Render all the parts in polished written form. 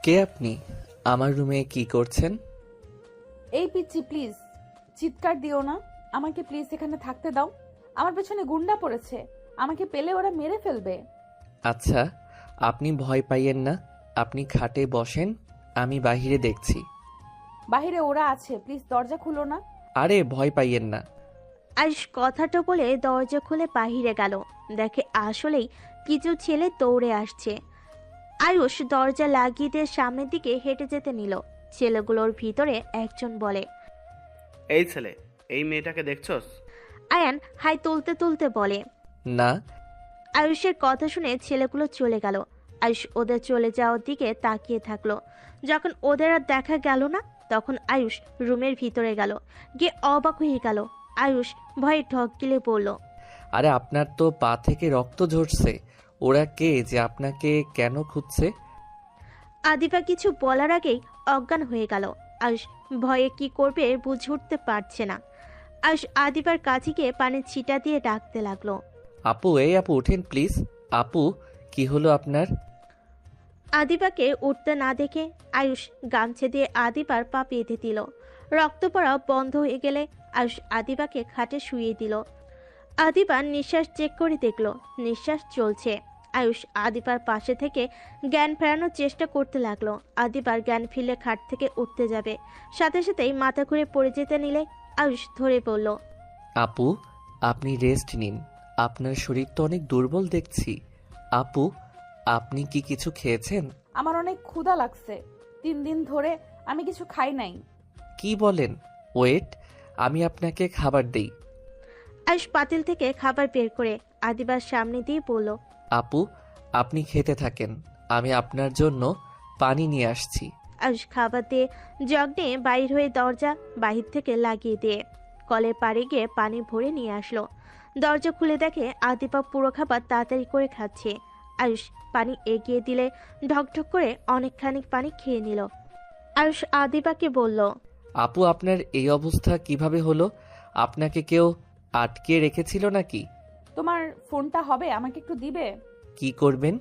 কে আপনি? আমার রুমে কি করছেন? এই পিচ্চি প্লিজ চিৎকার দিও না। আমাকে প্লিজ এখানে থাকতে দাও। আমার পেছনে গুন্ডা পড়েছে, আমাকে পেলে ওরা মেরে ফেলবে। আচ্ছা, আপনি ভয় পাইয়েন না। আপনি খাটে বসেন, আমি বাহিরে দেখছি। বাহিরে ওরা আছে, প্লিজ দরজা খুলো না। আরে ভয় পাইয়েন না। আয়ুষ কথাটা বলে দরজা খুলে বাহিরে গেল। দেখে আসলেই কিছু ছেলে দৌড়ে আসছে। আয়ুষ দরজা লাগিয়ে দিয়ে সামনের দিকে হেঁটে যেতে নিল। ছেলেগুলোর ভিতরে একজন বলে, এই ছেলে, এই মেয়েটাকে দেখছস? আয়ান হাই তুলতে তুলতে বলে। না। আয়ুষের কথা শুনে ছেলেগুলো চলে গেল। আয়ুষ ওদের চলে যাওয়ার দিকে তাকিয়ে থাকলো। যখন ওদের আর দেখা গেল না, তখন আয়ুষ রুমের ভিতরে গেল। গিয়ে অবাক হয়ে গেল। আয়ুষ ভয়ে ঢক গিলে বলল, আরে আপনার তো পা থেকে রক্ত ঝরছে। ওরা কে যে আপনাকে কেন খুঁজছে? আদিবা কিছু বলার আগেই অজ্ঞান হয়ে গেল। আয়ুষ ভয়ে কি করবে বুঝে উঠতে পারছে না। আয়ুষ আদিবার কাছে গিয়ে পানির ছিটা দিয়ে ডাকতে লাগলো। আপু, এই আপু উঠেন প্লিজ। আপু, কি হলো আপনার? আদিবাকে উঠতে না দেখে আয়ুষ গামছা দিয়ে আদিবার পা বেঁধে দিল। রক্ত পড়া বন্ধ হয়ে গেলে আয়ুষ আদিবাকে খাটে শুইয়ে দিল। আদিবার নিঃশ্বাস চেক করে দেখলো নিঃশ্বাস চলছে। আয়ুষ আদিবার পাশে থেকে জ্ঞান ফেরানোর চেষ্টা করতে লাগলো। আদিবার জ্ঞান ফিরলে খাট থেকে উঠতে যাবে, সাথে সাথেই মাথা ঘুরে পড়ে যেতে নিলে আয়ুষ ধরে পড়ল। আপু, আপনি রেস্ট নিন। আপনার শরীর তো অনেক দুর্বল দেখছি। আপু, আপনি কি কিছু খেয়েছেন? আমার অনেক ক্ষুধা লাগছে, 3 দিন ধরে আমি কিছু খাই নাই। কি বলেন? ওয়েট, আমি আপনাকে খাবার দেই। আয়ুষ পাতিল থেকে খাবার বের করে আদিবার সামনে দিয়ে বলল, আপু, আপনি খেতে থাকেন, আমি আপনার জন্য পানি নিয়ে আসছি। আয়ুষ খাবার দিয়ে জগ নিয়ে বাইর হয়ে দরজা বাহির থেকে লাগিয়ে দিয়ে কলের পাড়ে গিয়ে পানি ভরে নিয়ে আসলো। দরজা খুলে দেখে আদিপা পুরো খাবার তাড়াতাড়ি করে খাচ্ছে। আয়ুষ পানি এগিয়ে দিলে ঢকঢক করে অনেকখানি পানি খেয়ে নিল। আয়ুষ আদিপাকে বলল, আপু, আপনার এই অবস্থা কিভাবে হলো? আপনাকে কেউ আটকে রেখেছিল নাকি? তোমার ফোনটা হবে, আমাকে একটু দিবে? কি করবেন?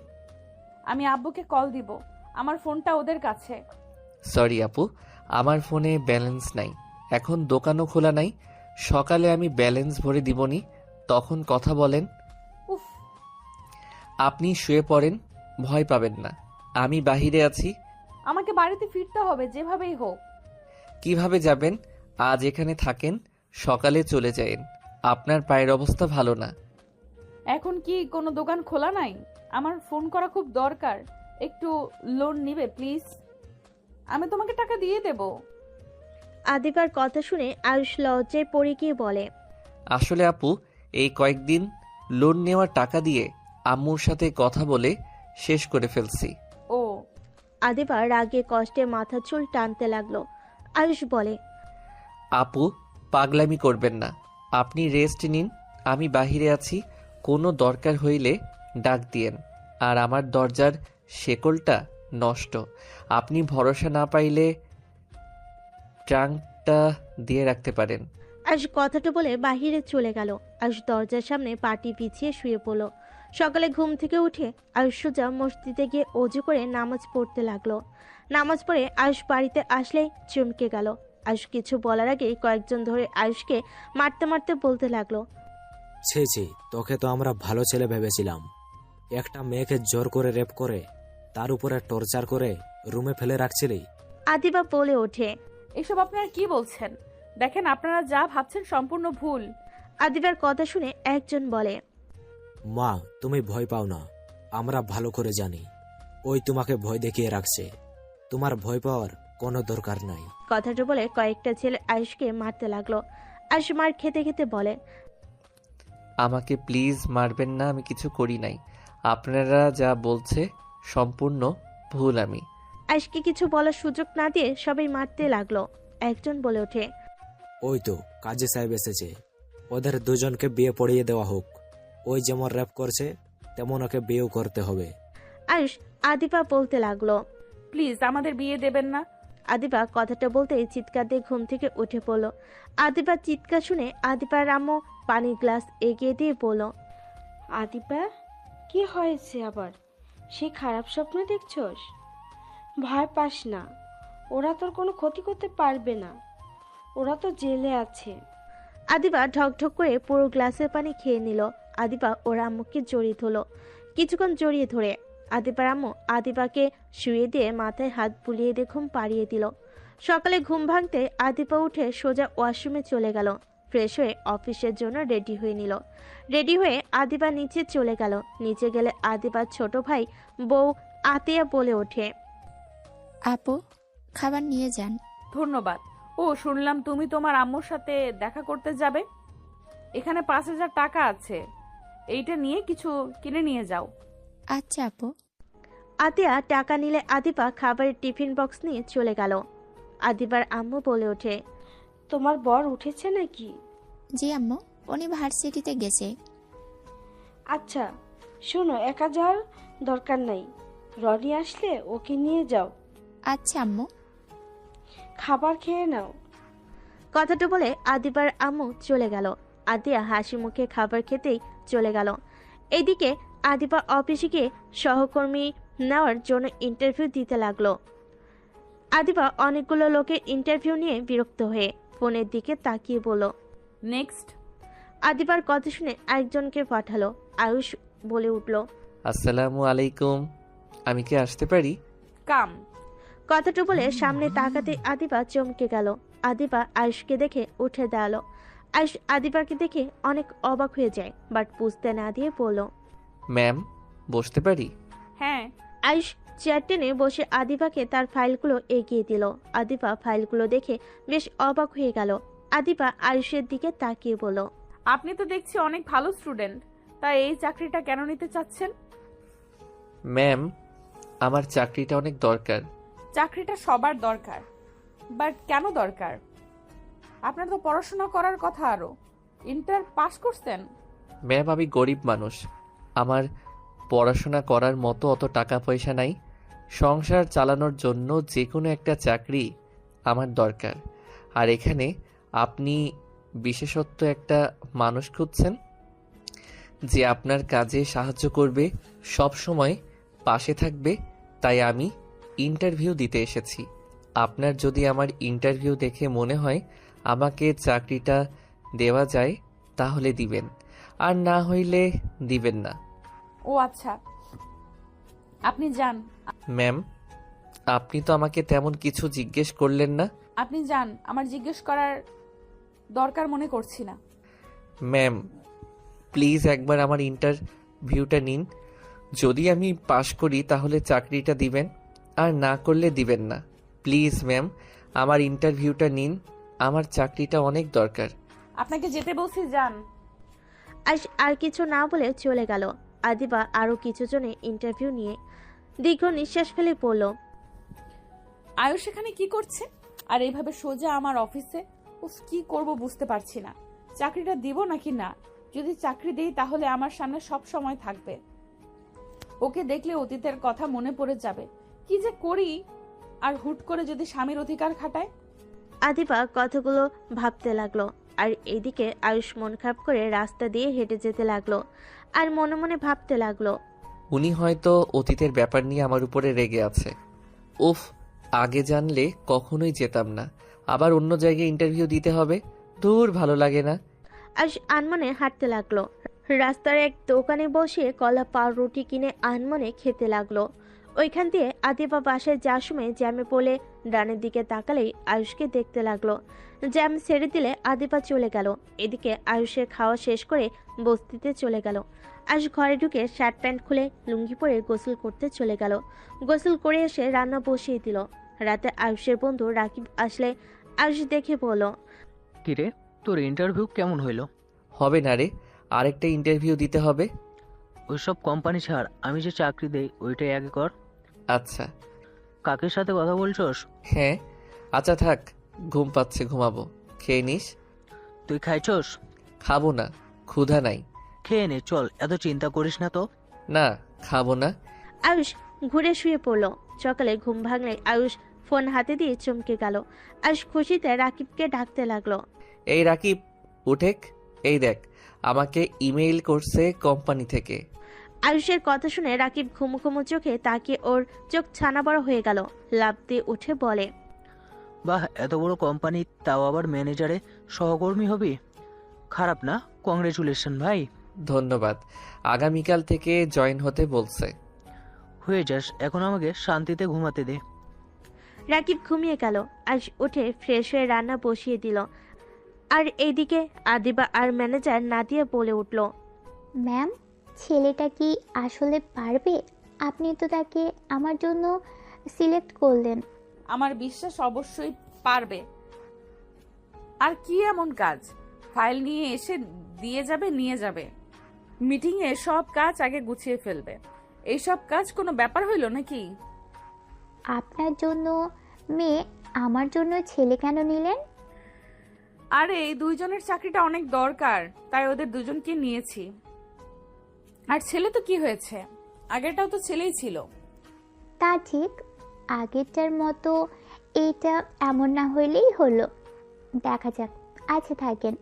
আমি আব্বুকে কল দিব, আমার ফোনটা ওদের কাছে। সরি আপু, আমার ফোনে ব্যালেন্স নাই। এখন দোকানও খোলা নাই। সকালে আমি ব্যালেন্স ভরে দিবনি, তখন কথা বলেন। উফ। আপনি শুয়ে পড়েন, ভয় পাবেন না। আমি বাহিরে আছি। আমাকে বাড়িতে ফিরতে হবে যেভাবেই হোক। কিভাবে যাবেন? আজ এখানে থাকেন, সকালে চলে যায়েন। আপনার পায়ের অবস্থা ভালো না। এখন কি কোনো দোকান খোলা নাই? আমার ফোন করা খুব দরকার, একটু লোন নিবে প্লিজ? আমি তোমাকে টাকা দিয়ে দেব। আদিবার কথা শুনে আয়ুষ লজ্জায় পড়ে গিয়ে বলে, আসলে আপু, এই কয়েকদিন লোন নেওয়ার টাকা দিয়ে আম্মুর সাথে কথা বলে শেষ করে ফেলছি। ও। আদিবার রাগে কষ্টে মাথার চুল টানতে লাগলো। আয়ুষ বলে, আপু, পাগলামি করবেন না। আপনি রেস্ট নিন, আমি বাহিরে আছি। কোনো দরকার হইলে ডাক দিয়েন। আর আমার দরজার শেকলটা নষ্ট, আপনি ভরসা না পাইলে ট্রাঙ্কটা দিয়ে রাখতে পারেন। আয়ুষ কথাটা বলে বাহিরে চলে গেল। আয়ুষ দরজার সামনে পাটি বিছিয়ে শুয়ে পড়ল। সকালে ঘুম থেকে উঠে আয়ুষ সোজা মসজিদে গিয়ে অজু করে নামাজ পড়তে লাগলো। নামাজ পড়ে আয়ুষ বাড়িতে আসলেই চমকে গেল। আয়ুষ কিছু বলার আগেই কয়েকজন ধরে আয়ুষকে মারতে মারতে বলতে লাগলো, ছি ছি, তোকে তো আমরা ভালো ছেলে ভেবেছিলাম। একটা মেয়েকে জোর করে রেপ করে তার উপরে টর্চার করে রুমে ফেলে রাখছিলি। আদিবা বলে ওঠে। এসব আপনারা কি বলছেন? দেখেন, আপনারা যা ভাবছেন সম্পূর্ণ ভুল। আদিবার কথা শুনে একজন বলে, মা, তুমি ভয় পাও না, আমরা ভালো করে জানি ওই তোমাকে ভয় দেখিয়ে রাখছে। তোমার ভয় পাওয়ার কোনো দরকার নাই। কথাটা বলে কয়েকটা ছেলে আয়ুষকে মারতে লাগলো। আয়ুষ মার খেতে খেতে বলে, আমাকে প্লিজ মারবেন না, আমি কিছু করি নাই। আপনারা যা বলছে সম্পূর্ণ ভুল। আমি আয়ুষকে কিছু বলার সুযোগ না দিয়ে সবাই মারতে লাগলো। একজন বলে ওঠে, ওই তো কাজী সাহেব এসেছে, ওদের দুজনকে বিয়ে পড়িয়ে দেওয়া হোক। ওই যেমন র্যাপ করছে তেমন ওকে বিয়েও করতে হবে। আয়ুষ আদিবা বলতে লাগলো। প্লিজ আমাদের বিয়ে দেবেন না। আদিবা কথাটা বলতেই চিৎকার দিয়ে ঘুম থেকে উঠে পড়ল। আদিবার চিৎকার শুনে আদিবার আম্মু পানির গ্লাস এগিয়ে দিয়ে বলল, আদিবা, কি হয়েছে আবার? সে খারাপ স্বপ্ন দেখছস? ভয় পাস না, ওরা তোর কোনো ক্ষতি করতে পারবে না, ওরা তো জেলে আছে। আদিবা ঢকঢক করে পুরো গ্লাসের পানি খেয়ে নিল। আদিবা ওর আম্মুকে জড়িয়ে ধরল। কিছুক্ষণ জড়িয়ে ধরে আদিবার আম্মু আদিবাকে শুয়ে দিয়ে মাথায় হাত বুলিয়ে দিয়ে ঘুম পাড়িয়ে দিল। সকালে ঘুম ভাঙতে আদিবা উঠে সোজা ওয়াশরুমে চলে গেল। ফ্রেশ হয়ে অফিসের জন্য রেডি হয়ে নিল। রেডি হয়ে আদিবা নিচে চলে গেল। নিচে গেলে আদিবার ছোট ভাই বউ আতিয়া বলে ওঠে, আপু, খাবার নিয়ে যান। ধন্যবাদ। ও, শুনলাম তুমি তোমার আম্মুর সাথে দেখা করতে যাবে। এখানে 5,000 টাকা আছে, এইটা নিয়ে কিছু কিনে নিয়ে যাও। আচ্ছা আপু। আতিয়া টাকা নিলে আদিবা খাবারের টিফিন বক্স নিয়ে চলে গেল। আদিবার আম্মু বলে ওঠে, তোমার বর উঠেছে নাকি? জি আম্মু, উনি ভার্সিটিতে গেছে। আচ্ছা শোনো, একা যাওয়ার দরকার নাই, রনি আসলে ওকে নিয়ে যাও। আচ্ছা আম্মু। খাবার খেয়ে নাও। কথাটা বলে আদিবার আম্মু চলে গেল। আদিয়া হাসি মুখে খাবার খেতেই চলে গেল। এদিকে আদিবা অফিসে গিয়ে সহকর্মী নেওয়ার জন্য ইন্টারভিউ দিতে লাগলো। আদিবা অনেকগুলো লোকের ইন্টারভিউ নিয়ে বিরক্ত হয়ে ফোনের দিকে তাকিয়ে বলল। নেক্সট। আদিবার কথা শুনে আরেকজনকে পাঠালো। আয়ুষ বলে উঠল, আসসালামু আলাইকুম, আমি কি আসতে পারি? কাম। কথাটা বলে সামনে তাকাতে আদিবা চমকে গেল। আদিবা আয়ুষকে দেখে উঠে দাঁড়ালো। আয়ুষ আদিবাকে দেখে অনেক অবাক হয়ে যায়, বাট বুঝতে না দিয়ে বলল, ম্যাম, বসতে পারি? হ্যাঁ। আয়ুষ চেয়ার টেনে বসে আদিবাকে তার ফাইলগুলো এগিয়ে দিল। আদিবা ফাইলগুলো দেখে বেশ অবাক হয়ে গেল। আদিবা আয়ুষের দিকে তাকিয়ে বলল, আপনি তো দেখছি অনেক ভালো স্টুডেন্ট, তাই এই চাকরিটা কেন নিতে চাচ্ছেন? ম্যাম, আমার চাকরিটা অনেক দরকার। চাকরিটা সবার দরকার, বাট কেন দরকার? আপনার তো পড়াশোনা করার কথা, আরো ইন্টার পাস করছেন। ম্যাম, আমি গরিব মানুষ, আমার পড়াশোনা করার মতো অত টাকা পয়সা নাই। সংসার চালানোর জন্য যে কোনো একটা চাকরি আমার দরকার। আর এখানে আপনি বিশেষত্ব একটা মানুষ খুঁজছেন যে আপনার কাজে সাহায্য করবে, সব সময় পাশে থাকবে, তাই আমি ইন্টারভিউ দিতে এসেছি। আপনার যদি আমার ইন্টারভিউ দেখে মনে হয় আমাকে চাকরিটা দেওয়া যায় তাহলে দিবেন, আর না হইলে দিবেন না। ও আচ্ছা, আপনি যান। ম্যাম, আপনি তো আমাকে তেমন কিছু জিজ্ঞেস করলেন না। আপনি যান, আমার জিজ্ঞেস করার দরকার মনে করছি না। ম্যাম, প্লিজ একবার আমার ইন্টারভিউটা নিন। যদি আমি পাশ করি তাহলে চাকরিটা দিবেন, আর না করলে দিবেন না। প্লিজ ম্যাম, আমার ইন্টারভিউটা নিন, আমার চাকরিটা অনেক দরকার। আপনাকে যেতে বলছি, যান। আয়ুষ আর কিছু না বলে চলে গেল। আদিবা আরো কিছু জনে ইন্টারভিউ নিয়ে দীর্ঘ নিঃশ্বাস ফেলে পড়ল, আয়ুষ এখানে কি করছে? আর এইভাবে সোজা আমার অফিসে? উফ, কি করব বুঝতে পারছি না। চাকরিটা দিব নাকি না? যদি চাকরি দেই তাহলে আমার সামনে সব সময় থাকবে। ওকে দেখলে অতীতের কথা মনে পড়ে যাবে। কি যে করি? আর হুট করে যদি স্বামীর অধিকার খাটায়। আদিবা কথাগুলো ভাবতে লাগলো। আর এদিকে আয়ুষ মন খারাপ করে রাস্তা দিয়ে হেঁটে যেতে লাগলো আর মনে মনে ভাবতে লাগলো, উনি হয়তো অতীতের ব্যাপার নিয়ে আমার উপরে রেগে আছে। উফ, আগে জানলে কখনোই যেতাম না। আবার অন্য জায়গায় ইন্টারভিউ দিতে হবে, দূর, ভালো লাগে না। আয়ুষ আনমনে হাঁটতে লাগলো। রাস্তার এক দোকানে বসে কলা পাউরুটি কিনে আনমনে খেতে লাগলো। ওইখান দিয়ে আদিবা বাসায় যাওয়ার সময় জ্যামে পড়ে ডানের দিকে তাকালেই আয়ুষকে দেখতে লাগলো। জ্যাম ছেড়ে দিলে আদিবা চলে গেল। এদিকে আয়ুষের খাওয়া শেষ করে বস্তিতে চলে গেল। আয়ুষ ঘরে ঢুকে শার্ট প্যান্ট খুলে লুঙ্গি পরে গোসল করতে চলে গেল। গোসল করে এসে রান্না বসিয়ে দিল। রাতে আয়ুষের বন্ধু রাকিব আসলে আয়ুষ দেখে বলল, কিরে, তোর ইন্টারভিউ কেমন হইলো? হবে না রে, আরেকটা ইন্টারভিউ দিতে হবে। ওইসব কোম্পানি ছাড়, আমি যে চাকরি দেই ওইটাই আগে কর। আচ্ছা। কাকের সাথে কথা বলছস? হ্যাঁ। আচ্ছা থাক, ঘুম পাচ্ছে, ঘুমাবো। খেয়ে নিস। তুই খাইছস? খাবো না, ক্ষুধা নাই। খেয়ে নে, চল, এত চিন্তা করিস না তো। না, খাবো না। আয়ুষ ঘুরে শুয়ে পড়ল। সকালে ঘুম ভাঙলে আয়ুষ ফোন হাতে দিয়ে চমকে গেল। আয়ুষ খুশিতে রাকিবকে ডাকতে লাগলো, এই রাকিব, উঠেক, এই দেখ, আমাকে ইমেইল করছে কোম্পানি থেকে। আয়ুষের কথা শুনে রাকিব ঘুমু ঘুমু চোখে তাকিয়ে ওর চোখ ছানা বড় হয়ে গেল। লাফ দিয়ে উঠে বলে, বাহ, এত বড় কোম্পানি, তাও আবার ম্যানেজারে সহকর্মী হবি। খারাপ না, কংগ্রেচুলেশন ভাই। ধন্যবাদ। আগামীকাল থেকে জয়েন হতে বলছে। হয়ে যাস, এখন আমাকে শান্তিতে ঘুমাতে দে। রাকিব ঘুমিয়ে গেল। আয়ুষ উঠে ফ্রেশ হয়ে রান্না বসিয়ে দিল। আর এইদিকে আদিবা আর ম্যানেজার নাদিয়া বলে উঠল, ম্যাম, ছেলেটা কি আসলে পারবে? আপনি তো তাকে আমার জন্য সিলেক্ট করলেন। আমার বিশ্বাস অবশ্যই পারবে। আর কি এমন কাজ? ফাইল নিয়ে এসে নিয়ে যাবে। মিটিংয়ে সব কাজ আগে গুছিয়ে ফেলবে। এইসব কাজ কোনো ব্যাপার হইল নাকি? আপনার জন্য মেয়ে, আমার জন্য ছেলে কেন নিলেন? আরে এই দুইজনের চাকরিটা অনেক দরকার, তাই ওদের দুজনকে নিয়েছি। আর ছেলে তো কি হয়েছে, আগেরটাও তো ছেলেই ছিল। তা ঠিক, আগেরটার মতো এইটা এমন না হইলেই হলো। দেখা যাক। আচ্ছা, থাকেন।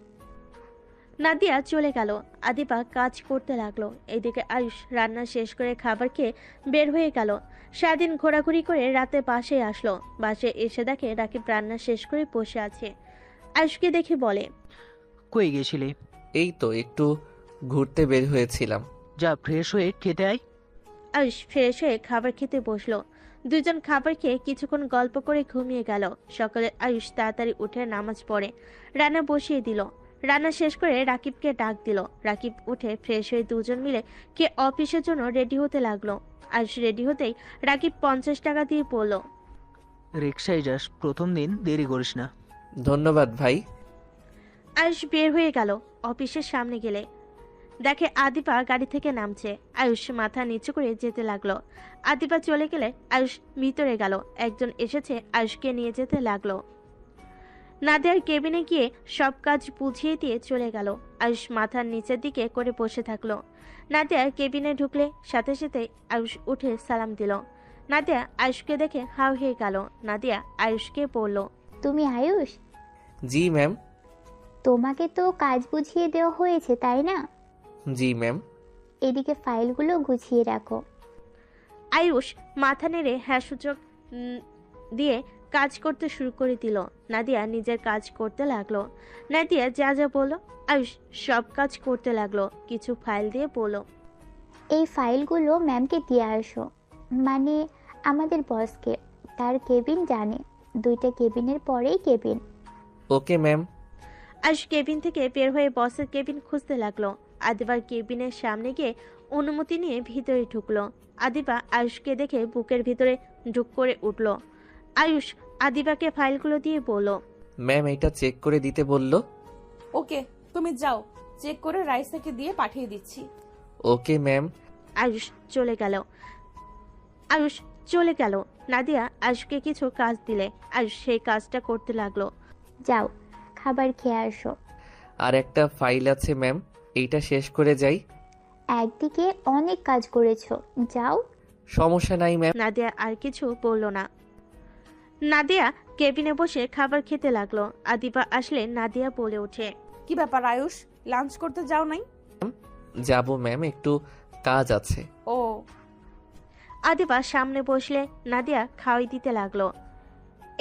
নাদিয়া চলে গেল। আদিবা কাজ করতে লাগলো। এইদিকে আয়ুষ রান্না শেষ করে খাবার খেয়ে বের হয়ে গেল। সারাদিন ঘোরাঘুরি করে রাতে বাসায় আসলো। বাসায় এসে দেখে রাকিব রান্না শেষ করে বসে আছে। আয়ুষকে দেখে বলে, কই গেছিলি? এই তো একটু ঘুরতে বের হয়েছিলাম। যা, ফ্রেশ হয়ে খেতে আয়। আয়ুষ ফ্রেশ হয়ে খাবার খেতে বসলো। দুজন খাবার খেয়ে কিছুক্ষণ গল্প করে ঘুমিয়ে গেল। সকালে আয়ুষ তাড়াতাড়ি উঠে নামাজ পড়ে রান্না বসিয়ে দিল। রান্না শেষ করে রাকিবকে ডাক দিল। রাকিব উঠে ফ্রেশ হয়ে দুজন মিলে কে অফিসের জন্য রেডি হতে লাগলো। আয়ুষ রেডি হতেই রাকিব 50 টাকা দিয়ে পড়ল। রিক্সায় যাস, প্রথম দিন দেরি করিস না। ধন্যবাদ ভাই। আয়ুষ বের হয়ে গেল। অফিসের সামনে গেলে দেখে আদিবা গাড়ি থেকে নামছে। আয়ুষ মাথা নিচু করে যেতে লাগলো। আদিবা চলে গেলে আয়ুষ ভিতরে গেল। একজন এসেছে, আয়ুষকে নিয়ে যেতে লাগলো। নাদিয়ার কেবিনে গিয়ে সব কাজ বুঝিয়ে দিয়ে চলে গেল। আয়ুষ মাথার নিচের দিকে করে বসে থাকলো। নাদিয়ার কেবিনে ঢুকলে সাথে সাথে আয়ুষ উঠে সালাম দিল। নাদিয়া আয়ুষকে দেখে হাউ হয়ে গেল। নাদিয়া আয়ুষকে বলল, তুমি আয়ুষ? জি ম্যাম। তোমাকে তো কাজ বুঝিয়ে দেওয়া হয়েছে, তাই না? জি ম্যাম। এদিকে ফাইলগুলো গুছিয়ে রাখো। আয়ুষ মাথা নেড়ে হ্যাঁ সূচক দিয়ে কাজ করতে শুরু করে দিল। নাদিয়া নিজের কাজ করতে লাগলো। নাদিয়া যা যা বলল আয়ুষ সব কাজ করতে লাগলো। কিছু ফাইল দিয়ে বলল, এই ফাইলগুলো ম্যামকে দিয়ে আসো, মানে আমাদের বসকে। তার কেবিন জানে, 2টা কেবিনের পরেই cabin. Okay ma'am. Ayush cabin থেকে বের হয়ে বসের কেবিন খুঁজতে লাগলো। আদিবার কেবিনের সামনে গিয়ে অনুমতি নিয়ে ভিতরে ঢুকলো। আদিবা আয়ুষকে দেখে বুকের ভিতরে ঢুক করে উঠল। আয়ুষ আদিবাকে ফাইলগুলো দিয়ে বলল, ম্যাম এটা চেক করে দিতে বলল। ওকে, তুমি যাও, চেক করে রাইসাকে দিয়ে পাঠিয়ে দিচ্ছি। Okay ma'am. আয়ুষ চলে গেল। নাদিয়া আয়ুষকে কিছু কাজ দিলে আয়ুষ সেই কাজটা করতে লাগলো। যাও, খাবার খেয়ে আসো। আর একটা ফাইল আছে ম্যাম, এইটা শেষ করে যাই। একদিকে অনেক কাজ করেছো, যাও। সমস্যা নাই ম্যাম। নাদিয়া আর কিছু বলল না। নাদিয়া কেবিনে বসে খাবার খেতে লাগলো। আদিবা আসলে নাদিয়া বলে ওঠে, কি ব্যাপার আয়ুষ, লাঞ্চ করতে যাও নাই? যাব ম্যাম, একটু কাজ আছে। ও, আদিবা সামনে বসলে নাদিয়া খাওয়াই দিতে লাগলো।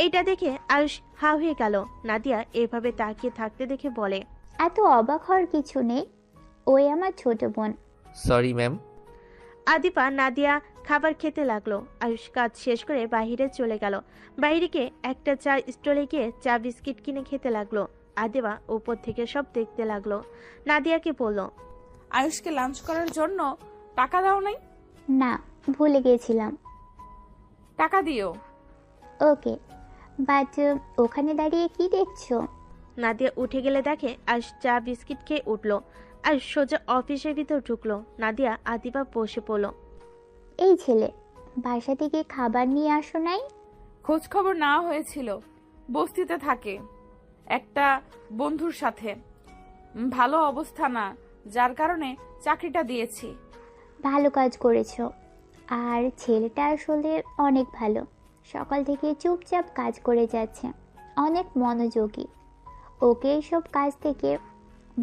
এইটা দেখে আয়ুষ হা হয়ে গেল। নাদিয়া এভাবে তাকিয়ে থাকতে দেখে বলে, এত অবাক হওয়ার কিছু নেই, ওই আমার ছোট বোন। Sorry ma'am. আদিবা নাদিয়া খাবার খেতে লাগলো। আয়ুষ কাজ শেষ করে বাইরে চলে গেল। বাইরে গিয়ে একটা চা স্টলে গিয়ে চা বিস্কিট কিনে খেতে লাগলো। আদিবা উপর থেকে সব দেখতে লাগলো। নাদিয়াকে বলল, আয়ুষকে লাঞ্চ করার জন্য টাকা দাও নাই? না, ভুলে গেছিলাম। টাকা দিও। ওকে, বাট ওখানে দাঁড়িয়ে কি দেখছো? নাদিয়া উঠে গেলে দেখে আয়ুষ চা বিস্কিট খেয়ে উঠলো। আয়ুষ সোজা অফিসের ভিতর ঢুকলো। নাদিয়া আদিবা বসে পড়লো। এই ছেলে, বাসা থেকে খাবার নিয়ে আসো নাই? খোঁজ খবর নেওয়া হয়েছিল, বস্তিতে থাকে একটা বন্ধুর সাথে, ভালো অবস্থা না, যার কারণে চাকরিটা দিয়েছি। ভালো কাজ করেছো। আর ছেলেটা আসলে অনেক ভালো, সকাল থেকে চুপচাপ কাজ করে যাচ্ছে, অনেক মনোযোগী। ওকে এইসব কাজ থেকে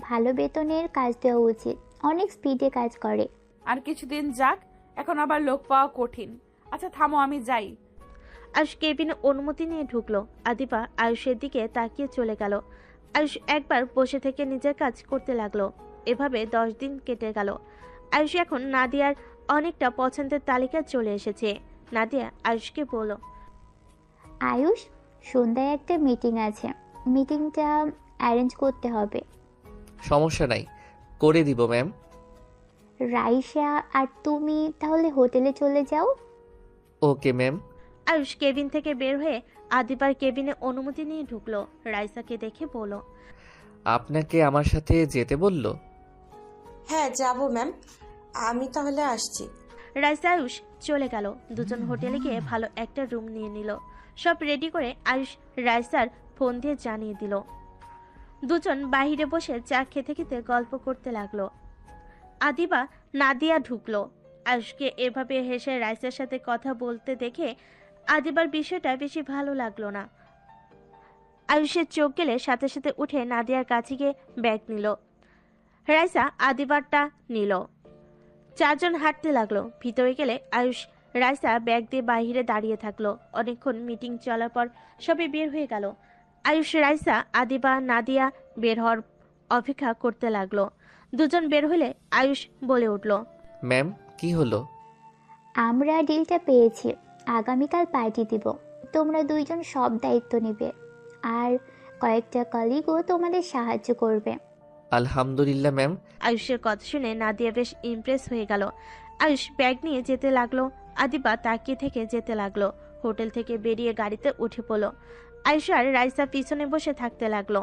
ভালো বেতনের কাজ দেওয়া উচিত, অনেক স্পিডে কাজ করে। আর কিছুদিন যাক, এখন আবার লোক পাওয়া কঠিন। আচ্ছা থামো, আমি যাই। আয়ুষ কেবিনে অনুমতি নিয়ে ঢুকলো। আদিবা আয়ুষের দিকে তাকিয়ে চলে গেল। আয়ুষ একবার বসে থেকে নিজের কাজ করতে লাগলো। এভাবে 10 দিন কেটে গেল। আয়ুষ এখন নাদিয়ার অনেকটা পছন্দের তালিকায় চলে এসেছে। নাদিয়া আয়ুষকে বলল, আয়ুষ, সন্ধ্যায় একটা মিটিং আছে, মিটিংটা অ্যারেঞ্জ করতে হবে। সমস্যা নাই, করে দিব ম্যাম। রাইসা আর তুমি তাহলে হোটেলে চলে যাও। Okay ma'am. আয়ুষ কেবিন থেকে বের হয়ে আদিবার কেবিনে অনুমতি নিয়ে ঢুকলো। রাইসাকে দেখে বলল, আপনাকে আমার সাথে যেতে বলল? হ্যাঁ যাব ম্যাম, আমি তাহলে আসছি। রাইসা আয়ুষ চলে গেল। দুজন হোটেলে গিয়ে ভালো একটা রুম নিয়ে নিল। সব রেডি করে আয়ুষ রাইসার ফোন দিয়ে জানিয়ে দিল। দুজন বাইরে বসে চা খেতে খেতে গল্প করতে লাগলো। আদিবা নাদিয়া ঢুকলো। আয়ুষকে এভাবে হেসে রাইসার সাথে কথা বলতে দেখে আদিবার বিষয়টা বেশি ভালো লাগলো না। আয়ুষের চোখ গেলে সাথে সাথে উঠে নাদিয়ার কাছে গিয়ে ব্যাগ নিল। রাইসা আদিবারটা নিল। চারজন হাঁটতে লাগলো। ভিতরে গেলে আয়ুষ রাইসা ব্যাগ দিয়ে বাইরে দাঁড়িয়ে থাকলো। অনেকক্ষণ মিটিং চলার পর সবাই বের হয়ে গেল। আয়ুষ রাইসা আদিবা নাদিয়া বের হওয়ার অপেক্ষা করতে লাগলো। দুজন বের হলে আয়ুষ বলে উঠল, ম্যাম, কি হলো? আমরা ডিলটা পেয়েছি, আগামীকাল পার্টি দিব। তোমরা দুইজন সব দায়িত্ব নেবে, আর কয়েকটা কলিগও তোমাদের সাহায্য করবে। আলহামদুলিল্লাহ ম্যাম। আয়ুষের কথা শুনে নাদিয়া বেশ ইমপ্রেস হয়ে গেল। আয়ুষ ব্যাগ নিয়ে যেতে লাগলো। আদিবা তাকিয়ে থেকে যেতে লাগলো। হোটেল থেকে বেরিয়ে গাড়িতে উঠে পড়লো। আয়ুষ আর রাইসা পিছনে বসে থাকতে লাগলো।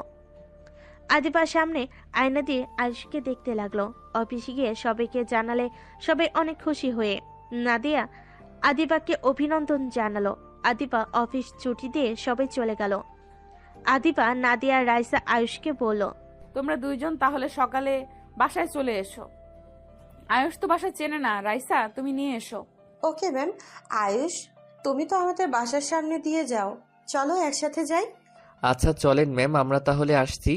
আদিবার সামনে আয়না দিয়ে আয়ুষকে দেখতে লাগলো। অফিসে গিয়ে সবাইকে জানালে সবাই অনেক খুশি হয়ে নাদিয়া আদিবাকে অভিনন্দন জানালো। আদিবা অফিস ছুটি দিয়ে সবাই চলে গেল। আদিবা নাদিয়া রাইসা আয়ুষকে বলল, তোমরা দুইজন তাহলে সকালে বাসায় চলে এসো। আয়ুষ তো বাসা চেনে না, রাইসা তুমি নিয়ে এসো। Okay ma'am. আয়ুষ, তুমি তো আমাদের বাসার সামনে দিয়ে যাও, চলো একসাথে যাই। আচ্ছা চলেন ম্যাম, আমরা তাহলে আসছি।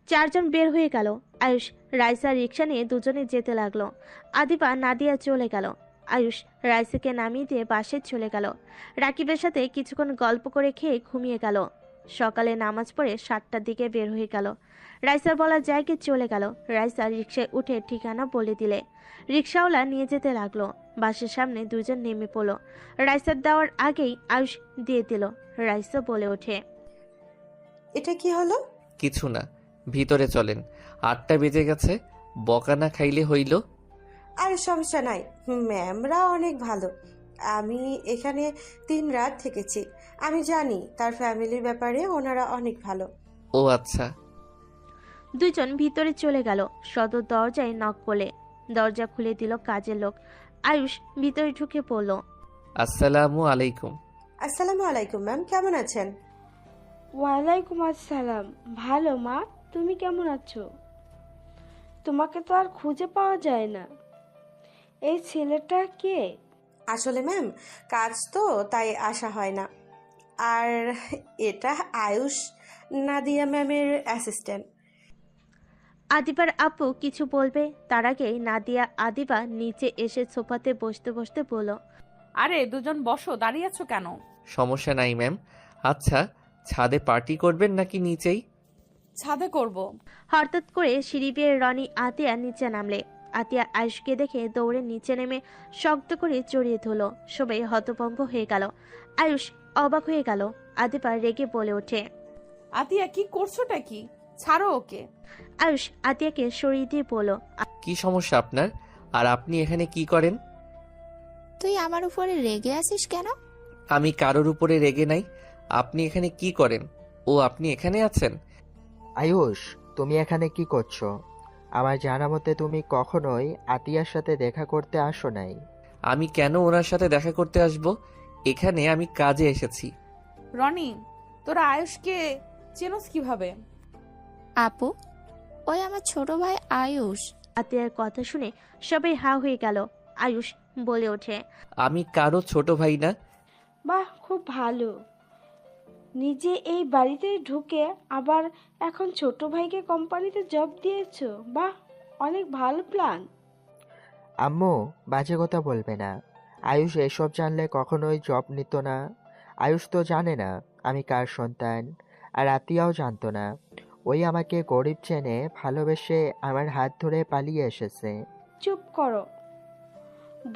চারজন বের হয়ে গেল। আয়ুষ রাইসা রিক্সা নিয়ে দুজনে যেতে লাগলো। আদিবা নাদিয়া চলে গেল। আয়ুষ রাইসাকে নামিয়ে দিয়ে বাসে চলে গেল। রাকিবের সাথে কিছুক্ষণ গল্প করে খেয়ে ঘুমিয়ে গেল। সকালে নামাজ পড়ে 7টার দিকে বের হয়ে গেল। রাইসার বলা জায়গায় চলে গেল। রাইসা রিক্সায় উঠে ঠিকানা বলে দিলে রিক্সাওয়ালা নিয়ে যেতে লাগলো। বাসের সামনে দুজন নেমে পড়লো। রাইসার দেওয়ার আগেই আয়ুষ দিয়ে দিল। রাইসা বলে ওঠে, এটা কি হলো? কিছু না, ভিতরে চলেন। 8টা বেজে গেছে, বকা না খাইলে হইল। আর সমস্যা নাই, ম্যামরা অনেক ভালো। আমি এখানে 3 রাত থেকেছি, আমি জানি তার ফ্যামিলির ব্যাপারে ওনারা অনেক ভালো। ও আচ্ছা। দুজন ভিতরে চলে গেল। সদর দরজায় নক করলে দরজা খুলে দিল কাজের লোক। আয়ুষ ভিতরে ঢুকে পড়ল। আসসালামু আলাইকুম। আসসালামু আলাইকুম ম্যাম, কেমন আছেন? ওয়ালাইকুম আসসালাম। ভালো মা, তুমি কেমন আছো? তোমাকে তো আর খুঁজে পাওয়া যায় না। এই ছেলেটা কে? আসলে ম্যাম কাজ তো তাই আসা হয় না। আর এটা আয়ুষ, নাদিয়া ম্যামের অ্যাসিস্ট্যান্ট। আদিবার আপু কিছু বলবে তার আগেই নাদিয়া আদিবা নিচে এসে সোফাতে বসতে বসতে বলল, আরে দুজন বসো, দাঁড়িয়ে আছো কেন? সমস্যা নাই ম্যাম। আচ্ছা, ছাদে পার্টি করবেন নাকি নিচেই? ছাদে করব। হঠাৎ করে সিঁড়ি বেয়ে রনি আতিয়া নিচে নামলে। আতিয়া আয়ুষকে দেখে দৌড়ে নিচে নেমে শক্ত করে জড়িয়ে ধরল। সবাই হতভম্ব হয়ে গেল। আয়ুষ অবাক হয়ে গেল। আদিবা রেগে বলে ওঠে, আতিয়া কি করছোটা কি? ছাড়ো ওকে। আয়ুষ আতিয়াকে সরিয়ে দিয়ে বলল, কি সমস্যা আপনার? আর আপনি এখানে কি করেন? তুই আমার উপরে রেগে আছিস কেন? আমি কারোর উপরে রেগে নাই। আপনি এখানে কি করেন? ও আপনি এখানে আছেন? আয়ুষ, তুমি এখানে কি করছো? আমার জানা মতে তুমি কখনোই আতিয়ার সাথে দেখা করতে আসো নাই। আমি কেন ওনার সাথে দেখা করতে আসব? এখানে আমি কাজে এসেছি। রনি, তোরা আয়ুষকে চেনোস কিভাবে? আপু, ওই আমার ছোট ভাই আয়ুষ। আতিয়ার কথা শুনে সবাই হা হয়ে গেল। আয়ুষ বলে ওঠে, আমি কারো ছোট ভাই না। বাহ, খুব ভালো। নিজে এই বাড়িতে ঢুকে আবার এখন ছোট ভাইকে কোম্পানিতে জব দিয়েছো। বাহ, অনেক ভালো প্ল্যান। আম্মু, বাজে কথা বলবে না। আয়ুষ এসব জানলে কখনোই জব নিত না। আয়ুষ তো জানে না আমি কার সন্তান, আর আতিয়াও জানতো না। ওই আমাকে গরিব জেনে ভালোবেসে আমার হাত ধরে পালিয়ে এসেছে। চুপ করো,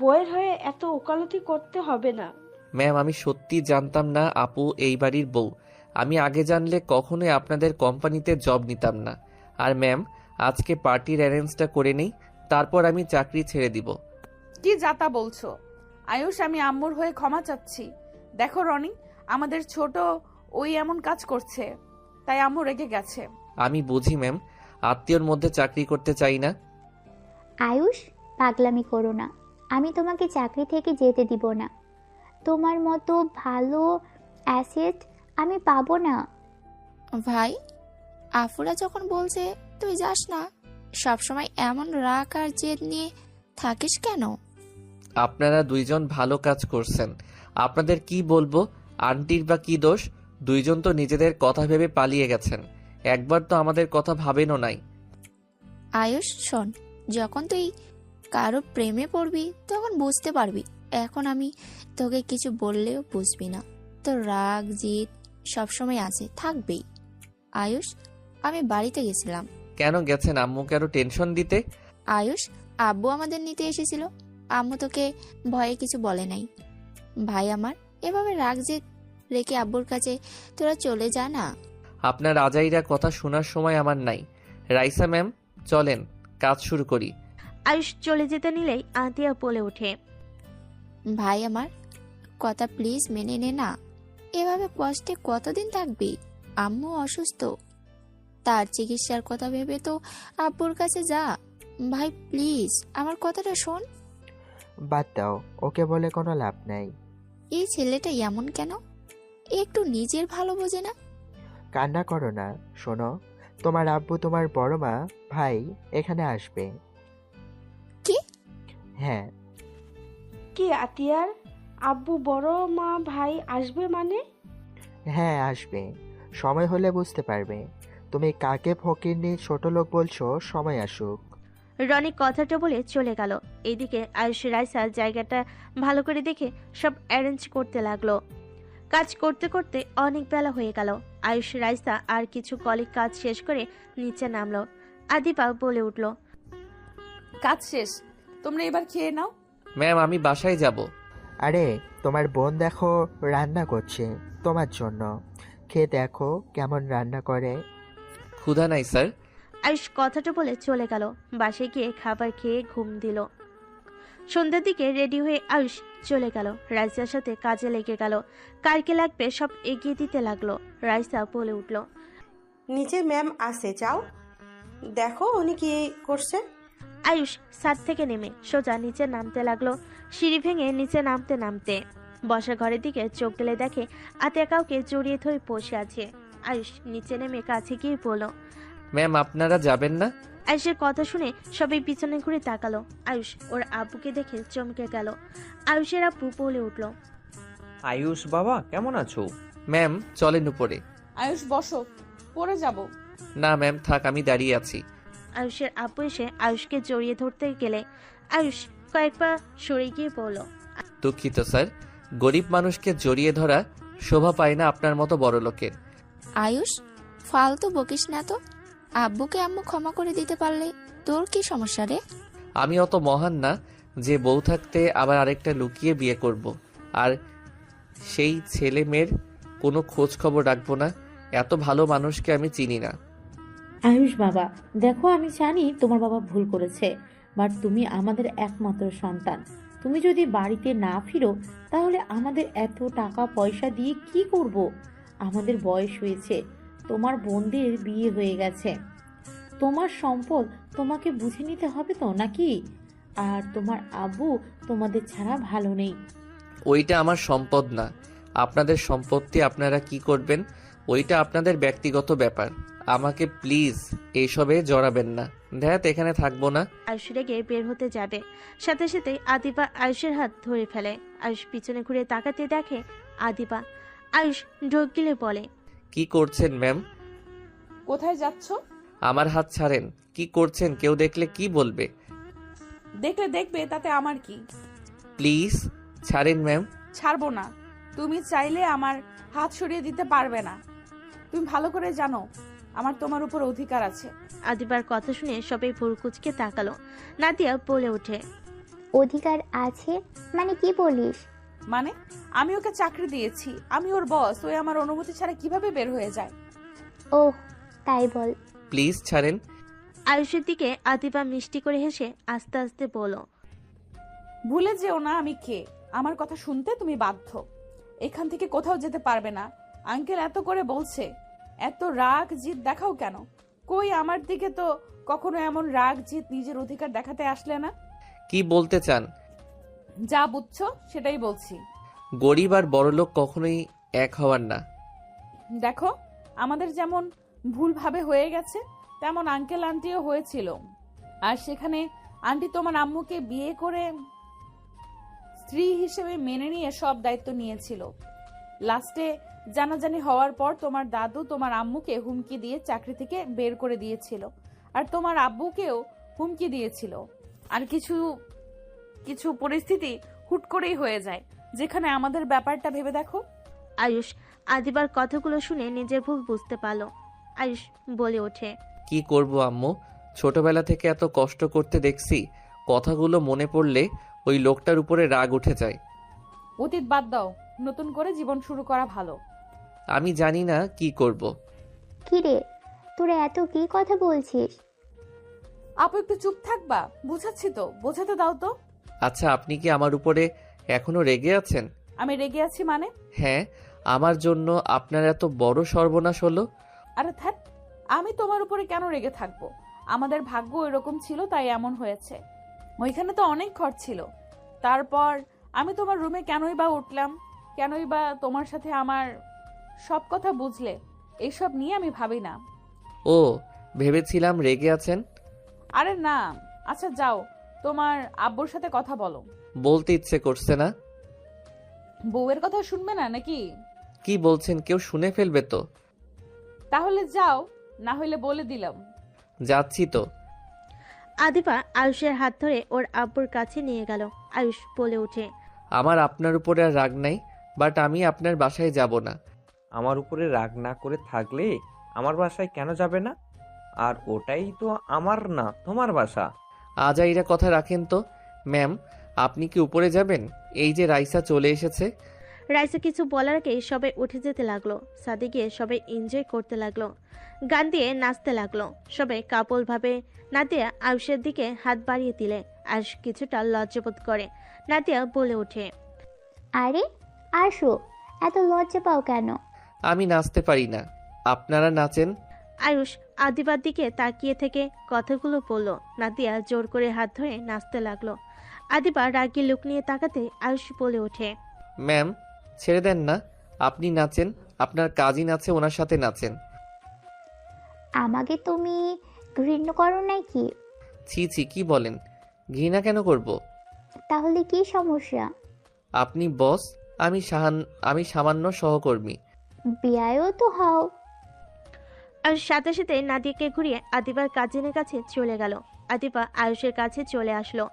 বইয়ের হয়ে এত ওকালতি করতে হবে না। ম্যাম, আমি সত্যি জানতাম না আপু এই বাড়ির বউ। আমি আগে জানলে কখনোই আপনাদের কোম্পানিতে জব নিতাম না। আর ম্যাম, আজকে পার্টির অ্যারেঞ্জটা করে নেই, তারপর আমি চাকরি ছেড়ে দিব। কি যাতা বলছো? আয়ুষ, আমি আম্মুর হয়ে ক্ষমা চাচ্ছি। দেখো রনি, আমাদের ছোট ওই এমন কাজ করছে, তাই আম্মু রেগে গেছে। আমি বুঝি ম্যাম, আত্মীয়র মধ্যে চাকরি করতে চাই না। আয়ুষ, পাগলামি করো না। আমি তোমাকে চাকরি থেকে যেতে দিব না। তোমার মতো ভালো অ্যাসেট আমি পাবো না। ভাই, আফুরা যখন বলছে তুই যাস না, সবসময় এমন রাগ আর জেদ নিয়ে থাকিস কেন? আপনারা দুইজন ভালো কাজ করছেন। আপনাদের কি বলবো, আন্টির বা কি দোষ? দুইজন তো নিজেদের কথা ভেবে পালিয়ে গেছেন, একবার তো আমাদের কথা ভাবেনও নাই। আয়ুষ শোন, যখন তুই কারো প্রেমে পড়বি তখন বুঝতে পারবি। এখন আমি তোকে কিছু বললেও বুঝবি না। তোর রাগ জিদ সবসময় আছে, থাকবেই। আয়ুষ, আমি বাড়িতে গেছিলাম। কেন গেছেন? আম্মুকে আরো টেনশন দিতে? আয়ুষ, আব্বু আমাদের নিতে এসেছিল। আম্মু তোকে ভয়ে কিছু বলে নাই। ভাই আমার, এভাবে রাগ জেদ রেখে আব্বুর কাছে তোরা চলে যা না। আপনার আজাইরা কথা শোনার সময় আমার নাই। রাইসা ম্যাম, চলেন কাজ শুরু করি। আয়ুষ চলে যেতে নিলেই আতিয়া বলে ওঠে, ভাই আমার, কথা প্লিজ মেনে নে না। এভাবে কষ্টে কতদিন থাকবি? আম্মু অসুস্থ, তার চিকিৎসার কথা ভেবে তো আব্বুর কাছে যা। ভাই প্লিজ আমার কথাটা শোন। বাদ দাও, ওকে বলে কোনো লাভ নাই। এই ছেলেটা এমন কেন? একটু নিজের ভালো বোঝে না। কান্না করো না, শোনো, তোমার আব্বু, তোমার বড় মা, ভাই এখানে আসবে। কি? হ্যাঁ। কি আতিয়ার আব্বু, বড় মা, ভাই আসবে মানে? হ্যাঁ আসবে, সময় হলে বুঝতে পারবে। তুমি কাকে ফকিরনি ছোট লোক বলছো, সময় আসুক। রনি কথাটা বলে চলে গেল। এইদিকে আয়ুষ রাইসা জায়গাটা ভালো করে দেখে সব অ্যারেঞ্জ করতে লাগলো। কাজ করতে করতে অনেক বেলা হয়ে গেল। আয়ুষ রাইসা আর কিছু কলিগ কাজ শেষ করে নিচে নামলো। আদিপা বলে উঠল, কাজ শেষ, তোমরা এবার খেয়ে নাও। ম্যাম, আমি বাসায় যাব। আরে, তোমার বোন দেখো রান্না করছে তোমার জন্য, খেয়ে দেখো কেমন রান্না করে। ক্ষুধা নাই স্যার। আয়ুষ কথাটা বলে চলে গেল। বাসায় গিয়ে খাবার খেয়ে ঘুম দিল। সন্ধ্যার দিকে রেডি হয়ে আয়ুষ চলে গেল। রাইসার সাথে কাজে লেগে গেল। কারকে লাগবে সব এগিয়ে দিতে লাগলো। রাইসা বলে উঠল, নিচে ম্যাম আসে, যাও দেখো উনি কি করছে। আয়ুষ ছাদ থেকে নেমে সোজা নিচে নামতে লাগলো। সিঁড়ি ভেঙে নিচে নামতে নামতে বসার ঘরের দিকে চোখ গেলে দেখে আতিয়া কাউকে জড়িয়ে ধরে বসে আছে। আয়ুষ নিচে নেমে কাছে গিয়ে বলল, ম্যাম, আপনারা যাবেন না? আয়ুষের কথা শুনে সবাই পিছনে ঘুরে তাকালো। আয়ুষ ওর আব্বুকে দেখে চমকে গেল। আয়ুষের আব্বু বলে উঠল, আয়ুষ বাবা, কেমন আছো? ম্যাম, চলেন উপরে। আয়ুষ বসো, পরে যাব। না ম্যাম, থাক, আমি দাঁড়িয়ে আছি। আয়ুষের আব্বু এসে আয়ুষকে জড়িয়ে ধরতে গেলে আয়ুষ কয়েক পা সরে গিয়ে বলল, দুঃখিত স্যার, গরিব মানুষকে জড়িয়ে ধরা শোভা পায় না আপনার মতো বড় লোকের। আয়ুষ, ফালতু বকিস না তো। আব্বুকে আম্মু ক্ষমা করে দিতে পারলে তোর কি সমস্যা রে? আমি অত মহান না যে বউ থাকতে আবার আরেকটা লুকিয়ে বিয়ে করব, আর সেই ছেলে মেয়ের কোনো খোঁজ খবর রাখবো না। এত ভালো মানুষকে আমি চিনি না। আয়ুষ বাবা, দেখো আমি জানি তোমার বাবা ভুল করেছে, বাট তুমি আমাদের একমাত্র সন্তান। তুমি যদি বাড়িতে না ফিরো তাহলে আমাদের এত টাকা পয়সা দিয়ে কি করব? আমাদের বয়স হয়েছে, তোমার বোনদের বিয়ে হয়ে গেছে, তোমার সম্পদ তোমাকে বুঝে নিতে হবে তো নাকি? আর তোমার আব্বু তোমাদের ছাড়া ভালো নেই। ওইটা আমার সম্পদ না। আপনাদের সম্পত্তি আপনারা কি করবেন ওইটা আপনাদের ব্যক্তিগত ব্যাপার। আমাকে প্লিজ এইসবে জড়াবেন না। ধ্যাত, এখানে থাকবো না। আয়ুষ রেগে বের হতে যাবে, সাথে সাথে আদিপা আয়ুষের হাত ধরে ফেলে। আয়ুষ পিছনে ঘুরে তাকাতে দেখে আদিপা। আয়ুষ ঢোক গিলে বলে, কি করছেন ম্যাম? কোথায় যাচ্ছ? আমার হাত ছাড়েন। কি করছেন? কেউ দেখলে কি বলবে? দেখলে দেখবে, তাতে আমার কি? প্লিজ ছাড়েন ম্যাম। ছাড়বো না। তুমি চাইলে আমার হাত সরিয়ে দিতে পারবে না। তুমি ভালো করে জানো আমার তোমার উপর অধিকার আছে। আদিবার কথা শুনে সবাই ভুরকুচকে তাকালো। নাদিয়া বলে ওঠে, অধিকার আছে মানে কি বলিস? মানে আমি ওকে চাকরি দিয়েছি, আমি ওর বস, ওই আমার অনুমতি ছাড়া কিভাবে বের হয়ে যায়? ওহ, তাই বল। প্লিজ ছাড়েন। আয়ুষের দিকে আদিবা মিষ্টি করে হেসে আস্তে আস্তে বলো, ভুলে যেও না আমি কে। আমার কথা শুনতে তুমি বাধ্য। এখান থেকে কোথাও যেতে পারবে না। আঙ্কেল এত করে বলছে, এত রাগ জিদ দেখাও কেন? কই আমার দিকে তো কখনো এমন রাগ জিদ নিজের অধিকার দেখাতে আসলে না। কি বলতে চান? যা বুঝছো সেটাই বলছি। গরিব আর বড়লোক কখনোই এক হওয়ার না। দেখো, আমাদের যেমন ভুলভাবে হয়ে গেছে, তেমন আঙ্কেল আন্টিও হয়েছিল। আর সেখানে আন্টি তোমার আম্মুকে বিয়ে করে স্ত্রী হিসেবে মেনে নিয়ে সব দায়িত্ব নিয়েছিল। লাস্টে জানাজানি হওয়ার পর তোমার দাদু তোমার আম্মুকে হুমকি দিয়ে চাকরি থেকে বের করে দিয়েছিল, আর তোমার আব্বুকেও হুমকি দিয়েছিল। আর কিছু কিছু পরিস্থিতি হুট করেই হয়ে যায়, যেখানে আমাদের ব্যাপারটা ভেবে দেখো। আয়ুষ আদিবার কথাগুলো শুনে নিজের ভুল বুঝতে পারলো। আয়ুষ বলে ওঠে, কি করব আম্মু, ছোটবেলা থেকে এত কষ্ট করতে দেখছি, কথাগুলো মনে পড়লে ওই লোকটার উপরে রাগ উঠে যায়। অতীত বাদ দাও, নতুন করে জীবন শুরু করা ভালো। আমি জানি না কি করব। কি রে, তোরা এত কি কথা বলছিস? আপু একটু চুপ থাকবা? বুঝাচ্ছি তো, বোঝাতে দাও তো। আচ্ছা, আপনি কি আমার উপরে এখনো রেগে আছেন? আমি রেগে আছি মানে? হ্যাঁ, আমার জন্য আপনার এত বড় সর্বনাশ হলো। আরে থাক, আমি তোমার উপরে কেন রেগে থাকবো? আমাদের ভাগ্য এরকম ছিল, তাই এমন হয়েছে। ওইখানে তো অনেক খরচ ছিল। তারপর আমি তোমার রুমে কেনই বা উঠলাম, কেনই বা তোমার সাথে আমার সব কথা বুঝলে, এইসব নিয়ে আমি ভাবি না। ও, ভেবেছিলাম রেগে আছেন। আরে না। আচ্ছা যাও, তোমার আব্বুর সাথে কথা বলো। বলতে ইচ্ছে করছে না। বউয়ের কথা শুনবে না নাকি? কি বলছেন, কেউ শুনে ফেলবে তো। তাহলে যাও, না হলে বলে দিলাম। যাচ্ছি তো। আদিবা আয়ুষের হাত ধরে ওর আব্বুর কাছে নিয়ে গেল। আয়ুষ বলে ওঠে, আমার আপনার উপরে আর রাগ নাই, বাট আমি আপনার বাসায় যাব না। আমার উপরে রাগ না করে থাকলে আমার বাসায় কেন যাবে না? আর ওটাই তো আমার না, তোমার বাসা। আজাইরা কথা রাখেন তো। ম্যাম, আপনি কি উপরে যাবেন? এই যে রাইসা চলে এসেছে। রাইসা কিছু বলার আগে সবাই উঠে যেতে লাগলো। সাদে গিয়ে সবাই এনজয় করতে লাগলো, গান দিয়ে নাচতে লাগলো। সবাই কাপল ভাবে। নাদিয়া আয়ুষের দিকে হাত বাড়িয়ে দিলে আয়ুষ কিছুটা লজ্জাবোধ করে। নাদিয়া বলে ওঠে, আরে আসো, এত লজ্জা পাও কেন? আমি নাচতে পারি না, আপনারা নাচেন। আয়ুষ আদিবার দিকে তাকিয়ে থেকে কথাগুলো বলল। নাদিয়া জোর করে হাত ধরে নাচতে লাগলো। আদিবা রাগী লুক নিয়ে তাকাতে আয়ুষ বলে ওঠে, ম্যাম, ছেড়ে দেন না, আপনি নাচেন, আপনার কাজিন আছে, ওনার সাথে নাচেন। আমাকে তুমি ঘৃণা করো নাকি? ছি ছি, কি বলেন? ঘৃণা কেন করব? তাহলে কি সমস্যা? আপনি বস, আমি সামান্য সহকর্মী। বিয়ায়ও তো হও। আর সাথে সাথে নাদিয়াকে ঘুরিয়ে আদিবার কাজিনের কাছে চলে গেল। আদিবা আয়ুষের কাছে চলে আসলো।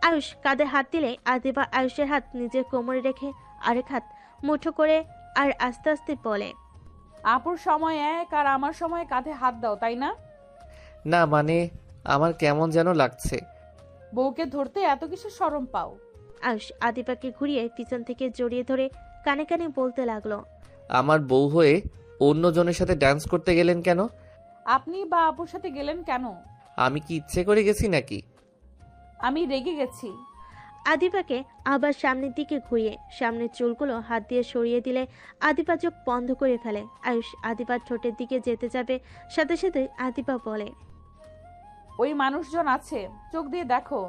আয়ুষ কাঁধে হাত দিলে আদিবা আয়ুষের হাত নিজের কোমরে রেখে আরেক হাত মুঠো করে আর আস্তে আস্তে বলে, আপুর সময় এক আর আমার সময় কাঁধে হাত দাও, তাই না? না মানে, আমার কেমন যেন লাগছে। বউকে ধরতে এত কিছু শরম পাও? আয়ুষ আদিবাকে ঘুরিয়ে পিছন থেকে জড়িয়ে ধরে কানে কানে বলতে লাগলো, আমার বউ হয়ে অন্যজনের সাথে ডান্স করতে গেলেন কেন? আপনি বা আপুর সাথে গেলেন কেন? আমি কি ইচ্ছে করে গেছি নাকি? আমি রেগে গেছি। আদিবাকে আবার সামনের দিকে ঘুরিয়ে সামনের চুলগুলো হাত দিয়ে সরিয়ে দিলে আদিবা চোখ বন্ধ করে ফেলে। আয়ুষ আদিবার ঠোঁটের দিকে যেতে যাবে, সাথে সাথে আদিবা বলে, ওই মানুষজন আছে, চোখ দিয়ে দেখো।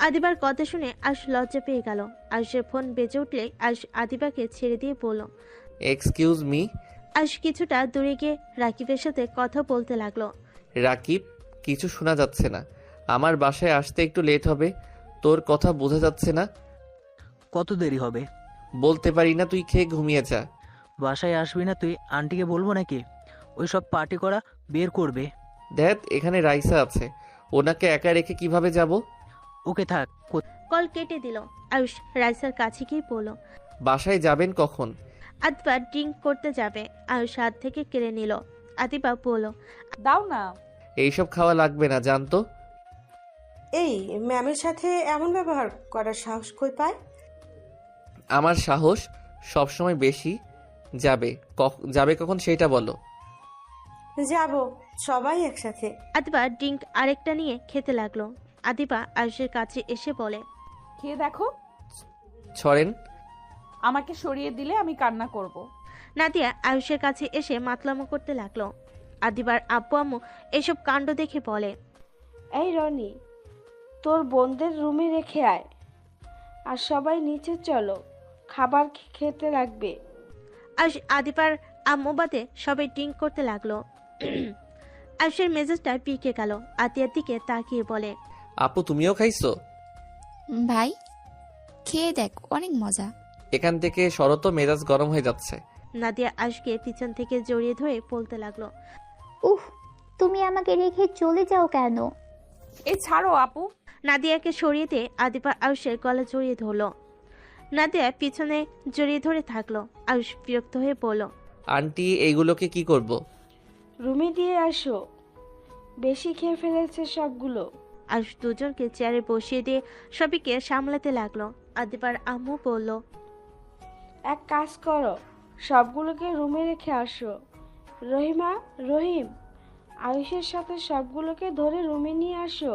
আদিবার কথা শুনে আয়ুষ লজ্জা পেয়ে গেল। আয়ুষের ফোন বেজে উঠলে আয়ুষ আদিবাকে ছেড়ে দিয়ে বলল, এক্সকিউজ মি। আয়ুষ কিছুটা দূরে গিয়ে রাকিবের সাথে কথা বলতে লাগলো। রাকিব, কিছু শোনা যাচ্ছে না। আমার বাসায় আসতে একটু লেট হবে। তোর কথা বোঝা যাচ্ছে না। কত দেরি হবে? বলতে পারি না, তুই খেয়ে ঘুমিয়ে যা। বাসায় আসবি না তুই? আন্টিকে বলবো নাকি? ওই সব পার্টি করা বের করবে। দেখ, এখানে রাইসা আছে, ওনাকে একা রেখে কিভাবে যাব? ওকে থাক। কল কেটে দিল। আয়ুষ রাইসার কাছে গিয়ে বলল, বাসায় যাবেন কখন? আদিবা ড্রিঙ্ক করতে যাবে। আয়ুষ হাত থেকে কেড়ে নিল। আদিবা বলল, দাও না। এইসব খাওয়া লাগবে না, জানতো। এই ম্যামের সাথে এমন ব্যবহার করার সাহস কই পায়? আমার সাহস সবসময় বেশি। যাবে কখন সেটা বলো। যাব, সবাই একসাথে। আদিবা ড্রিঙ্ক আরেকটা নিয়ে খেতে লাগলো। আদিবা আয়ুষের কাছে এসে বলে, খেয়ে দেখো। ছড়েন। আমাকে সরিয়ে দিলে আমি কান্না করব। নাদিয়া আয়ুষের কাছে এসে মাতলামো করতে লাগলো। আদিবার আব্বু আম্মু এসব কাণ্ড দেখে বলে, এই রনি, তোর বোনদের রুমে রেখে আয়, আর সবাই নিচে চলো, খাবার খেতে লাগবে। আয়ুষ আদিবার আম্মু বাদে সবাই ড্রিঙ্ক করতে লাগলো। আয়ুষের মেজাজটা পিকে গেল। আতিয়ার দিকে তাকিয়ে বলে, আপু তুমিও খাইছো? ভাই খেয়ে দেখ, অনেক মজা। এখান থেকে শরত মেজাজ গরম হয়ে যাচ্ছে। নাদিয়া আয়ুষকে পিছন থেকে জড়িয়ে ধরে বলতে লাগলো, উফ, তুমি আমাকে রেখে চলে যাও কেন? এই ছাড়ো আপু। নাদিয়াকে সরিয়ে দিয়ে আদিবা আয়ুষের গলা জড়িয়ে ধরলো। নাদিয়া পিছনে জড়িয়ে ধরে থাকলো। আয়ুষ বিরক্ত হয়ে বলল, আন্টি এইগুলোকে কি করব? রুমে দিয়ে আসো, বেশি খেয়ে ফেলেছে সবগুলো। আয়ুষ দুজনকে চেয়ারে বসিয়ে দিয়ে সবাইকে সামলাতে লাগলো। আদিবার আম্মু বলল, এক কাজ করো, সবগুলোকে রুমে রেখে আসো। রহিমা, রহিম, আয়ুষের সাথে সবগুলোকে ধরে রুমে নিয়ে আসো।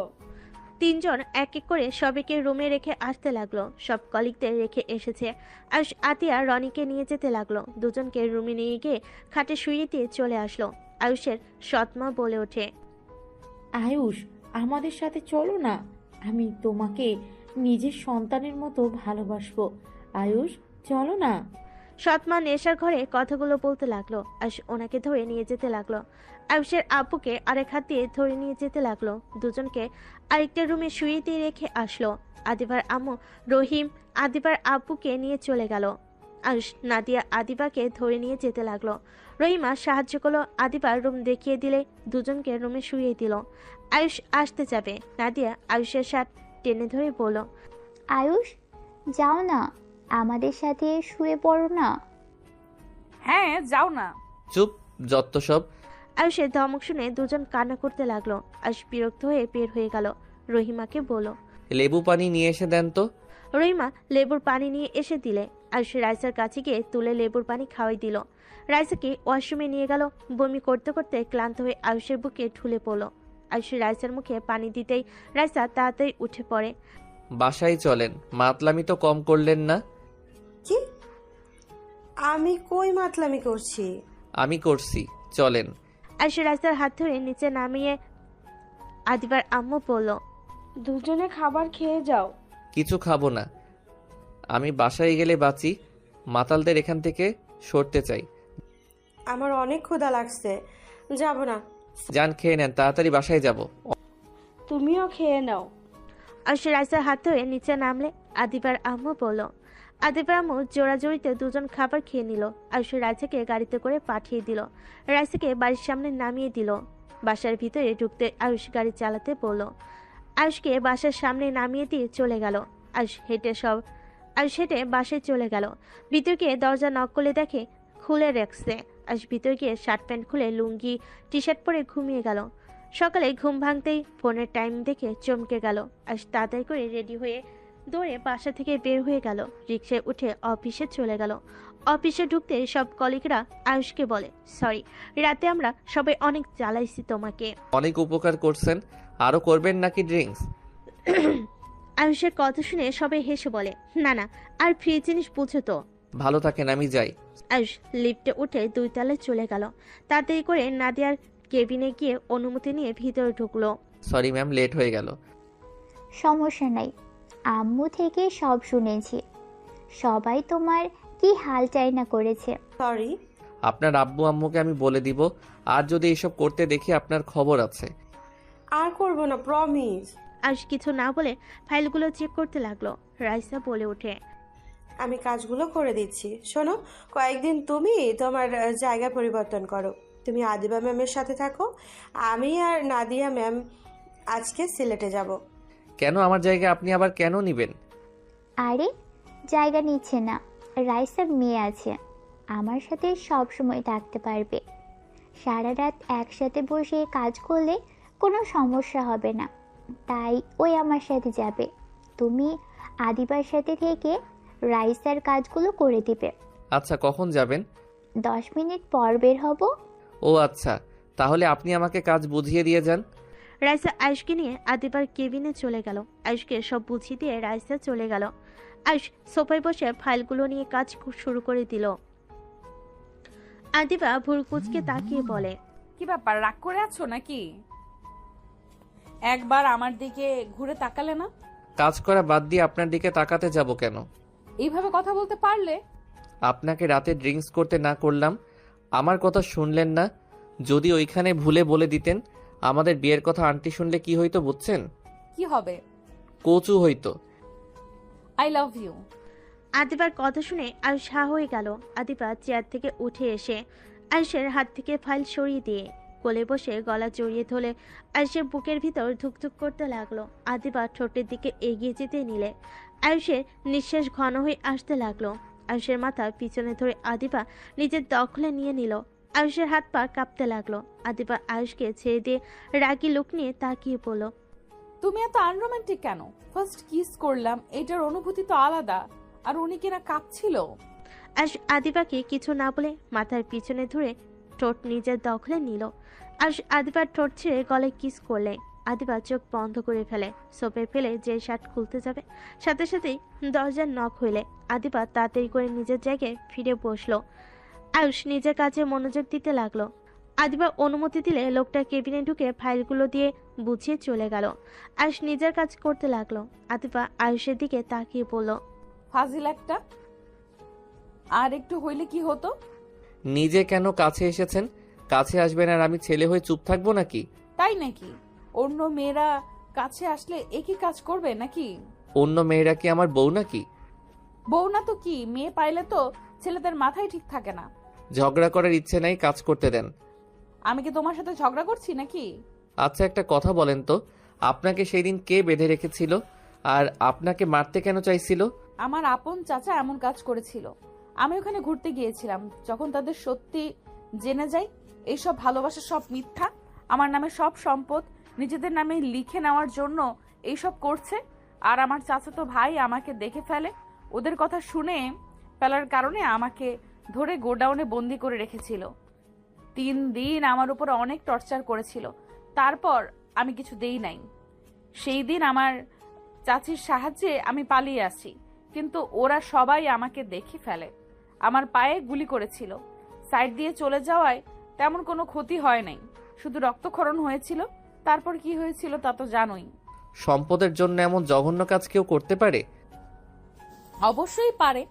তিনজন এক এক করে সবাইকে রুমে রেখে আসতে লাগলো। সব কলিগদের রেখে এসেছে। আয়ুষ আতিয়া রনিকে নিয়ে যেতে লাগলো। দুজনকে রুমে নিয়ে গিয়ে খাটে শুইয়ে দিয়ে চলে আসলো। আয়ুষের সৎমা বলে ওঠে, আয়ুষ, আমাদের সাথে চলো না, আমি তোমাকে নিজের সন্তানের মতো ভালোবাসবো। আয়ুষ, চলো না। সৎমা নেশার ঘরে কথাগুলো বলতে লাগলো। আয়ুষ ওনাকে ধরে নিয়ে যেতে লাগলো। আয়ুষের আব্বুকে আরেক হাত দিয়ে ধরে নিয়ে যেতে লাগলো। দুজনকে আরেকটা রুমে শুয়ে দিয়ে রেখে আসলো। আদিবার আম্মু রহিম আদিবার আব্বুকে নিয়ে চলে গেল। আয়ুষ নাদিয়া আদিবাকে ধরে নিয়ে যেতে লাগলো। রহিমা সাহায্য করলো। আদিবার রুম দেখিয়ে দিলে দুজনকে রুমে শুয়ে দিল। আয়ুষ আসতে যাবে। নাদিয়া আয়ুষের শার্ট টেনে ধরে বলল, আয়ুষ, যাও না, আমাদের সাথে শুয়ে পড়ো না। হ্যাঁ, যাও না। চুপ, যত সব। আয়ুষের ধমক শুনে দুজন কান্না করতে লাগলো। আয়ুষ বিরক্ত হয়ে বের হয়ে গেল। রহিমাকে বলল, লেবু পানি নিয়ে এসে দেন তো। রহিমা লেবুর পানি নিয়ে এসে দিলে। আয়ুষ রাইসার কাছে গিয়ে তুলে লেবুর পানি খাওয়াই দিল। রাইসাকে ওয়াশরুমে নিয়ে গেল। বমি করতে করতে ক্লান্ত হয়ে আয়ুষের বুকে ঢুলে পড়ল। আয়ুষ রাইসার মুখে পানি দিতেই রাইসা তাড়াতাড়ি উঠে পড়ে। বাসায় চলেন, মাতলামি তো কম করলেন না। কি? আমি কই মাতলামি করছি? আমি করছি, চলেন। আয়ুষ রাইসার হাত ধরে নিচে নামিয়ে আদিবার আম্মু বলল, দুজনে খাবার খেয়ে যাও। কিছু খাবো না, আমি বাসায় গেলে বাঁচি। মাতালদের এখান থেকে সরতে চাই। আমার অনেক ক্ষুধা লাগছে, যাব না। যান, খেয়ে নেন, তাড়াতাড়ি বাসায় যাব। তুমিও খেয়ে নাও। আয়ুষ রাইসার হাত ধরে নিচে নামলে আদিবার আম্মু বলল। আদিবার আম্মু জোড়াজোড়িতে দুজন খাবার খেয়ে নিল। আয়ুষ রাইসাকে গাড়িতে করে পাঠিয়ে দিল। রাইসাকে বাড়ির সামনে নামিয়ে দিল। বাসার ভিতরে ঢুকতে আয়ুষ গাড়ি চালাতে বলল। আয়ুষকে বাসার সামনে নামিয়ে দিয়ে চলে গেল। আয়ুষ হেঁটে বাসায় চলে গেল। ভিতর গিয়ে দরজা নক করলে দেখে খুলে রাখছে। আয়ুষ ভিতর গিয়ে শার্ট প্যান্ট খুলে লুঙ্গি টি শার্ট পরে ঘুমিয়ে গেল। সকালে ঘুম ভাঙতেই ফোনের টাইম দেখে চমকে গেল। আয়ুষ তাড়াতাড়ি করে রেডি হয়ে দৌড়ে বাসা থেকে বের হয়ে গেল। রিক্সায় উঠে অফিসে চলে গেল। অফিসে ঢুকতে সব কলিগরা আয়ুষকে বলে, সরি, রাতে আমরা সবাই অনেক জ্বালাইছি তোমাকে। অনেক উপকার করছেন, আরো করবেন নাকি ড্রিঙ্কস? আয়ুষের কথা শুনে সবাই হেসে বলে, না না, আর ফ্রি জিনিস বুঝো তো। ভালো থাকেন, আমি যাই। আয়ুষ লিফটে উঠে 2 তলায় চলে গেল। তাড়াতাড়ি করে নাদিয়ার কেবিনে গিয়ে অনুমতি নিয়ে ভিতরে ঢুকলো। সরি ম্যাম, লেট হয়ে গেল। সমস্যা নাই, আম্মু থেকে সব শুনেছি। সবাই তোমার কি হাল চাই না করেছে। সরি। আপনার আব্বু আম্মুকে আমি বলে দিব, আর যদি এসব করতে দেখি আপনার খবর আছে। আর করব না, প্রমিস। আয়ুষ কিছু না বলে ফাইলগুলো চেক করতে লাগলো। রাইসা বলে ওঠে, আমি কাজগুলো করে দিচ্ছি। শোনো, কয়েকদিন তুমি তোমার জায়গা পরিবর্তন করো। তুমি আদিবা ম্যামের সাথে থাকো। আমি আর নাদিয়া ম্যাম আজকে সিলেটে যাব। কেন আমার জায়গা আপনি আবার কেন নিবেন? আরে জায়গা নিচ্ছে না, রাইসার মেয়ে আছে, আমার সাথে সব সময় থাকতে পারবে। সারা রাত একসাথে বসে কাজ করলে কোনো সমস্যা হবে না, তাই ওই আমার সাথে যাবে। তুমি আদিবার সাথে থেকে রাইসার কাজগুলো করে দিবে। আচ্ছা, কখন যাবেন? 10 মিনিট পর বের হব। ও আচ্ছা, তাহলে আপনি আমাকে কাজ বুঝিয়ে দিয়ে যান। রাইসা আয়ুষকে নিয়ে আদিবার কেবিনে চলে গেল। আয়ুষকে সব বুঝিয়ে দিয়ে রাইসা চলে গেল। আয়ুষ সোফায় বসে ফাইলগুলো নিয়ে কাজ শুরু করে দিল। আদিবা ভুরকুচকে তাকিয়ে বলে, কি ব্যাপার, রাগ করে আছো নাকি? একবার আমার দিকে ঘুরে তাকালে না? কাজ করা বাদ দিয়ে আপনার দিকে তাকাতে যাব কেন? এইভাবে কথা বলতে পারলে? আপনাকে রাতে ড্রিঙ্কস করতে না করলাম, আমার কথা শুনলেন না। যদি ওইখানে ভুলে বলে দিতেন আমাদের বিয়ের কথা, আন্টি শুনলে কি হইতো বুঝছেন? কি হবে? কচু হইতো। I love you. আদিবার কথা শুনে আয়ুষ হা হয়ে গেল। আদিবা চেয়ার থেকে উঠে এসে আয়ুষের হাত থেকে ফাইল সরিয়ে দিয়ে কোলে বসে গলা জড়িয়ে ধরে আয়ুষের বুকের ভিতর ধুকধুক করতে লাগলো। আদিবা ঠোঁটের দিকে এগিয়ে যেতে নিলে আয়ুষের নিঃশ্বাস ঘন হয়ে আসতে লাগলো। আয়ুষের মাথা পিছনে ধরে আদিবা নিজের দখলে নিয়ে নিল। আয়ুষের হাত পা কাঁপতে লাগলো। আদিবা আয়ুষকে ছেড়ে দিয়ে রাগী লোক নিয়ে তাকিয়ে পড়ল। তুমি এত আনরোমান্টিক কেন? ফার্স্ট কিস করলাম, এটার অনুভূতি তো আলাদা। আর উনি কিনা কাঁপছিল। আয়ুষ আদিবাকে কিছু না বলে মাথার পিছনে ধরে ঠোঁট নিজের দখলে নিল। আয়ুষ আদিবার ঠোঁট ছেড়ে গলায় কিস করলে আদিবা চোখ বন্ধ করে ফেলে। সোপে ফেলে যে শার্ট খুলতে যাবে, সাথে সাথেই দরজার নক হইলে আদিবা তাড়াতাড়ি করে নিজের জায়গায় ফিরে বসলো। আয়ুষ নিজের কাজে মনোযোগ দিতে লাগলো। আদিবা অনুমতি দিলে লোকটা কেবিনে ঢুকে ফাইলগুলো দিয়ে বুঝিয়ে চলে গেল। আয়ুষ নিজের কাজ করতে লাগলো। আদিবা আয়ুষের দিকে তাকিয়ে বলল, ফাজিল একটা। আর একটু হইলে কি হতো? নিজে কেন কাছে এসেছেন? কাছে আসবেন আর আমি ছেলে হয়ে চুপ থাকবো নাকি? তাই নাকি? অন্য মেয়েরা কাছে আসলে একই কাজ করবে নাকি? অন্য মেয়েরা কি আমার বউ নাকি? বউ না তো কি, মেয়ে পাইলে তো ছেলেদের মাথায় ঠিক থাকে না। ঝগড়া করার ইচ্ছে নাই, কাজ করতে দেন। আমি কি তোমার সাথে ঝগড়া করছি নাকি? আচ্ছা, একটা কথা বলেন তো, আপনাকে সেই দিন কে বেঁধে রেখেছিল আর আপনাকে মারতে কেন চাইছিল? আমার আপন চাচা এমন কাজ করেছিল। আমি ওখানে ঘুরতে গিয়েছিলাম। যখন তাদের সত্যি জেনে যাই এইসব ভালোবাসা সব মিথ্যা, আমার নামে সব সম্পদ নিজেদের নামে লিখে নেওয়ার জন্য এইসব করছে, আর আমার চাচাতো ভাই আমাকে দেখে ফেলে। ওদের কথা শুনে ফেলার কারণে আমাকে ধরে গোডাউনে বন্দি করে রেখেছিল। 3 দিন আমার উপর অনেক টর্চার করেছিল। তারপর আমি কিছু দেই নাই। সেই দিন আমার চাচির সাহায্যে আমি পালিয়ে আসি, কিন্তু ওরা সবাই আমাকে দেখে ফেলে। আমার পায়ে গুলি করেছিল। সাইড দিয়ে চলে যাওয়ায় তেমন কোনো ক্ষতি হয় নাই, শুধু রক্তক্ষরণ হয়েছিল। তারপর কি হয়েছিল তা তো জানোই। সম্পদের জন্য এমন জঘন্য কাজ কেউ করতে পারে? অবশ্যই পারে।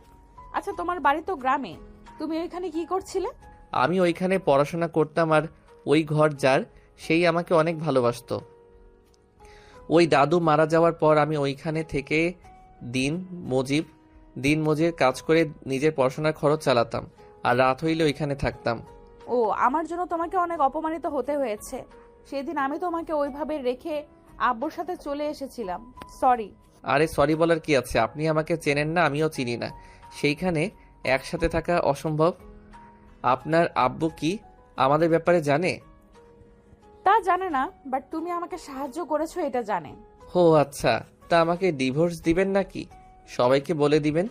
আচ্ছা, তোমার বাড়ি তো গ্রামে, তুমি ওইখানে কি করছিলে? আমি ওইখানে পড়াশোনা করতাম, আর ওই ঘর যার, সেই আমাকে অনেক ভালোবাসতো। ওই দাদু মারা যাওয়ার পর আমি ওইখানে থেকে দিন মজুর কাজ করে নিজের পড়াশোনার খরচ চালাতাম, আর রাত হইলে ওইখানে থাকতাম। ও, আমার জন্য তোমাকে অনেক অপমানিত হতে হয়েছে। সেদিন আমি তোমাকে ওইভাবে রেখে আব্বুর সাথে চলে এসেছিলাম। সরি। আরে সরি বলার কি আছে? আপনি আমাকে চেনেন না, আমিও চিনি না। সেইখানে একসাথে থাকা অসম্ভব। আপনার আব্বু কি আমাদের ব্যাপারে জানে? তা জানে না, বাট তুমি আমাকে সাহায্য করেছো এটা জানে। ও আচ্ছা, তা আমাকে ডিভোর্স দিবেন নাকি? সবাইকে বলে দিবেন?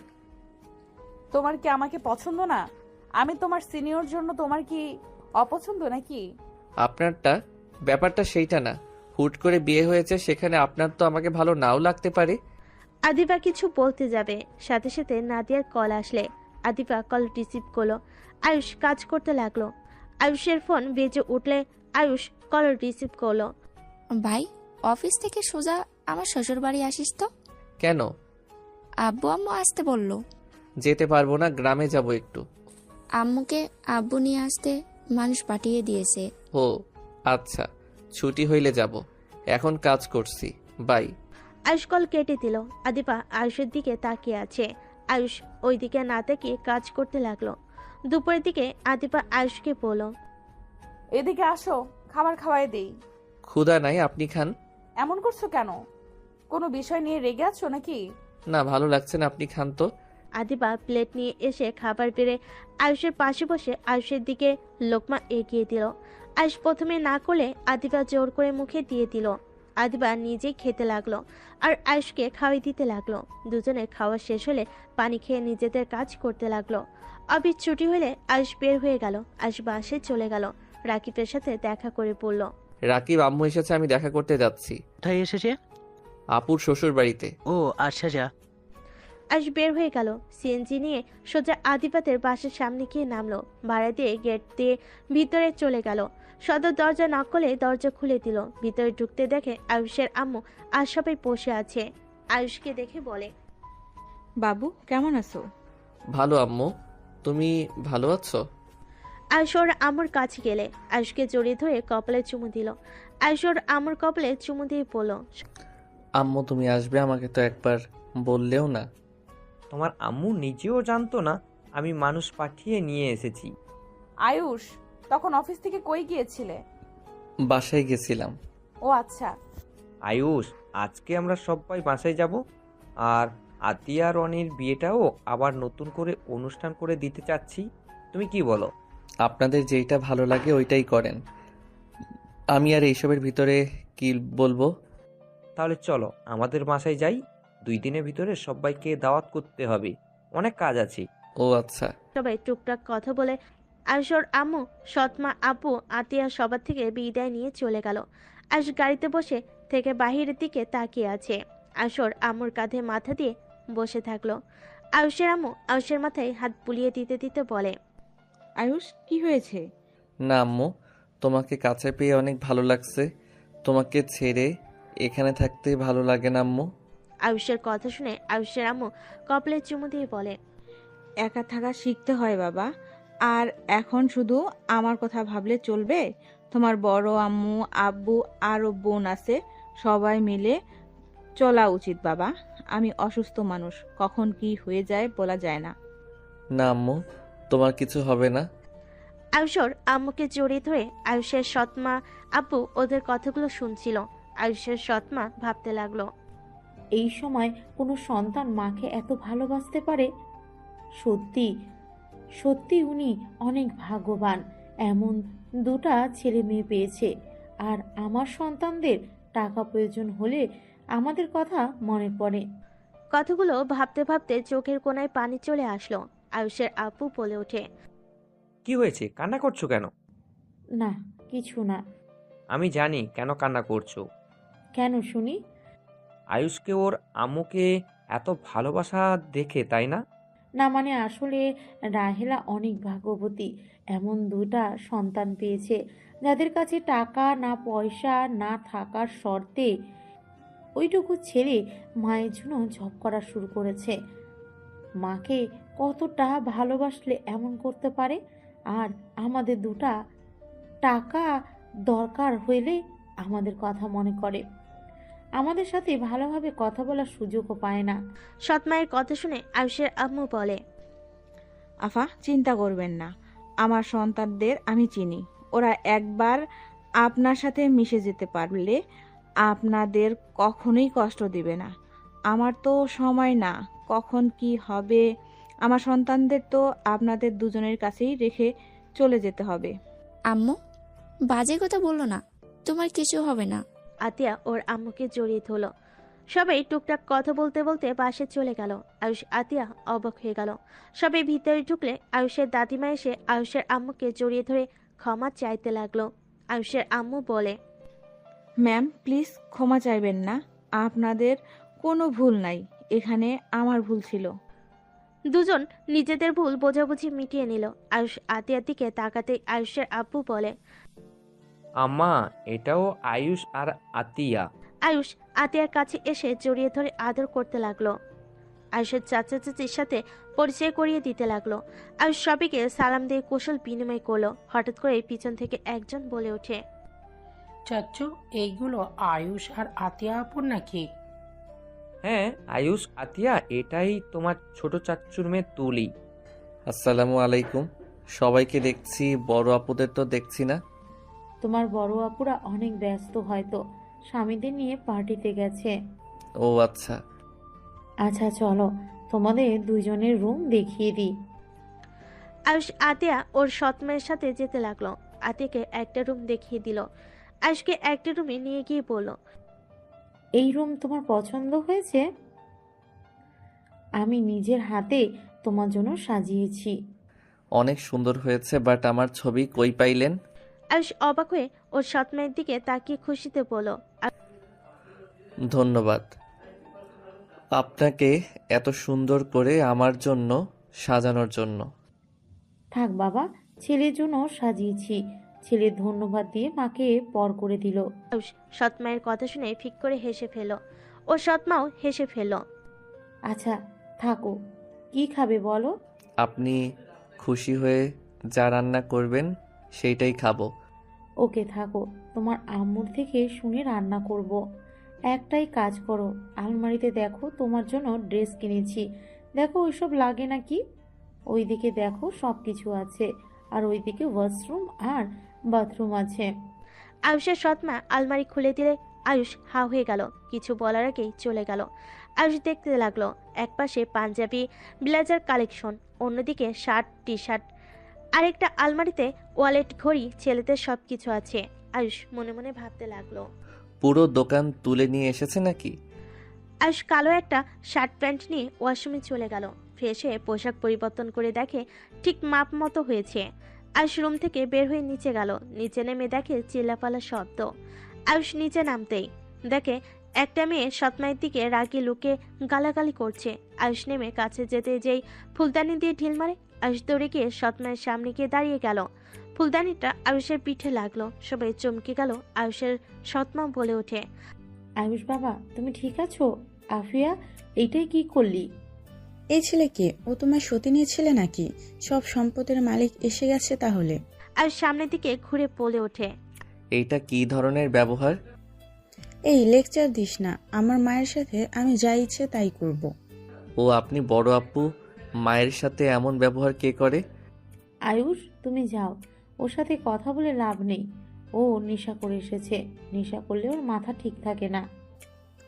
তোমার কি আমাকে পছন্দ না? আমি তোমার সিনিয়র জন্য তোমার কি অপছন্দ নাকি? আপনারটা ব্যাপারটা সেইটা না। হুট করে বিয়ে হয়েছে, সেখানে আপনার তো আমাকে ভালো নাও লাগতে পারে। আদিবা কিছু বলতে যাবে, সাথে সাথে নাদিয়ার কল আসলে আদিবা কল রিসিভ করলো। আয়ুষ কাজ করতে লাগলো। আয়ুষের ফোন বেজে উঠলে আয়ুষ কল রিসিভ করলো। ভাই, অফিস থেকে সোজা আমার শ্বশুর বাড়ি আসিস তো? কেন? আব্বু আম্মু আসতে বললো। যেতে পারবো না, গ্রামে যাব একটু। আম্মুকে আব্বু নিয়ে আসতে মানুষ পাঠিয়ে দিয়েছে। ও আচ্ছা, ছুটি হইলে যাব। এখন কাজ করছি, বাই। আয়ুষ কল কেটে দিল। আদিবা আয়ুষের দিকে তাকিয়ে আছে। আয়ুষ ওই দিকে না তাকিয়ে কাজ করতে লাগলো। দুপুরের দিকে আদিবা আয়ুষকে বলল, এদিকে আসো, খাবার খাওয়াই দেই। ক্ষুধা নাই, আপনি খান। এমন করছো কেন? কোনো বিষয় নিয়ে রেগে আছো নাকি? না, ভালো লাগছে না, আপনি খান তো। আদিবা প্লেট নিয়ে এসে খাবার বেড়ে আয়ুষের পাশে বসে আয়ুষের দিকে লোকমা এগিয়ে দিল। আয়ুষ প্রথমে না করলে আদিবা জোর করে মুখে দিয়ে দিল। আদিবা নিজেই খেতে লাগলো আর আয়ুষকে খাওয়াই দিতে লাগলো। দুজনে খাওয়া শেষ হলে পানি খেয়ে নিজেদের কাজ করতে লাগলো। অফিস ছুটি হলে আয়ুষ বের হয়ে গেল। আয়ুষ বাসে চলে গেল, রাকিবের সাথে দেখা করে পড়ল। রাকিব, আম্মু এসেছে, আমি দেখা করতে যাচ্ছি। কোথায় এসেছে? আপুর শ্বশুর বাড়িতে। ও আচ্ছা যা। আয়ুষ বের হয়ে গেল, সিএনজি নিয়ে সোজা আদিবাতের বাসের সামনে গিয়ে নামলো। ভাড়া দিয়ে গেট দিয়ে ভিতরে চলে গেল। সদর দরজা নক করলে দরজা খুলে দিল। ভিতরে ঢুকতে দেখে আয়ুষের আম্মু আর সবাই বসে আছে। আয়ুষকে দেখে বলে, বাবু কেমন আছো? ভালো আম্মু, তুমি ভালো আছো? আয়ুষ ওর আম্মুর কাছে গেলে আয়ুষকে জড়িয়ে ধরে কপালে চুমু দিল। আয়ুষ ওর আম্মুর কপালে চুমু দিয়ে বলল, আম্মু তুমি আসবে, আমাকে তো একবার বললেও না। তোমার আম্মু নিজেও জানতো না আমি মানুষ পাঠিয়ে নিয়ে এসেছি। আয়ুষ, তখন অফিস থেকে কই গিয়েছিলে? বাসায় গেছিলাম। ও আচ্ছা। আয়ুষ, আজকে আমরা সবাই বাসায় যাব, আর আতিয়া রনির বিয়েটাও আবার নতুন করে অনুষ্ঠান করে দিতে চাচ্ছি। তুমি কি বলো? আপনাদের যেইটা ভালো লাগে ওইটাই করেন, আমি আর এইসবের ভিতরে কি বলবো। তাহলে চলো আমাদের বাসায় যাই, 2 দিনের ভিতরে সবাইকে দাওয়াত করতে হবে, অনেক কাজ আছে। ও আচ্ছা। সবাই টুকটাক কথা বলে আয়ুষ ওর আম্মু, সৎমা, আপু, আতিয়া সবার থেকে বিদায় নিয়ে চলে গেল। আয়ুষ গাড়িতে বসে থেকে বাহিরের দিকে তাকিয়ে আছে। আয়ুষ ওর আম্মুর কাঁধে মাথা দিয়ে বসে থাকলো। আয়ুষের আম্মু আয়ুষের মাথায় হাত বুলিয়ে দিতে দিতে বলে, আয়ুষ কি হয়েছে? না আম্মু, তোমাকে কাছে পেয়ে অনেক ভালো লাগছে। তোমাকে ছেড়ে এখানে থাকতে ভালো লাগে না আম্মু। আয়ুষের কথা শুনে আয়ুষের আম্মু কপালে চুমু দিয়ে বলে, একা থাকা শিখতে হয় বাবা, আর এখন শুধু আমার কথা ভাবলে চলবে? তোমার বড় আম্মু, আব্বু আরও বোন আছে, সবাই মিলে চলা উচিত বাবা। আমি অসুস্থ মানুষ, কখন কি হয়ে যায় বলা যায় না। না আম্মু, তোমার কিছু হবে না। আয়ুষর আম্মুকে জড়িয়ে ধরে আয়ুষের সৎমা, আপু ওদের কথাগুলো শুনছিল। আয়ুষের সৎমা ভাবতে লাগলো, এই সময় কোনো সন্তান মাকে এত ভালোবাসতে পারে? সত্যি সত্যি উনি অনেক ভাগ্যবান, এমন দুটা ছেলে মেয়ে পেয়েছে। আর আমার সন্তানদের টাকা প্রয়োজন হলে আমাদের কথা মনে পড়ে। কথাগুলো ভাবতে ভাবতে চোখের কোণায় পানি চলে আসলো। আয়ুষের আপু বলে ওঠে, কি হয়েছে, কান্না করছো কেন? না কিছু না। আমি জানি কেন কান্না করছো। কেন শুনি? আয়ুষকে ওর আম্মুকে এত ভালোবাসা দেখে, তাই না? না মানে আসলে রাহেলা অনেক ভাগ্যবতী, এমন দুটা সন্তান পেয়েছে যাদের কাছে টাকা না পয়সা না থাকার শর্তে ওইটুকু ছেলে মায়ের জন্য জব করা শুরু করেছে। মাকে কতটা ভালোবাসলে এমন করতে পারে? আর আমাদের দুটা টাকা দরকার হইলে আমাদের কথা মনে করে, আমাদের সাথে ভালোভাবে কথা বলার সুযোগও পায় না। সৎমায়ের কথা শুনে আয়ুষের আম্মু বলে, আফা চিন্তা করবেন না, আমার সন্তানদের আমি চিনি। ওরা একবার আপনার সাথে মিশে যেতে পারলে আপনাদের কখনোই কষ্ট দিবে না। আমার তো সময় না, কখন কি হবে। আমার সন্তানদের তো আপনাদের দুজনের কাছেই রেখে চলে যেতে হবে। আম্মু, বাজে কথা বললো না, তোমার কিছু হবে না। আতিয়া ওর আম্মুকে জড়িয়ে ধরল। সবাই টুকটাক কথা বলতে বলতে বাসে চলে গেল। আয়ুষ আতিয়া অবাক হয়ে গেল। সবাই ভিতরে ঢুকলে আয়ুষের দাদিমা এসে আয়ুষের আম্মুকে জড়িয়ে ধরে ক্ষমা চাইতে লাগলো। আয়ুষের আম্মু বলে, ম্যাম প্লিজ ক্ষমা চাইবেন না, আপনাদের কোনো ভুল নাই, এখানে আমার ভুল ছিল। দুজন নিজেদের ভুল বোঝাবুঝি মিটিয়ে নিল। আয়ুষ আতিয়ার দিকে তাকাতেই আয়ুষের আব্বু বলে, আম্মা, এটাও আয়ুষ আর আতিয়া। আয়ুষ আতিয়ার কাছে এসে জড়িয়ে ধরে আদর করতে লাগলো। আয়ুষের চাচা চাচির সাথে পরিচয় করিয়ে দিতে লাগলো। আয়ুষ সবাইকে সালাম দিয়ে কৌশল বিনিময় করলো। হঠাৎ করে পিছন থেকে একজন বলে ওঠে, চাচ্চু এইগুলো আয়ুষ আর আতিয়া আপুর নাকি? হ্যাঁ আয়ুষ, আতিয়া এটাই তোমার ছোট চাচ্চুর মেয়ে তুলি। আসসালামু আলাইকুম। সবাইকে দেখছি, বড় আপুদের তো দেখছি না। তোমার বড় আপুরা অনেক ব্যস্ত, হয়তো স্বামীদের নিয়ে পার্টিতে গেছে। ও আচ্ছা। আচ্ছা চলো, তোমাদের দুইজনের রুম দেখিয়ে দিই। আয়ুষ আতিয়া ওর সৎ মায়ের সাথে যেতে লাগলো। আতিয়াকে একটা রুম দেখিয়ে দিল। আয়ুষকে একটা রুমে নিয়ে গিয়ে বলল, এই রুম তোমার পছন্দ হয়েছে? আমি নিজের হাতে তোমার জন্য সাজিয়েছি। অনেক সুন্দর হয়েছে, বাট আমার ছবি কই পাইলেন? আয়ুষ অবাক হয়ে ওর সৎ মায়ের দিকে তাকিয়ে খুশিতে বলল, ধন্যবাদ আপনাকে এত সুন্দর করে আমার জন্য সাজানোর জন্য। থাক বাবা, ছেলের জন্য সাজিয়েছি। ছেলে ধন্যবাদ দিয়ে মাকে পর করে দিল। আয়ুষ সৎ মায়ের কথা শুনে ফিক করে হেসে ফেল। ওর সৎ মাও হেসে ফেল। আচ্ছা থাকো, কি খাবে বলো? আপনি খুশি হয়ে যা রান্না করবেন সেইটাই খাবো। ওকে থাকো, তোমার আম্মুর থেকে শুনে রান্না করব। একটাই কাজ করো, আলমারিতে দেখো তোমার জন্য ড্রেস কিনেছি, দেখো ওইসব লাগে নাকি। ওইদিকে দেখো সব কিছু আছে, আর ওইদিকে ওয়াশরুম আর বাথরুম আছে। আয়ুষের সৎ মা আলমারি খুলে দিলে আয়ুষ হা হয়ে গেল। কিছু বলার আগেই চলে গেল। আয়ুষ দেখতে লাগলো, একপাশে পাঞ্জাবি ব্লেজার কালেকশন, অন্যদিকে শার্ট টি শার্ট, আরেকটা আলমারিতে ওয়ালেট ঘড়ি ছেলেদের সব কিছু আছে। আয়ুষ মনে মনে ভাবতে লাগলো। পুরো দোকান তুলে নিয়ে এসেছে নাকি? আয়ুষ কালো একটা শার্ট প্যান্ট নিয়ে ওয়াশরুমে চলে গেল। ফ্রেশ হয়ে পোশাক পরিবর্তন করে দেখে ঠিক মাপ মতো হয়েছে। আয়ুষ রুম থেকে বের হয়ে নিচে গেল। নিচে নেমে দেখে চিল্লাপালা শব্দ। আয়ুষ নিচে নামতেই দেখে একটা মেয়ে সৎমায়ের দিকে রাগি লুকে গালাগালি করছে। আয়ুষ নেমে কাছে যেতে যেই ফুলদানি দিয়ে ঢিল মারে। আয়ুষ দৌড়ে গিয়ে সৎমায়ের সামনে গিয়ে দাঁড়িয়ে গেল। ফুলদানিটা আয়ুষের পিঠে লাগলো। সবাই চমকে গেল। আয়ুষের সৎমা বলে ওঠে, আয়ুষ বাবা তুমি ঠিক আছো? আফিয়া এইটাই কি করলি? এই ছেলে কে? ও তোমার সতীনের ছেলে নাকি? সব সম্পদের মালিক এসে গেছে তাহলে। আয়ুষ সামনের দিকে ঘুরে বলে ওঠে, এইটা কি ধরনের ব্যবহার? এই লেকচার দিস না, আমার মায়ের সাথে আমি যা ইচ্ছে তাই করব। ও আপনি বড় আপু, মায়ের সাথে এমন ব্যবহার কে করে? আয়ুষ তুমি যাও, ওর সাথে কথা বলে লাভ নেই। ও নেশা করে এসেছে, নেশা করলে ওর মাথা ঠিক থাকে না।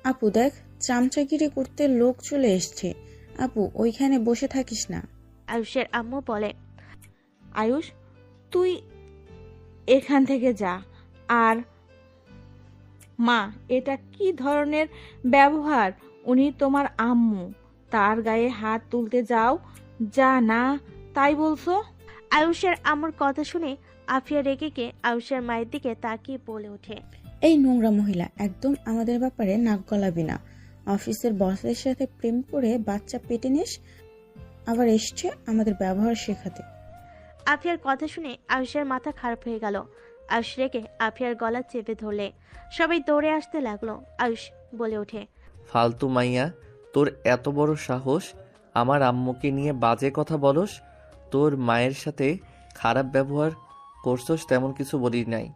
আপু দেখ, চামচাগিরি করতে লোক চলে এসছে। আপু ওইখানে বসে থাকিস না। আয়ুষের আম্মু বলে, আয়ুষ তুই এখান থেকে যা। আর মা, এটা কি ধরনের ব্যবহার? উনি তোমার আম্মু, তার গায়ে হাত তুলতে যাও যা না তাই বলছো? আয়ুষের আম্মুর কথা শুনে আফিয়া রেগে গিয়ে আয়ুষের মায়ের দিকে তাকিয়ে বলে ওঠে, এই নোংরা মহিলা, একদম আমাদের ব্যাপারে নাক গলাবি না। অফিসের বসের সাথে প্রেম করে বাচ্চা পেটে নিস, আবার এসছে আমাদের ব্যবহার শেখাতে। আফিয়ার কথা শুনে আয়ুষের মাথা খারাপ হয়ে গেল। আয়ুষ রেগে আফিয়ার গলা চেপে ধরলে সবাই দৌড়ে আসতে লাগলো। আয়ুষ বলে ওঠে, ফালতু মাইয়া, তোর এত বড় সাহস আমার আম্মুকে নিয়ে বাজে কথা বলস? তোর মায়ের সাথে খারাপ ব্যবহার করছস তেমন কিছু বলি নাই।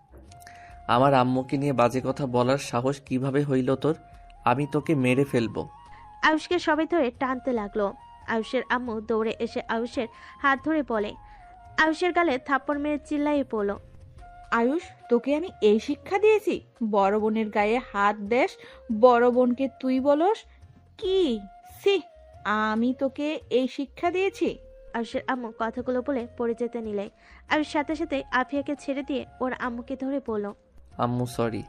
আমার আম্মুকে নিয়ে বাজে কথা বলার সাহস কিভাবে হইল তোর? আমি তোকে মেরে ফেলবো। আয়ুষকে সবাই ধরে টানতে লাগলো। আয়ুষের আম্মু দৌড়ে এসে আয়ুষের হাত ধরে বলে, আয়ুষের গালে থাপ্পড় মেরে চিল্লাইয়ে পড়ল, আয়ুষ তোকে আমি এই শিক্ষা দিয়েছি? বড় বোনের গায়ে হাত দেস, বড় বোনকে তুই বলস? কি সি, আমি তোকে এই শিক্ষা দিয়েছি? আয়ুষের আম্মু কথাগুলো বলে পড়ে যেতে নিলে আয়ুষ সাথে সাথে আফিয়াকে ছেড়ে দিয়ে ওর আম্মুকে ধরে বলল, আম্মু সরি,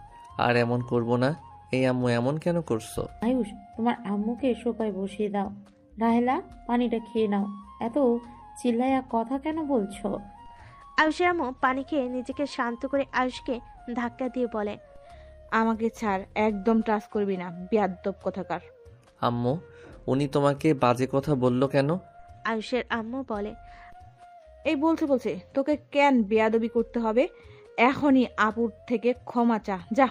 আর এমন করব না। এই আম্মু এমন কেন করছো? আয়ুষ তোমার আম্মুকে সোফায় বসিয়ে দাও। রাহেলা পানিটা খেয়ে নাও, এত চিল্লায়া কথা কেন বলছো? আয়ুষের আম্মু পানি খেয়ে নিজেকে শান্ত করে আয়ুষকে ধাক্কা দিয়ে বলে, আমাকে ছাড়, একদম টাচ করবি না, বেয়াদ্দব কোথাকার। আম্মু, উনি তোমাকে বাজে কথা বলল কেন? আয়ুষের আম্মু বলে, এই বলছে তোকে কেন বেয়াদবি করতে হবে? এখনই আপুর থেকে ক্ষমা চা, যা।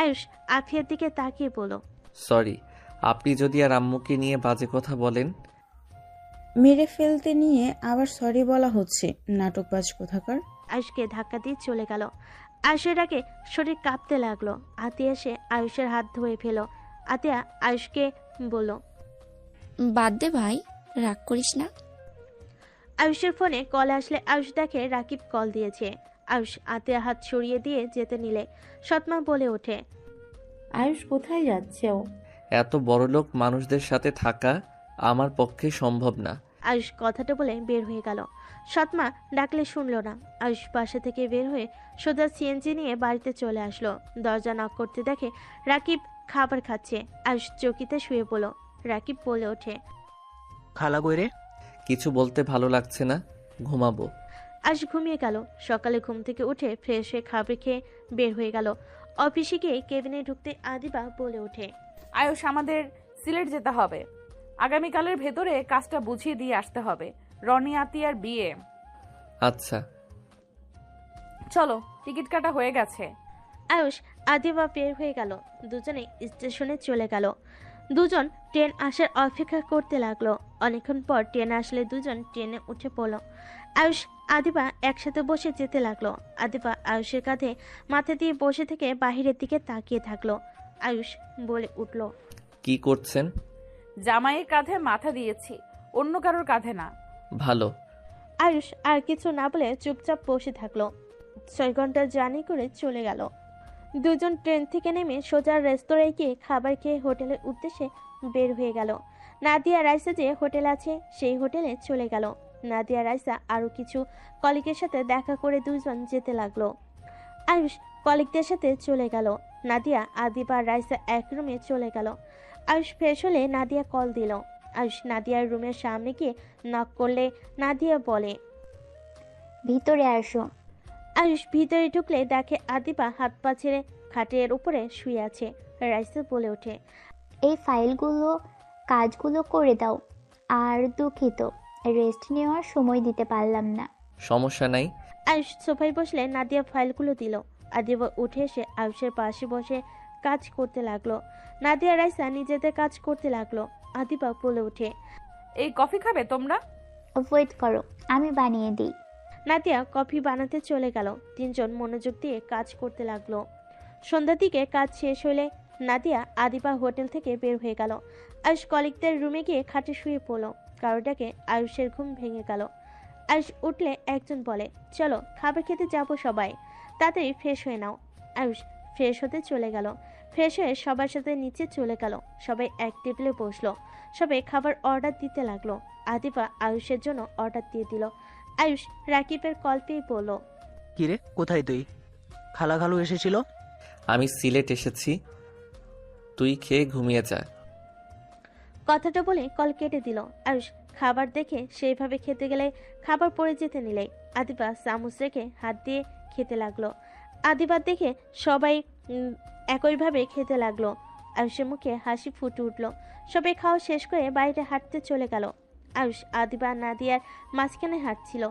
আয়ুষ আফিয়ার দিকে তাকিয়ে বলল, সরি, আপনি যদি আর আম্মুকে নিয়ে বাজে কথা বলেন। মেরে ফেলতে নিয়ে আবার সরি বলা হচ্ছে, নাটকবাজ কোথাকার। আয়ুষকে ধাক্কা দিয়ে চলে গেল। আয়ুষের আগে শরীর কাঁপতে লাগলো। আতিয়া এসে আয়ুষের হাত ধরে ফেল। আতিয়া আয়ুষকে বলল, বাদ দে ভাই, রাগ করিস না। আয়ুষের ফোনে কল আসলে আয়ুষ দেখে রাকিব কল দিয়েছে। আয়ুষ আতিয়া হাত সরিয়ে দিয়ে যেতে নিলে সৎমা বলে ওঠে, আয়ুষ কোথায় যাচ্ছে ও? এত বড়লোক মানুষদের সাথে থাকা আমার পক্ষে সম্ভব না। আয়ুষ কথাটা বলে বের হয়ে গেল। সৎমা ডাকলে শুনলো না। আয়ুষ বাসা থেকে বের হয়ে সোজা সিএনজি নিয়ে বাড়িতে চলে আসলো। দরজা নক করতে দেখে রাকিব খাবার খাচ্ছে। আয়ুষ চৌকিতে শুয়ে পড়ল। রাকিব বলে ওঠে, খালা কইরে? কিছু বলতে ভালো লাগছে না, ঘুমাবো। আয়ুষ ঘুমিয়ে গেল। সকালে ঘুম থেকে উঠে ফ্রেশ হয়ে খাবার খেয়ে বের হয়ে গেল। অফিসে গিয়ে কেবিনে ঢুকতে আদিবা বলে ওঠে, আয়ুষ, আমাদের সিলেট যেতে হবে। আগামীকালের ভেতরে কাজটা বুঝিয়ে দিয়ে আসতে হবে। রনি আতিয়ার বিয়ে। আচ্ছা চলো, টিকিট কাটা হয়ে গেছে। আয়ুষ আদিবা বের হয়ে গেল। দুজনে স্টেশনে চলে গেল। দুজন ট্রেন আসার অপেক্ষা করতে লাগলো। অনেকক্ষণ পর ট্রেন আসলে দুজন ট্রেনে উঠে পড়ল। আয়ুষ আদিবা একসাথে বসে যেতে লাগলো। আদিবা আয়ুষের কাঁধে মাথা দিয়ে বসে থেকে বাহিরের দিকে তাকিয়ে থাকলো। আয়ুষ বলে উঠল, কি করছেন? জামাইয়ের কাঁধে মাথা দিয়েছি, অন্য কারোর কাঁধে না। ভালো। আয়ুষ আর কিছু না বলে চুপচাপ বসে থাকলো। 6 ঘন্টা জার্নি করে চলে গেল। দুজন ট্রেন থেকে নেমে সোজা রেস্তোরাঁয় গিয়ে খাবার খেয়ে হোটেলের উদ্দেশ্যে বের হয়ে গেল। নাদিয়া রাইসা যে হোটেল আছে সেই হোটেলে চলে গেল। নাদিয়া রাইসা আরও কিছু কলিগের সাথে দেখা করে দুজন যেতে লাগলো। আয়ুষ কলিগদের সাথে চলে গেল। নাদিয়া, আদিবা, রাইসা এক রুমে চলে গেল। আয়ুষ ফ্রেশ হলে নাদিয়া কল দিল। আয়ুষ নাদিয়ার রুমের সামনে গিয়ে নক করলে নাদিয়া বলে, ভিতরে আসো। আয়ুষ ভিতরে ঢুকলে দেখে আদিবা হাত পা ছেড়ে খাটের উপরে শুয়ে আছে। রাইসা বলে ওঠে, এই ফাইলগুলো কাজগুলো করে দাও। আর দুঃখিত, রেস্ট নেওয়ার সময় দিতে পারলাম না। সমস্যা নাই। আয়ুষ সোফায় বসলে নাদিয়া ফাইলগুলো দিল। আদিবা উঠে এসে আয়ুষের পাশে বসে কাজ করতে লাগলো। নাদিয়া রাইসা নিজেদের কাজ করতে লাগলো। আদিবা বলে ওঠে, এই কফি খাবে তোমরা? ওয়েট করো, আমি বানিয়ে দিই। নাদিয়া কফি বানাতে চলে গেল। তিনজন মনোযোগ দিয়ে কাজ করতে লাগলো। সন্ধ্যার দিকে কাজ শেষ হলে নাদিয়া আদিবা হোটেল থেকে বের হয়ে গেল। আয়ুষ কলিগদের রুমে গিয়ে খাটে শুয়ে পড়ল। কারোটাকে আয়ুষের ঘুম ভেঙে গেল। আয়ুষ উঠলে একজন বলে, চলো খাবার খেতে যাবো সবাই, তাড়াতাড়ি ফ্রেশ হয়ে নাও। আয়ুষ ফ্রেশ হতে চলে গেল। ফ্রেশ হয়ে সবার সাথে নিচে চলে গেল। সবাই এক টেবিলে বসলো। সবাই খাবার অর্ডার দিতে লাগলো। আদিবা আয়ুষের জন্য অর্ডার দিয়ে দিল। আয়ুষ রাকিবের কল পেয়ে বলল, কিরে, কোথায় তুই? খালা খালু এসেছিল? আমি সিলেট এসেছি, তুই খেয়ে ঘুমিয়ে যা। কথাটা বলে কল কেটে দিল। আয়ুষ খাবার দেখে সেইভাবে খেতে গেলে খাবার পড়ে যেতে নিলে আদিবা চামচ রেখে হাত দিয়ে খেতে লাগলো। আদিবা দেখে সবাই একইভাবে খেতে লাগলো। আয়ুষের মুখে হাসি ফুটে উঠল। সবাই খাওয়া শেষ করে বাইরে হাঁটতে চলে গেল। আয়ুষ আদিবা নাদিয়ার মাঝখানে হাঁটছিল।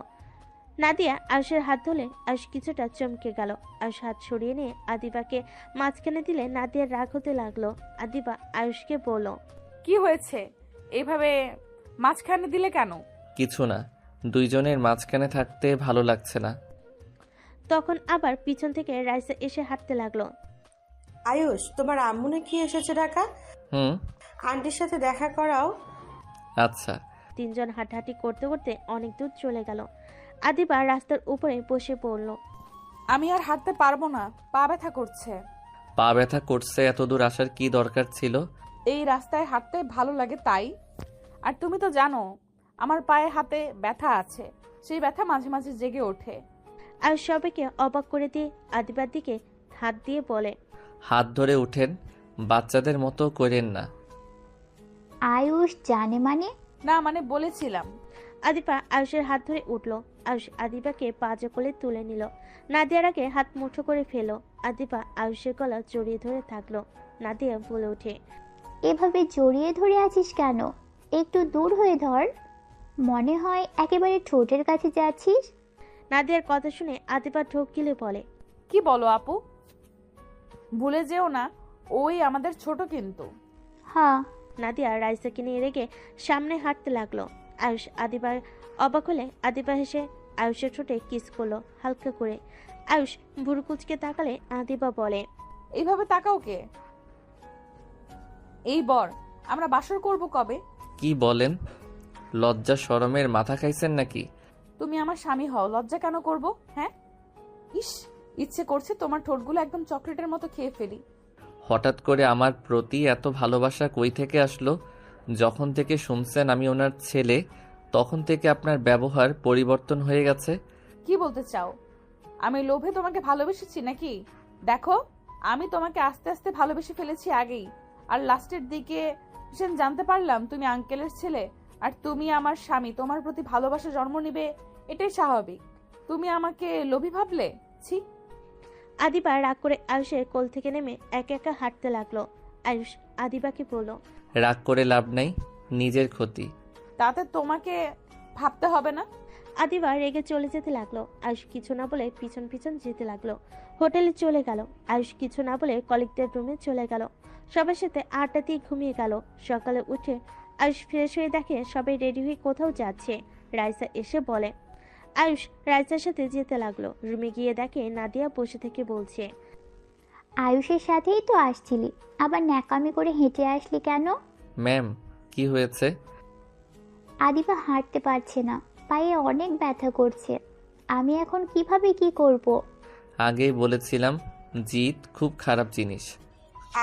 নাদিয়া আয়ুষের হাত ধরলে আয়ুষ কিছুটা চমকে গেল। আয়ুষ হাত সরিয়ে নিয়ে আদিবাকে মাঝখানে দিলে নাদিয়ার রাগ হতে লাগলো। আদিবা আয়ুষকে বলল, কি হয়েছে, এইভাবে মাঝখানে দিলে কেন? কিছু না, দুইজনের মাঝখানে থাকতে ভালো লাগছে না। তখন আবার পিছন থেকে রাইসা এসে হাঁটতে লাগলো। আয়ুষ, তোমার আম্মু নাকি এসেছে ঢাকা? আন্টির সাথে দেখা করাও। আচ্ছা। তিনজন হাঁটাহাঁটি করতে করতে অনেক দূর চলে গেল। আদিবা রাস্তার উপরে বসে পড়ল। আমি আর হাঁটতে পারবো না, পা ব্যথা করছে। পা ব্যথা করছে, এত দূর আসার কি দরকার ছিল? এই রাস্তায় হাঁটতে ভালো লাগে তাই। আর তুমি তো জানো আমার পায়ে হাতে ব্যথা আছে, সেই ব্যথা মাঝে মাঝে জেগে ওঠে। আর সবাইকে অবাক করে দিয়ে আদিবার দিকে হাত দিয়ে বলে, হাত ধরে উঠেন, বাচ্চাদের মতো করেন না। আয়ুষ জানে মানে? না মানে বলেছিলাম। আদিবা আয়ুষের হাত ধরে উঠল। আয়ুষ আদিবাকে পাজা কোলে তুলে নিল। নাদিয়ার আগে হাত মুঠো করে ফেল। আদিবা আয়ুষের গলা জড়িয়ে ধরে থাকলো। নাদিয়া বলে ওঠে, এভাবে জড়িয়ে ধরে আছিস কেন? একটু দূর হয়ে ধর, মনে হয় একেবারে ঠোঁটের কাছে যাচ্ছিস। নাদিয়ার কথা শুনে আদিবা ঢোক গিলে বলে, কি বলো আপু? ভুলে যেও না ওই আমাদের ছোট কিন্তু। হ্যাঁ। নাদিয়া রাইসাকে নিয়ে রেগে সামনে হাঁটতে লাগলো। আয়ুষ আদিবার অবাক হলে আদিবা হেসে আয়ুষের ঠোঁটে কিস করলো হালকা করে। আয়ুষ ভুরু কুচকে তাকালে আদিবা বলে, এইভাবে তাকাও কে? এই বর, আমরা বাসর করব কবে? কি বলেন? লজ্জা শরমের মাথা খাইছেন নাকি? তুমি আমার স্বামী হও, লজ্জা কেন করব? হ্যাঁ, ইস, ইচ্ছে করছে তোমার ঠোঁটগুলো একদম চকলেটের মতো খেয়ে ফেলি। হঠাৎ করে আমার প্রতি এত ভালোবাসা কই থেকে আসলো? যখন থেকে শুনছেন আমি ওনার ছেলে, তখন থেকে আপনার ব্যবহার পরিবর্তন হয়ে গেছে। কি বলতে চাও? আমি লোভে তোমাকে ভালোবেসেছি নাকি? দেখো, আমি তোমাকে আস্তে আস্তে ভালোবেসে ফেলেছি আগেই, আর লাস্টের দিকে ভীষণ জানতে পারলাম তুমি আঙ্কেলের ছেলে আর তুমি আমার স্বামী, তোমার প্রতি ভালোবাসা জন্ম নেবে, এটাই স্বাভাবিক। তুমি আমাকে লোভী ভাবলে? ছি। আদিবা রাগ করে আয়ুষের কোল থেকে নেমে একা একা হাঁটতে লাগলো। আয়ুষ আদিবাকে বলল, রাগ করে লাভ নাই, নিজের ক্ষতি। তাতে তোমাকে ভাবতে হবে না। আদিবা রেগে চলে যেতে লাগলো। আয়ুষ কিছু না বলে পিছন পিছন যেতে লাগলো। হোটেলে চলে গেল। আয়ুষ কিছু না বলে কলিগদের রুমে চলে গেল। সবার সাথে আড্ডা দিয়ে ঘুমিয়ে গেল। সকালে উঠে আয়ুষ ফ্রেশ হয়ে দেখে সবাই রেডি হয়ে কোথাও যাচ্ছে। রাইসা এসে বলে। আয়ুষ রাইসার সাথে যেতে লাগলো। রুমে গিয়ে দেখে নাদিয়া বসে থেকে বলছে, আয়ুষের সাথেই তো আসছিলি, আবার ন্যাকামি করে হেঁটে আসলি কেন? ম্যাম, কি হয়েছে? আদিবা হাঁটতে পারছে না, পায়ে অনেক ব্যথা করছে। আমি এখন কিভাবে কি করব? আগেই বলেছিলাম জিত খুব খারাপ জিনিস।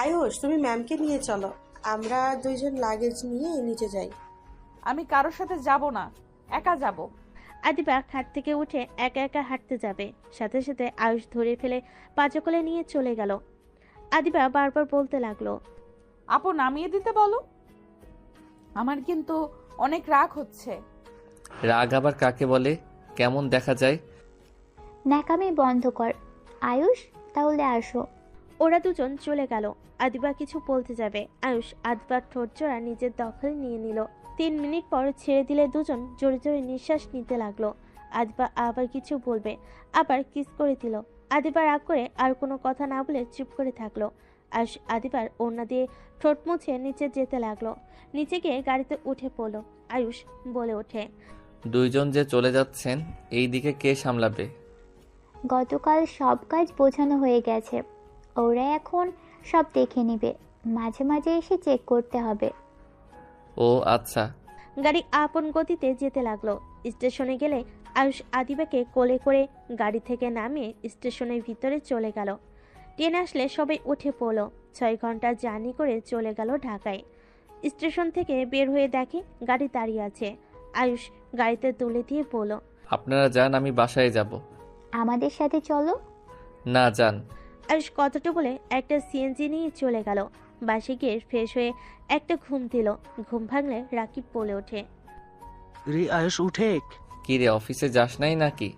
আয়ুষ, তুমি ম্যামকে নিয়ে চলো, আমরা দুইজন লাগেজ নিয়ে নিচে যাই। আমি কারোর সাথে যাব না, একা যাব। আদিবা খাট থেকে উঠে একা একা হাঁটতে যাবে, সাথে সাথে আয়ুষ ধরে ফেলে পাঁচকলে নিয়ে চলে গেল। আদিবা বারবার বলতে লাগলো, আপু নামিয়ে দিতে বলো, আমার কিন্তু অনেক রাগ হচ্ছে। রাগ আবার কাকে বলে? কেমন দেখা যায়? ন্যাকামি বন্ধ কর। আয়ুষ, তাহলে আসো। ওরা দুজন চলে গেল। আদিবা কিছু বলতে যাবে, আয়ুষ আদিবার ঠোঁট জোড়া নিজের দখলে নিয়ে নিল। 3 মিনিট পর ছেড়ে দিলে দুজন জোরে জোরে নিঃশ্বাস নিতে লাগলো। আদিবা আবার কিছু বলবে, আবার কিস করে দিল। আদিবা রাগ করে আর কোনো কথা না বলে চুপ করে থাকলো। আয়ুষ আদিবার ওড়না দিয়ে ঠোঁট মুছে নিচে যেতে লাগলো। নিচে গিয়ে গাড়িতে উঠে পড়লো। আয়ুষ বলে ওঠে, দুইজন যে চলে যাচ্ছেন, এই দিকে কে সামলাবে? গতকাল সব কাজ বোঝানো হয়ে গেছে, ওরা এখন সব দেখে নিবে, মাঝে মাঝে এসে চেক করতে হবে। ও আচ্ছা। গাড়ি আপন গতিতে যেতে লাগলো। স্টেশনে গেলে আয়ুষ আদিবাকে কোলে করে গাড়ি থেকে নামিয়ে স্টেশনের ভিতরে চলে গেল। ট্রেন আসলে সবাই উঠে পড়লো। 6 ঘন্টা জার্নি করে চলে গেল ঢাকায়। স্টেশন থেকে বের হয়ে দেখে গাড়ি দাঁড়িয়ে আছে। আয়ুষ গাড়িতে তুলে দিয়ে বলল, আপনারা যান, আমি বাসায় যাব। আমাদের সাথে চলো। না, যান। আয়ুষ কথাটা বলে একটা সিএনজি নিয়ে চলে গেল। বাসে গিয়ে ফ্রেশ হয়ে একটা ঘুম দিল। ঘুম ভাঙলে রাকিব বলে ওঠে, রে আয়ুষ উঠে। কি রে, অফিসে যাস নাই নাকি?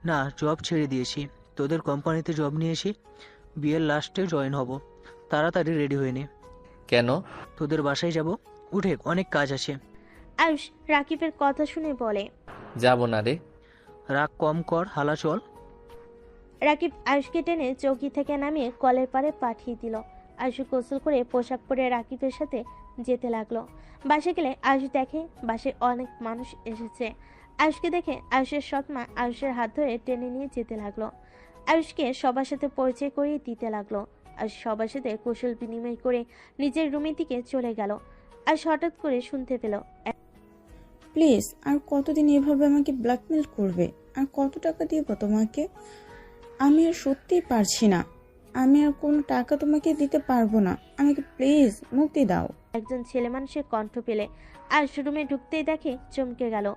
না, জব ছেড়ে দিয়েছি, তোদের কোম্পানিতে জব নিয়েছি, বিয়ের লাস্টে জয়েন হব। তাড়াতাড়ি রেডি হয়ে নে। কেন? তোদের বাসায় যাব, উঠে, অনেক কাজ আছে। আয়ুষ রাকিবের কথা শুনে বলে, যাব না রে। রাগ কম কর, হালা চল। রাকিব আয়ুষকে টেনে চৌকি থেকে নামিয়ে কলের পারে পাঠিয়ে দিল। আয়ুষ গোসল করে পোশাক পরে রাকিবের সাথে যেতে লাগলো। বাসে গেলে আয়ুষ দেখে বাসে অনেক মানুষ এসেছে। আয়ুষকে দেখে আয়ুষের সৎমা আয়ুষের হাত ধরে টেনে নিয়ে যেতে লাগলো। আয়ুষকে সবার সাথে পরিচয় করিয়ে দিতে লাগলো। আয়ুষ সবার সাথে কৌশল বিনিময় করে নিজের রুমের দিকে চলে গেল। আয়ুষ হঠাৎ করে শুনতে পেল, প্লিজ, আর কতদিন এভাবে আমাকে ব্ল্যাকমেল করবে? আর কত টাকা দিব তোমাকে? আমি আর সত্যিই পারছি না, আমি আর কোনো টাকা তোমাকে দিতে পারবো না, আমাকে প্লিজ মুক্তি দাও। একজন ছেলে মানুষের কণ্ঠ পেলে আয়ুষ রুমে ঢুকতেই দেখে চমকে গেল।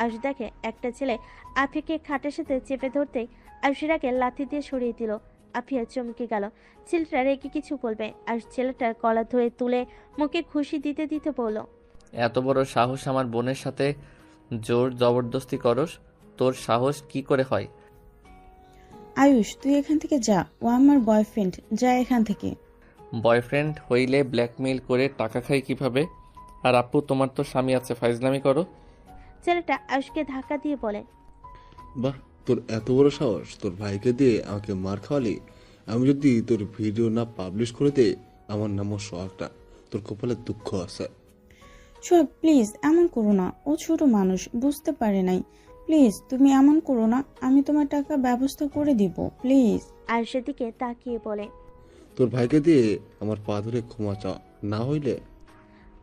আয়ুষ দেখে একটা ছেলে আফিয়াকে খাটের সাথে চেপে ধরতেই আয়ুষেরাকে লাথি দিয়ে সরিয়ে দিল। আফিয়া চমকে গেল। ছেলেটা রেগে কিছু বলবে, আয়ুষ ছেলেটার কলা ধরে তুলে মুখে খুশি দিতে দিতে বলল, এত বড় সাহস আমার বোনের সাথে জোর জবরদস্তি করস? তোর সাহস কি করে হয়? আয়ুষ, তুই এখান থেকে যা, ও আমার বয়ফ্রেন্ড, যা এখান থেকে। বয়ফ্রেন্ড হইলে ব্ল্যাকমেইল করে টাকা খাই কিভাবে? আর আপু, তোমার তো স্বামী আছে, ফাইজলামি করো। ছেলেটা আয়ুষকে ধাক্কা দিয়ে বলে, বাহ, তোর এত বড় সাহস, তোর ভাইকে দিয়ে আমাকে মার খাওয়ালি। আমি যদি তোর ভিডিও না পাবলিশ করে দে, আমার নামও সোহাগটা, তোর কপালে দুঃখ আছে। সোহাগ, প্লিজ এমন করো না, ও ছোট মানুষ, বুঝতে পারে নাই। প্লিজ তুমি এমন করো না, আমি তোমার টাকা ব্যবস্থা করে দিব, প্লিজ। আয়ুষের দিকে তাকিয়ে বলে, তোর ভাইকে দিয়ে আমার পা ধরে ক্ষমা চা, না হইলে।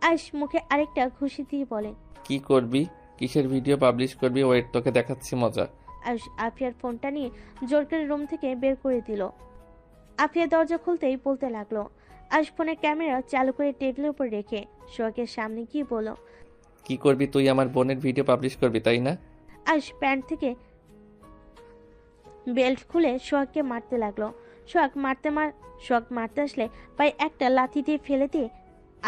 আয়ুষ মুখে আরেকটা খুশি দিয়ে বলে, কি করবি? কিসের ভিডিও পাবলিশ করবি? ওয়েট, তোকে দেখাচ্ছি মজা। আয়ুষ আফিয়ার ফোনটা নিয়ে জোর করে রুম থেকে বের করে দিল। আফিয়া দরজা খুলতেই বলতে লাগলো। আয়ুষ ফোনের ক্যামেরা চালু করে টেবিলের উপর রেখে সোহাগের সামনে গিয়ে বলল। কি করবি তুই? আমার বোনের ভিডিও পাবলিশ করবি তাই না? আয়ুষ প্যান্ট থেকে বেল্ট খুলে সোহাগকে মারতে লাগলো। সোহাগ মারতে আসলে পায়ে একটা লাথি দিয়ে ফেলে দিয়ে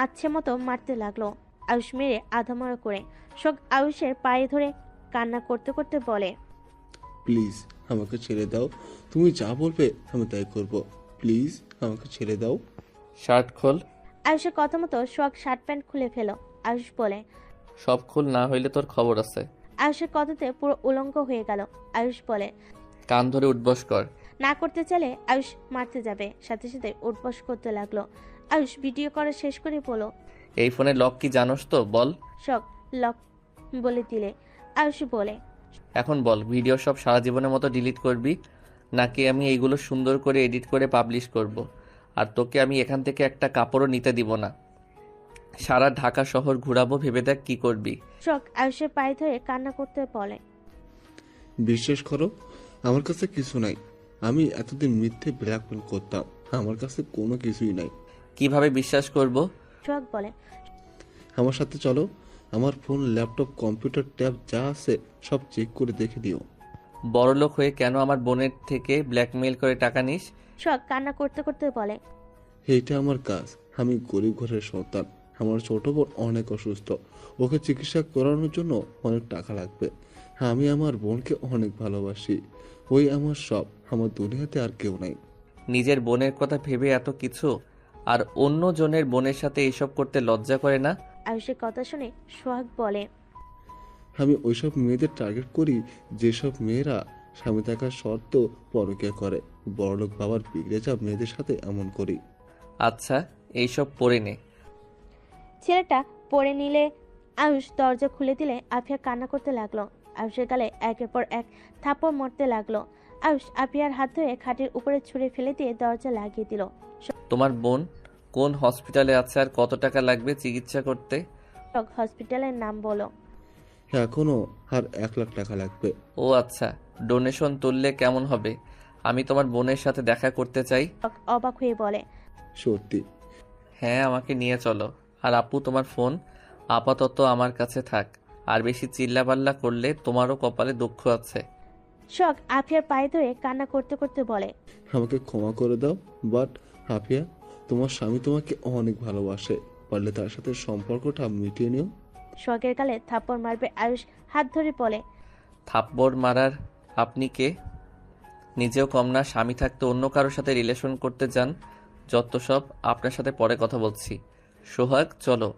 আচ্ছে মতো মারতে লাগলো। আয়ুষ মেরে আধামরা করে সোহাগ আয়ুষের পায়ে ধরে কান্না করতে করতে বলে, প্লিজ আমাকে ছেড়ে দাও, তুমি যা বলবে আমি তাই করব, প্লিজ আমাকে ছেড়ে দাও। শার্ট খোল। আয়ুষের কথা মতো সোহাগ শার্ট প্যান্ট খুলে ফেলো। আয়ুষ বলে, সব খোল, না হইলে তোর খবর আছে। আয়ুষের কথাতে পুরো উলঙ্গ হয়ে গেল। আয়ুষ বলে, কান ধরে উঠবস কর। না করতে চাইলে আয়ুষ মারতে যাবে, সাথে সাথে উঠবস করতে লাগলো। আয়ুষ ভিডিও করা শেষ করে বলো, এই ফোনে লক কি জানোস তো? বল। শখ লক বলে দিলে। আয়ুষ বলে, এখন বল, ভিডিও সব সারা জীবনের মতো ডিলিট করবি নাকি আমি এইগুলো সুন্দর করে এডিট করে পাবলিশ করব? আর তোকে আমি এখান থেকে একটা কাপড়ও নিতে দিব না। সারা ঢাকা শহর ঘুরাবো, ভেবে দেখ কি করবি। শখ আয়ুষের পায়ে ধরে কান্না করতে বলে, বিশ্বাস করো, আমার কাছে কিছু নাই। আমি এতদিন মিথ্যে ব্ল্যাকমেল করতাম, আমার কাছে কোনো কিছুই নাই। কিভাবে বিশ্বাস করব? শখ বলে, আমার সাথে চলো, আমার ফোন, ল্যাপটপ, কম্পিউটার, ট্যাব যা আছে সব চেক করে দেখে দিও। বড়লোক হয়ে কেন আমার বোনের থেকে ব্ল্যাকমেইল করে টাকা নিস? শখ কান্না করতে করতে বলে, এইটা আমার কাজ। আমি গরিব ঘরের সন্তান, আমার ছোট বোন অনেক অসুস্থ, ওকে চিকিৎসা করানোর জন্য অনেক টাকা লাগবে। আমি আমার বোনকে অনেক ভালোবাসি, ওই আমার সব, আমার দুনিয়াতে আর কেউ নাই। নিজের বোনের কথা ভেবে এত কিছু, আর অন্য জনের বোনের সাথে এইসব করতে লজ্জা করে না? আয়ুষের কথা শুনে সোহাগ বলে, আমি ওইসব মেয়েদের টার্গেট করি যেসব মেয়েরা স্বামী থাকার সত্ত্বেও পরকীয়া করে। বড়লোক বাবার বিগড়ে যাওয়া মেয়েদের সাথে এমন করি। আচ্ছা, এইসব পড়ে নে। ছেলেটা পড়ে নিলে আয়ুষ দরজা খুলে দিলে আফিয়া কান্না করতে লাগলো। আয়ুষের গালে একের পর এক থাপ্পড় মারতে লাগলো। আয়ুষ আফিয়ার হাত ধরে খাটের উপরে ছুঁড়ে ফেলে দিয়ে দরজা লাগিয়ে দিল। তোমার বোন কোন হসপিটালে আছে আর কত টাকা লাগবে চিকিৎসা করতে? হসপিটালের নাম বলো। এখনো আর 1 লাখ টাকা লাগবে। ও আচ্ছা, ডোনেশন তুললে কেমন হবে? আমি তোমার বোনের সাথে দেখা করতে চাই। অবাক হয়ে বলে, সত্যি? হ্যাঁ, আমাকে নিয়ে চলো। আর আপু, তোমার ফোন আপাতত আমার কাছে থাক, আর বেশি চিল্লাপাল্লা করলে তোমারও কপালে দুঃখ আছে। শখ আফিয়ার পায়ে ধরে কান্না করতে করতে বলে, আমাকে ক্ষমা করে দাও, বাট হাফিয়া, তোমার স্বামী তোমাকে অনেক ভালোবাসে, পারলে তার সাথে সম্পর্কটা মিটিয়ে নিও। শখের গালে থাপ্পড় মারবে আয়ুষ হাত ধরে বলে, থাপ্পড় মারার আপনি কে? নিজেও কম না, স্বামী থাকতে অন্য কারোর সাথে রিলেশন করতে যান। যত সব, আপনার সাথে পরে কথা বলছি। সোহাগ, চলো।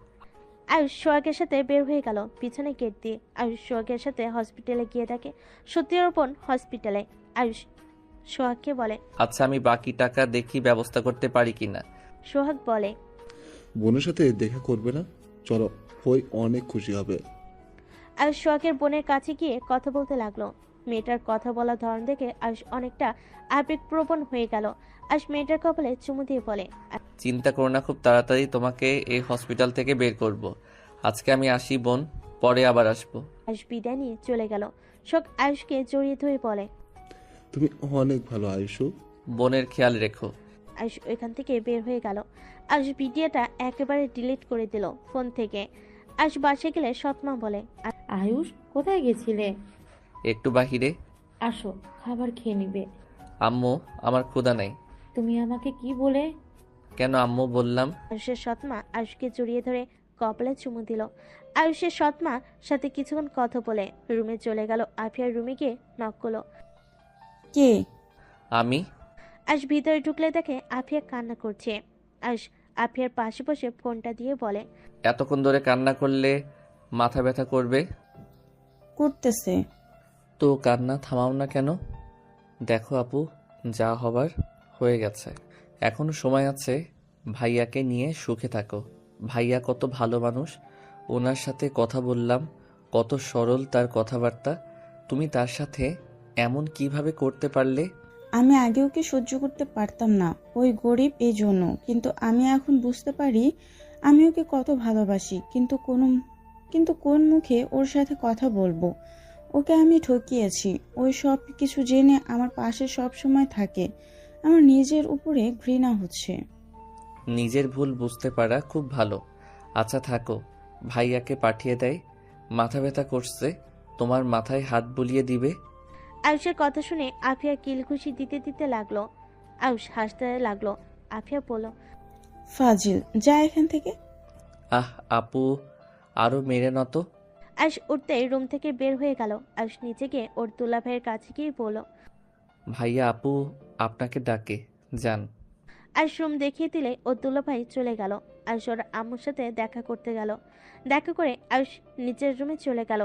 আয়ুষ সোহাগের সাথে বের হয়ে গেল পিছনে গেট দিয়ে। আয়ুষ সোহাগের সাথে হসপিটালে গিয়ে দেখে সত্যিরূপন হসপিটালে। আয়ুষ সোহাগকে বলে, আচ্ছা, আমি বাকি টাকা দেখি ব্যবস্থা করতে পারি কিনা। সোহাগ বলে, বোনের সাথে দেখা করবে না? চলো, ওই অনেক খুশি হবে। আয়ুষ সোহাগের বোনের কাছে গিয়ে কথা বলতে লাগলো। মেয়েটার কথা বলার ধরন দেখে আয়ুষ অনেকটা আবেগপ্রবণ হয়ে গেল। আয়ুষ মেয়েটার কপালে চুমু দিয়ে বলে, চিন্তা করো না, খুব তাড়াতাড়ি তোমাকে এই হসপিটাল থেকে বের করব। আজকে আমি আসি বোন, পরে আবার আসবো। আয়ুষ বিদায় নিয়ে চলে গেল। শোক আয়ুষকে জড়িয়ে ধরে বলে, তুমি অনেক ভালো আয়ুষু, বোনের খেয়াল রেখো। আয়ুষ ওইখান থেকে বের হয়ে গেল। আয়ুষ ভিডিওটা একেবারে ডিলিট করে দিল ফোন থেকে। আয়ুষ বাসে গেলে সৎমা বলে, আয়ুষ, কোথায় গেছিলে? একটু বাহিরে। আসো, খাবার খেয়ে নিবে। আম্মু, আমার ক্ষুধা নাই। তুমি আমাকে কি বলে? কেন আম্মু বললাম? আয়ুষের সৎমা আয়ুষকে জড়িয়ে ধরে কপালে চুমু দিল। আয়ুষের সৎমা সাথে কিছুক্ষণ কথা বলে রুমে চলে গেল। আফিয়ার রুমে গিয়ে নক করলো। কে? আমি। আয়ুষ ভিতরে ঢুকলে দেখে আফিয়া কান্না করছে। আয়ুষ আফিয়ার পাশে বসে ফোনটা দিয়ে বলে, এতক্ষণ ধরে কান্না করলে মাথা ব্যথা করবে। করতেছে তো কান্না থামাও না কেন? দেখো আপু, যা হবার হয়ে গেছে, এখনো সময় আছে। ভাইয়াকে নিয়ে সুখে থাকো। ভাইয়া কত ভালো মানুষ, ওনার সাথে কথা বললাম, কত সরল তার কথাবার্তা। তুমি তার সাথে এমন কিভাবে করতে পারলে? আমি আগে ওকে সহ্য করতে পারতাম না, ওই গরিব এই জন্য। কিন্তু আমি এখন বুঝতে পারি আমি ওকে কত ভালোবাসি। কিন্তু কোন মুখে ওর সাথে কথা বলবো? ওকে আমি ঠকিয়েছি। ওই সব কিছু জেনে আমার পাশে সব সময় থাকে। আমার নিজের উপরে ঘৃণা হচ্ছে। নিজের ভুল বুঝতে পারা খুব ভালো। আচ্ছা থাকো, ভাইয়াকে পাঠিয়ে দেয়। মাথা ব্যথা করছে, তোমার মাথায় হাত বুলিয়ে দিবে। আয়ুষের কথা শুনে আফিয়া কিলঘুষি দিতে দিতে লাগলো। আয়ুষ হাসতে লাগলো। আফিয়া বলল, ফাজিল, যা এখান থেকে। আহ আপু, আরো মেরে নত। আয়ুষ উঠতেই রুম থেকে বের হয়ে গেল। আয়ুষ নিচে গিয়ে ওর দুলা ভাইয়ের কাছে গিয়ে বলল, ভাইয়া আপু আপনাকে ডাকে, যান। আয়ুষ রুম দেখিয়ে দিলে ওর দুলা ভাই চলে গেল। আয়ুষ ওর আম্মুর সাথে দেখা করতে গেল। দেখা করে আয়ুষ নিচের রুমে চলে গেল।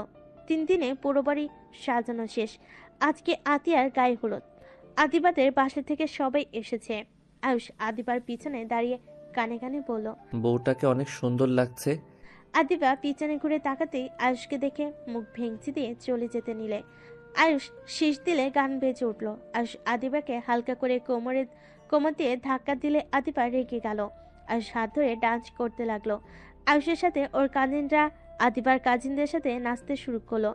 3 দিনে পুরো বাড়ি সাজানো শেষ। আজকে আতিয়ার গায়ে হলুদ। আদিবাদের বাসা থেকে সবাই এসেছে। আয়ুষ আদিবার পিছনে দাঁড়িয়ে কানে কানে বলল, বউটাকে অনেক সুন্দর লাগছে। আদিবা পিছনে ঘুরে তাকাতেই আয়ুষকে দেখে মুখ ভেঙচি দিয়ে চলে যেতে নিলে আয়ুষ শীষ দিলে গান বেজে উঠল। আয়ুষ আদিবাকে হালকা করে কোমর দিয়ে ধাক্কা দিলে আদিবা রেগে গেল। আয়ুষ হাত ধরে ডান্স করতে লাগলো। আয়ুষের সাথে ওর কাজিনরা আদিবার কাজিনদের সাথে নাচতে শুরু করলো।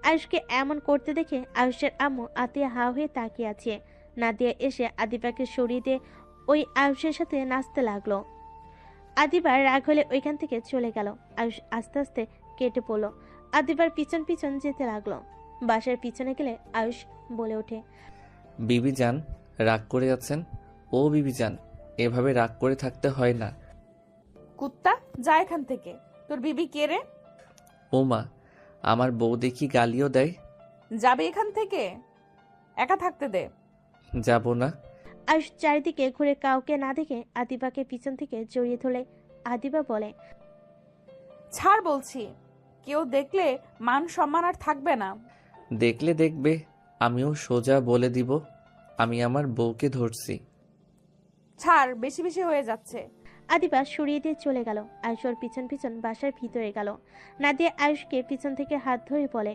আয়ুষকে এমন করতে দেখে আয়ুষের আম্মু আতিয়া হা হয়ে তাকিয়ে আছে। নাদিয়া এসে আদিবাকে সরিয়ে দিয়ে ওই আয়ুষের সাথে নাচতে লাগলো। আদিবার রাগ হলে ওইখান থেকে চলে গেল। আয়ুষ আস্তে আস্তে কেটে পড়লো। আদিবার পিছন পিছন যেতে লাগলো। বাসার পিছনে গেলে আয়ুষ বলে ওঠে, বিবি যান, রাগ করে আছেন? ও বিবি যান, এভাবে রাগ করে থাকতে হয় না। কুত্তা, যা এখান থেকে। তোর বিবি কে রে? ও মা, আমার বউ দেখি গালিও দেয়। যাবে এখান থেকে, একা থাকতে দে। যাব না। আয়ুষ চারিদিকে ঘুরে কাউকে না দেখে আদিবাকে পিছন থেকে জড়িয়ে ধরলে আদিবা বলে, ছাড় বলছি, কেউ দেখলে মান সম্মান আর থাকবে না। দেখলে দেখবে, আমিও সোজা বলে দিব আমি আমার বউকে ধরছি। ছাড়, বেশি বেশি হয়ে যাচ্ছে। আদিবা সরিয়ে দিয়ে চলে গেল। আয়ুষ ওর পিছন পিছন বাসার ভিতরে গেল। নাদিয়া আয়ুষকে পিছন থেকে হাত ধরে বলে,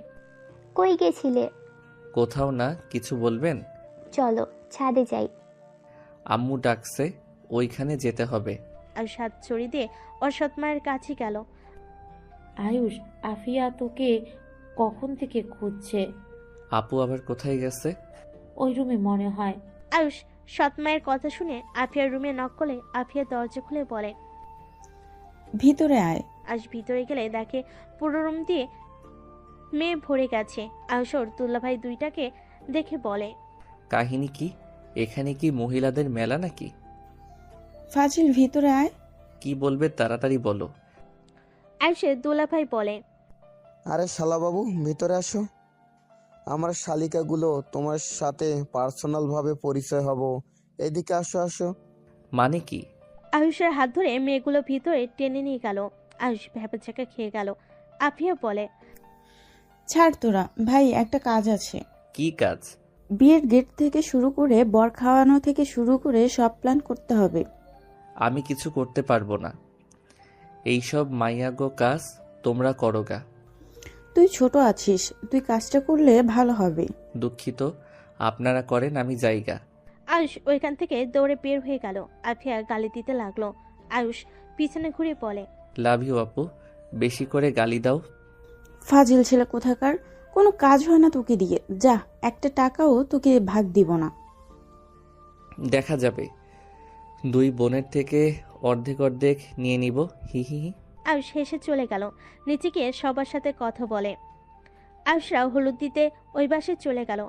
কই গেছিলে? কোথাও না, কিছু বলবেন? চলো ছাদে যাই। আম্মু ডাকছে, ওইখানে যেতে হবে। আয়ুষ হাত ছড়িয়ে দিয়ে ওর সৎমায়ের কাছে গেল। আয়ুষ, আফিয়া তোকে কখন থেকে খুঁজছে। আপু আবার কোথায় গেছে? ওই রুমে মনে হয়। আয়ুষ সৎমায়ের কথা শুনে আফিয়ার রুমে নক করলে আফিয়া দরজা খুলে বলে, ভিতরে আয়। আয়ুষ ভিতরে গেলে দেখে পুরো রুম দিয়ে মেয়ে ভরে গেছে। আয়ুষ ওর দুলাভাই দুইটাকে দেখে বলে, কাহিনী কি? এখানে কি মহিলাদের মেলা নাকি? ফাজিল, ভিতরে আয়। কি বলবে তাড়াতাড়ি বলো। আয়ুষের দুলাভাই বলে, আরে শালাবাবু, ভিতরে আসো। আমার শালিকাগুলো তোমার সাথে পার্সোনাল ভাবে পরিচয় হব। এদিকে আসো আসো। মানে কি? আয়ুষের হাত ধরে মেয়েগুলো ভিতরে টেনে নিয়ে গেল। আয়ুষ ভ্যাপাচাকা খেয়ে গেল। আফিয়া বলে, ছাড় তোরা, ভাই একটা কাজ আছে। কি কাজ? বিয়ের গেট থেকে শুরু করে বর খাওয়ানো থেকে শুরু করে সব প্ল্যান করতে হবে। আমি কিছু করতে পারবো না। এইসব মাইয়াগো কাজ তোমরা করোগা। তুই ছোট আছিস, তুই কাজটা করলে ভালো হবে। দুঃখিত, আপনারা করেন, আমি জায়গা। আয়ুষ ওইখান থেকে দৌড়ে বের হয়ে গেল। আফিয়া গালি দিতে লাগলো। আয়ুষ পিছনে ঘুরে বলে, লাভ ইউ আপু, বেশি করে গালি দাও। ফাজিল ছেলে কোথাকার, কোনো কাজ হয় না তোকে দিয়ে। যা, একটা টাকাও তোকে ভাগ দিব না। দেখা যাবে, 2 বোনের থেকে অর্ধেক অর্ধেক নিয়ে নিব। হি হি হি। আয়ুষ হেসে চলে গেল। নিচে গিয়ে সবার সাথে কথা বলে। আয়ুষরাও হলুদ দিতে ওই বাসে চলে গেল।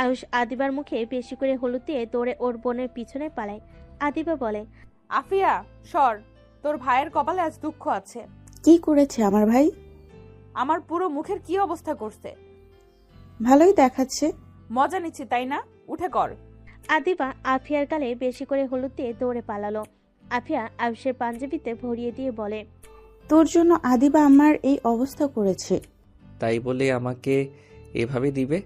আয়ুষ আদিবার মুখে বেশি করে হলুদ দিয়ে দৌড়ে ওর বোনের পিছনে পালায়। আদিবা বলে, আফিয়া সর, তোর ভাইয়ের কপালে আজ দুঃখ আছে। কি করেছে আমার ভাই? আমার পুরো মুখের কি অবস্থা করছে। ভালোই দেখাচ্ছে। মজা নিচ্ছি তাই না? উঠে কর। আদিবা আফিয়ার গালে বেশি করে হলুদ দিয়ে দৌড়ে পালালো। আফিয়া আয়ুষের পাঞ্জাবিতে ভরিয়ে দিয়ে বলে, তোর জন্য আদিবা আমার এই অবস্থা করেছে। তাই বলে আমাকে এভাবে দিবে?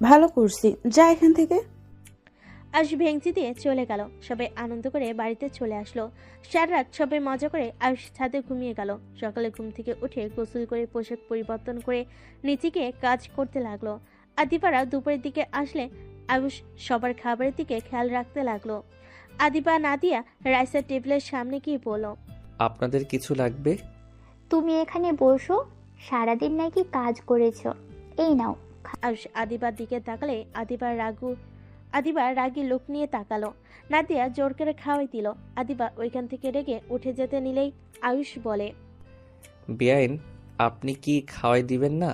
ভালো করছি, যা এখান থেকে। আয়ুষ ভেঙচি দিয়ে চলে গেল। সবাই আনন্দ করে বাড়িতে চলে আসলো। সারা রাত সবাই মজা করে আয়ুষ ছাদে ঘুমিয়ে গেল। সকালে ঘুম থেকে উঠে গোসল করে পোশাক পরিবর্তন করে নিচে গিয়ে কাজ করতে লাগলো। আদিবারা দুপুরের দিকে আসলে আয়ুষ সবার খাবারের দিকে খেয়াল রাখতে লাগলো। আদিবা নাদিয়া রাইসের টেবিলের সামনে গিয়ে বলল, আপনাদের কিছু লাগবে? তুমি এখানে বসো, সারাদিন নাকি কাজ করেছো, এই নাও। আয়ুষ আদিবার দিকে তাকালে আদিবা রাগী লোক নিয়ে তাকালো। নাদিয়া জোর করে খাওয়াই দিল। আদিবা ওইখান থেকে রেগে উঠে যেতে নিলেই আয়ুষ বলে, বেআইন, আপনি কি খাওয়াই দিবেন না?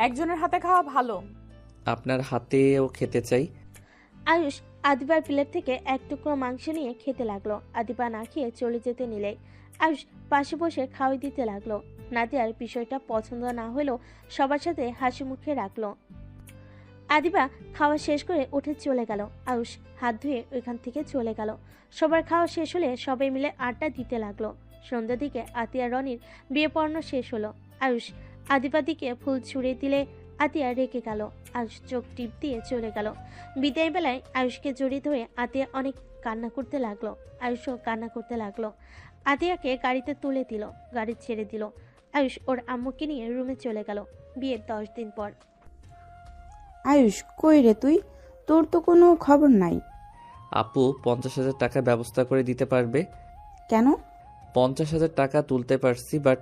একজনের হাতে খাওয়া ভালো। আপনার হাতেও খেতে চাই। আয়ুষ আদিবার প্লেট থেকে এক টুকরো মাংস নিয়ে খেতে লাগলো। আদিবা না খেয়ে চলে যেতে নিলেই আয়ুষ পাশে বসে খাওয়াই দিতে লাগলো। নাদিয়ার বিষয়টা পছন্দ না হলেও সবার সাথে হাসি মুখে রাখলো। আদিবা খাওয়া শেষ করে উঠে চলে গেল। আয়ুষ হাত ধুয়ে ওইখান থেকে চলে গেল। সবার খাওয়া শেষ হলে সবাই মিলে আড্ডা দিতে লাগলো। সন্ধ্যার দিকে আতিয়া রনির বিয়ে পড়ানো শেষ হলো। আয়ুষ আদিবার দিকে ফুল ছুঁড়ে দিলে আতিয়া রেগে গেল। আয়ুষ চোখ টিপ দিয়ে চলে গেল। বিদায় বেলায় আয়ুষকে জড়িয়ে ধরে আতিয়া অনেক কান্না করতে লাগলো। আয়ুষও কান্না করতে লাগলো। আতিয়াকে গাড়িতে তুলে দিল, গাড়ি ছেড়ে দিল। আয়ুষ ওর আম্মুকে নিয়ে রুমে চলে গেল। বিয়ের 10 দিন পর। আয়ুষ, কই রে তুই? তোর তো কোনো খবর নাই। আপু 50,000 টাকা ব্যবস্থা করে দিতে পারবে? কেন? 50,000 টাকা তুলতে পারছি, বাট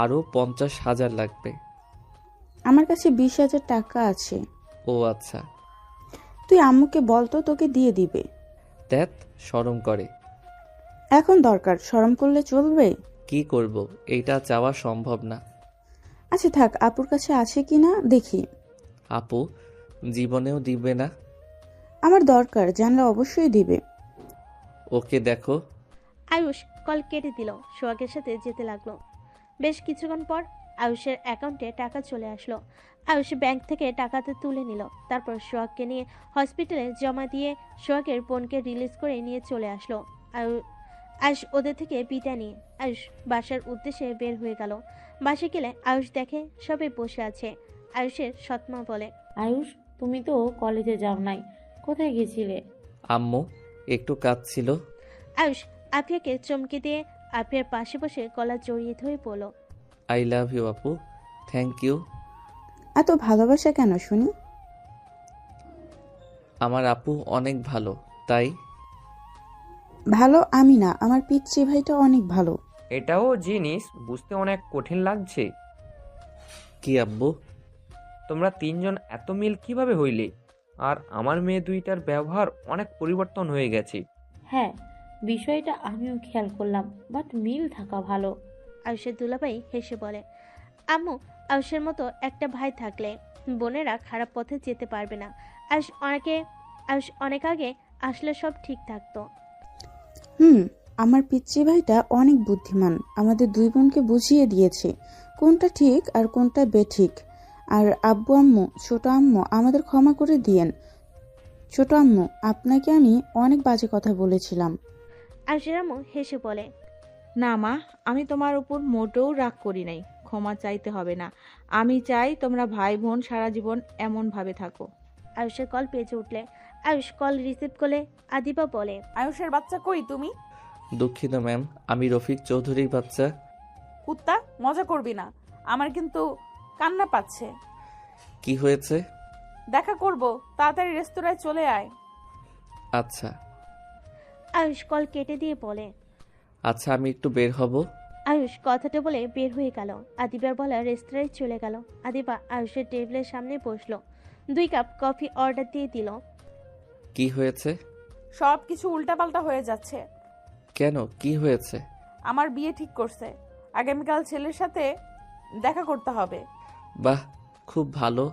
আরও 50,000 লাগবে। আমার কাছে 20,000 টাকা আছে। ও আচ্ছা। তুই আম্মুকে বল তো, তোকে দিয়ে দিবে। ধ্যাত, শরম করে। এখন দরকার, শরম করলে চলবে? কি করব, এইটা চাওয়া সম্ভব না। আচ্ছা থাক, আপুর কাছে আছে কি না দেখি। আপু জীবনেও দিবে না। আমার দরকার, জানলে অবশ্যই দিবে। ওকে দেখো। আয়ুষ কল কেটে দিল। সোহাগের সাথে যেতে লাগলো। বেশ কিছুক্ষণ পর আয়ুষের অ্যাকাউন্টে টাকা চলে আসলো। আয়ুষ ব্যাংক থেকে টাকাতে তুলে নিল। তারপর সোহাগকে নিয়ে হসপিটালে জমা দিয়ে সোহাগের বোনকে রিলিজ করে নিয়ে চলে আসলো। আয়ুষ ওদের থেকে বিদায় নিয়ে আয়ুষ বাসার উদ্দেশ্যে বের হয়ে গেল। বাসে গেলে আয়ুষ দেখে সবাই বসে আছে। আয়ুষের সৎমা বলে, আয়ুষ, তুমি তো কলেজে যাও নাই, কোথায় গেছিলে? আম্মু একটু কাজ ছিল। আয়ুষ আফিয়াকে চমকে দিয়ে আফিয়ার পাশে বসে গলা জড়িয়ে ধরে বলল, আই লাভ ইউ আপু। Thank you. এত ভালোবাসা কেন শুনি? আমার আপু অনেক ভালো, তাই। ভালো আমি না, আমার পিচ্চি ভাইটা অনেক ভালো। এটাও জিনিস বুঝতে অনেক কঠিন লাগছে। কি আব্বু? তোমরা তিনজন এত মিল কিভাবে হইলে? আর আমার মেয়ে দুইটার ব্যবহার অনেক পরিবর্তন হয়ে গেছে। হ্যাঁ, বিষয়টা আমিও খেয়াল করলাম, বাট মিল থাকা ভালো। আয়ুষের দুলাভাই হেসে বলে, আম্মু, আয়ুষের মতো একটা ভাই থাকলে বোনেরা খারাপ পথে যেতে পারবে না। আয়ুষ অনেক আগে আসলে সব ঠিক থাকতো। আমার পিচ্চি ভাইটা অনেক বুদ্ধিমান, আমাদের দুই বোনকে বুঝিয়ে দিয়েছে কোনটা ঠিক আর কোনটা বেঠিক। আর আব্বু আম্মু, ছোট আম্মু, আমাদের ক্ষমা করে দিয়েন। ছোট আম্মু, আপনাকে আমি অনেক বাজে কথা বলেছিলাম। আয়ুষের আম্মু হেসে বলে, না মা, আমি তোমার উপর মোটেও রাগ করি নাই, ক্ষমা চাইতে হবে না। আমি চাই তোমরা ভাই বোন সারা জীবন এমন ভাবে থাকো। আয়ুষের কল পেয়েছে উঠলে আয়ুষ কল রিসিভ করলে আদিবা বলে, আয়ুষের বাচ্চা কই তুমি? দুঃখিত ম্যাম, আমি রফিক চৌধুরীর বাচ্চা। কুত্তা, মজা করবি না, আমার কিন্তু কান্না পাচ্ছে। কি হয়েছে? দেখা করব, তাড়াতাড়ি রেস্তোরাঁয় চলে আয়। আচ্ছা। আয়ুষ কল কেটে দিয়ে বলে, আচ্ছা, আমি একটু বের হব। আয়ুষ কথাটা বলে বের হয়ে গেল। আদিবার বলা রেস্তোরাঁয় চলে গেল। আদিবা আয়ুষের টেবিলের সামনে বসলো। 2 কাপ কফি অর্ডার দিয়ে দিল। কি হয়েছে? সব কিছু উল্টাপাল্টা হয়ে যাচ্ছে। কেন, কি হয়েছে? আমার বিয়ে ঠিক করছে, আগামীকাল ছেলের সাথে দেখা করতে হবে। বাহ, খুব ভালো,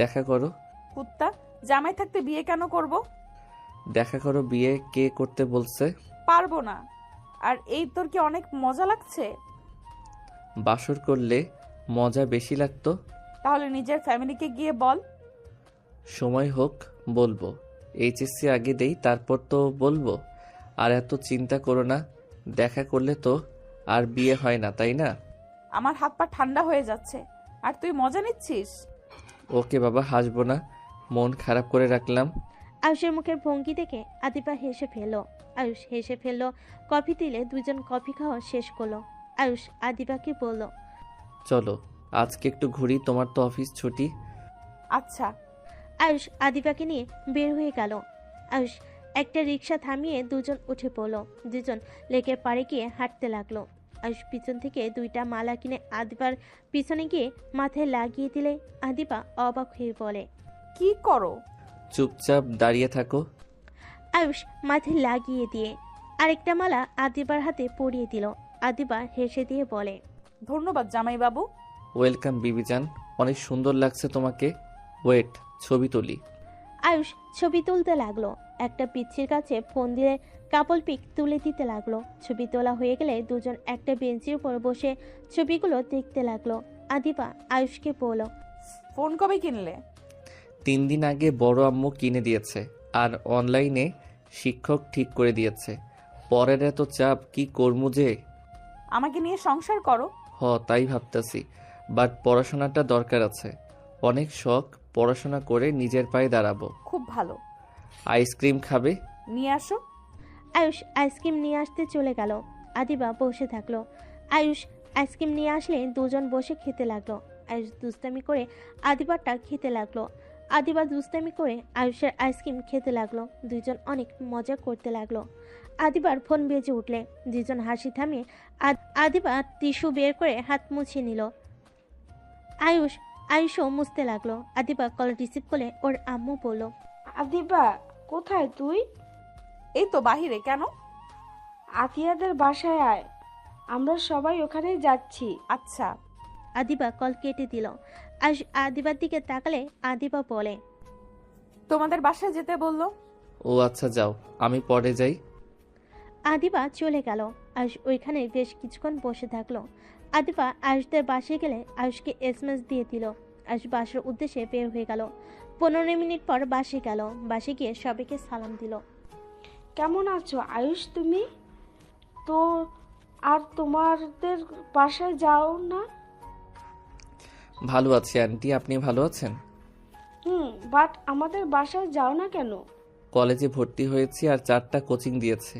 দেখা করো। কুত্তা, জামাই থাকতে বিয়ে কেন করব? দেখা করো, বিয়ে কে করতে বলছে? পারবো না। আর এই তোর কি অনেক মজা লাগছে? বাসর করলে মজা বেশি লাগতো। তাহলে নিজের ফ্যামিলিকে গিয়ে বল। সময় হোক বলবো। এইচএসসি আগে দেই, তারপর তো বলবো। আর এত চিন্তা করো না, দেখা করলে তো আর বিয়ে হয় না, তাই না? আমার হাত পা ঠান্ডা হয়ে যাচ্ছে, আর তুই মজা নিচ্ছিস। ওকে বাবা, হাসবো না, মন খারাপ করে রাখলাম। আয়ুষের মুখের ভঙ্গি দেখে আদিবা হেসে ফেলল। আয়ুষ হেসে ফেলল। কফি দিলে দুজন কফি খাওয়া শেষ করলো। আয়ুষ আদিবাকে বলল, চলো আজকে একটু ঘুরি, তোমার তো অফিস ছুটি। আচ্ছা। আয়ুষ আদিবাকে নিয়ে বের হয়ে গেল। আয়ুষ একটা রিক্সা থামিয়ে দুজন উঠে পড়লো। দুজন লেকের পাড়ে গিয়ে হাঁটতে লাগলো। আয়ুষ পিছন থেকে 2টা মালা কিনে আদিবার পিছনে গিয়ে মাথায় লাগিয়ে দিলে আদিবা অবাক হয়ে বলে, কি করো? চুপচাপ দাঁড়িয়ে থাকো। আয়ুষ মাথায় লাগিয়ে দিয়ে আরেকটা মালা আদিবার হাতে পরিয়ে দিল। আদিবা হেসে দিয়ে বলে, ধন্যবাদ জামাইবাবু। ওয়েলকাম বিবিজান, অনেক সুন্দর লাগছে তোমাকে। ওয়েট, ছবি তুলি। আয়ুষ ছবি তুলতে লাগলো। একটা পিচ্ছির কাছে ফোন দিয়ে কাপল পিক তুলে দিতে লাগলো। ছবি তোলা হয়ে গেলে দুজন একটা বেঞ্চের উপর বসে ছবিগুলো দেখতে লাগলো। আদিবা আয়ুষকে বলল, ফোন কবে কিনলে? 3 দিন আগে বড় আম্মু কিনে দিয়েছে, আর অনলাইনে শিক্ষক ঠিক করে দিয়েছে। পরের এত চাপ কি করমু যে। আমাকে নিয়ে সংসার করো। তাই ভাবতেছি, বাট পড়াশোনাটা দরকার আছে। অনেক শখ, পড়াশোনা করে নিজের পায়ে দাঁড়াবো। খুব ভালো। আইসক্রিম খাবে? নিয়ে আসো। আয়ুষ আইসক্রিম নিয়ে আসতে চলে গেল। আদিবা বসে থাকলো। আয়ুষ আইসক্রিম নিয়ে আসলে দুজন বসে খেতে লাগলো। আয়ুষ দুষ্টামি করে আদিবারটা খেতে লাগলো। আদিবা দুষ্টামি করে আয়ুষের আইসক্রিম খেতে লাগলো। দুইজন অনেক মজা করতে লাগলো। আদিবার ফোন বেজে উঠলে দুজন হাসি থামিয়ে আদিবা টিস্যু বের করে হাত মুছে নিল। আয়ুষও মুছতে লাগলো। আদিবা কল রিসিভ করে ওর আম্মু বলল, আদিবা কোথায় তুই? এই তো বাহিরে। কেন? আতিয়াদের বাসায় আয়, আমরা সবাই ওখানেই যাচ্ছি। আচ্ছা। আদিবা কল কেটে দিল। আয়ুষ আদিবার দিকে তাকালে আদিবা বলে, তোমাদের বাসায় যেতে বললো। ও আচ্ছা, যাও, আমি পরে যাই। আদিবা চলে গেল। আয়ুষ ওইখানে বেশ কিছুক্ষণ বসে থাকলো। আদিবা আয়ুষদের বাসায় গেলে আয়ুষকে এসএমএস দিয়ে দিল। আয়ুষ বাসার উদ্দেশ্যে বের হয়ে গেল। 15 মিনিট পর বাসে গেল। বাসে গিয়ে সবাইকে সালাম দিল। কেমন আছো আয়ুষ তুমি? তো আর তোমাদের বাসায় যাও না? ভালো আছি আন্টি, আপনি ভালো আছেন? বাট আমাদের বাসায় যাও না কেন? কলেজে ভর্তি হয়েছি আর 4টা কোচিং দিয়েছে।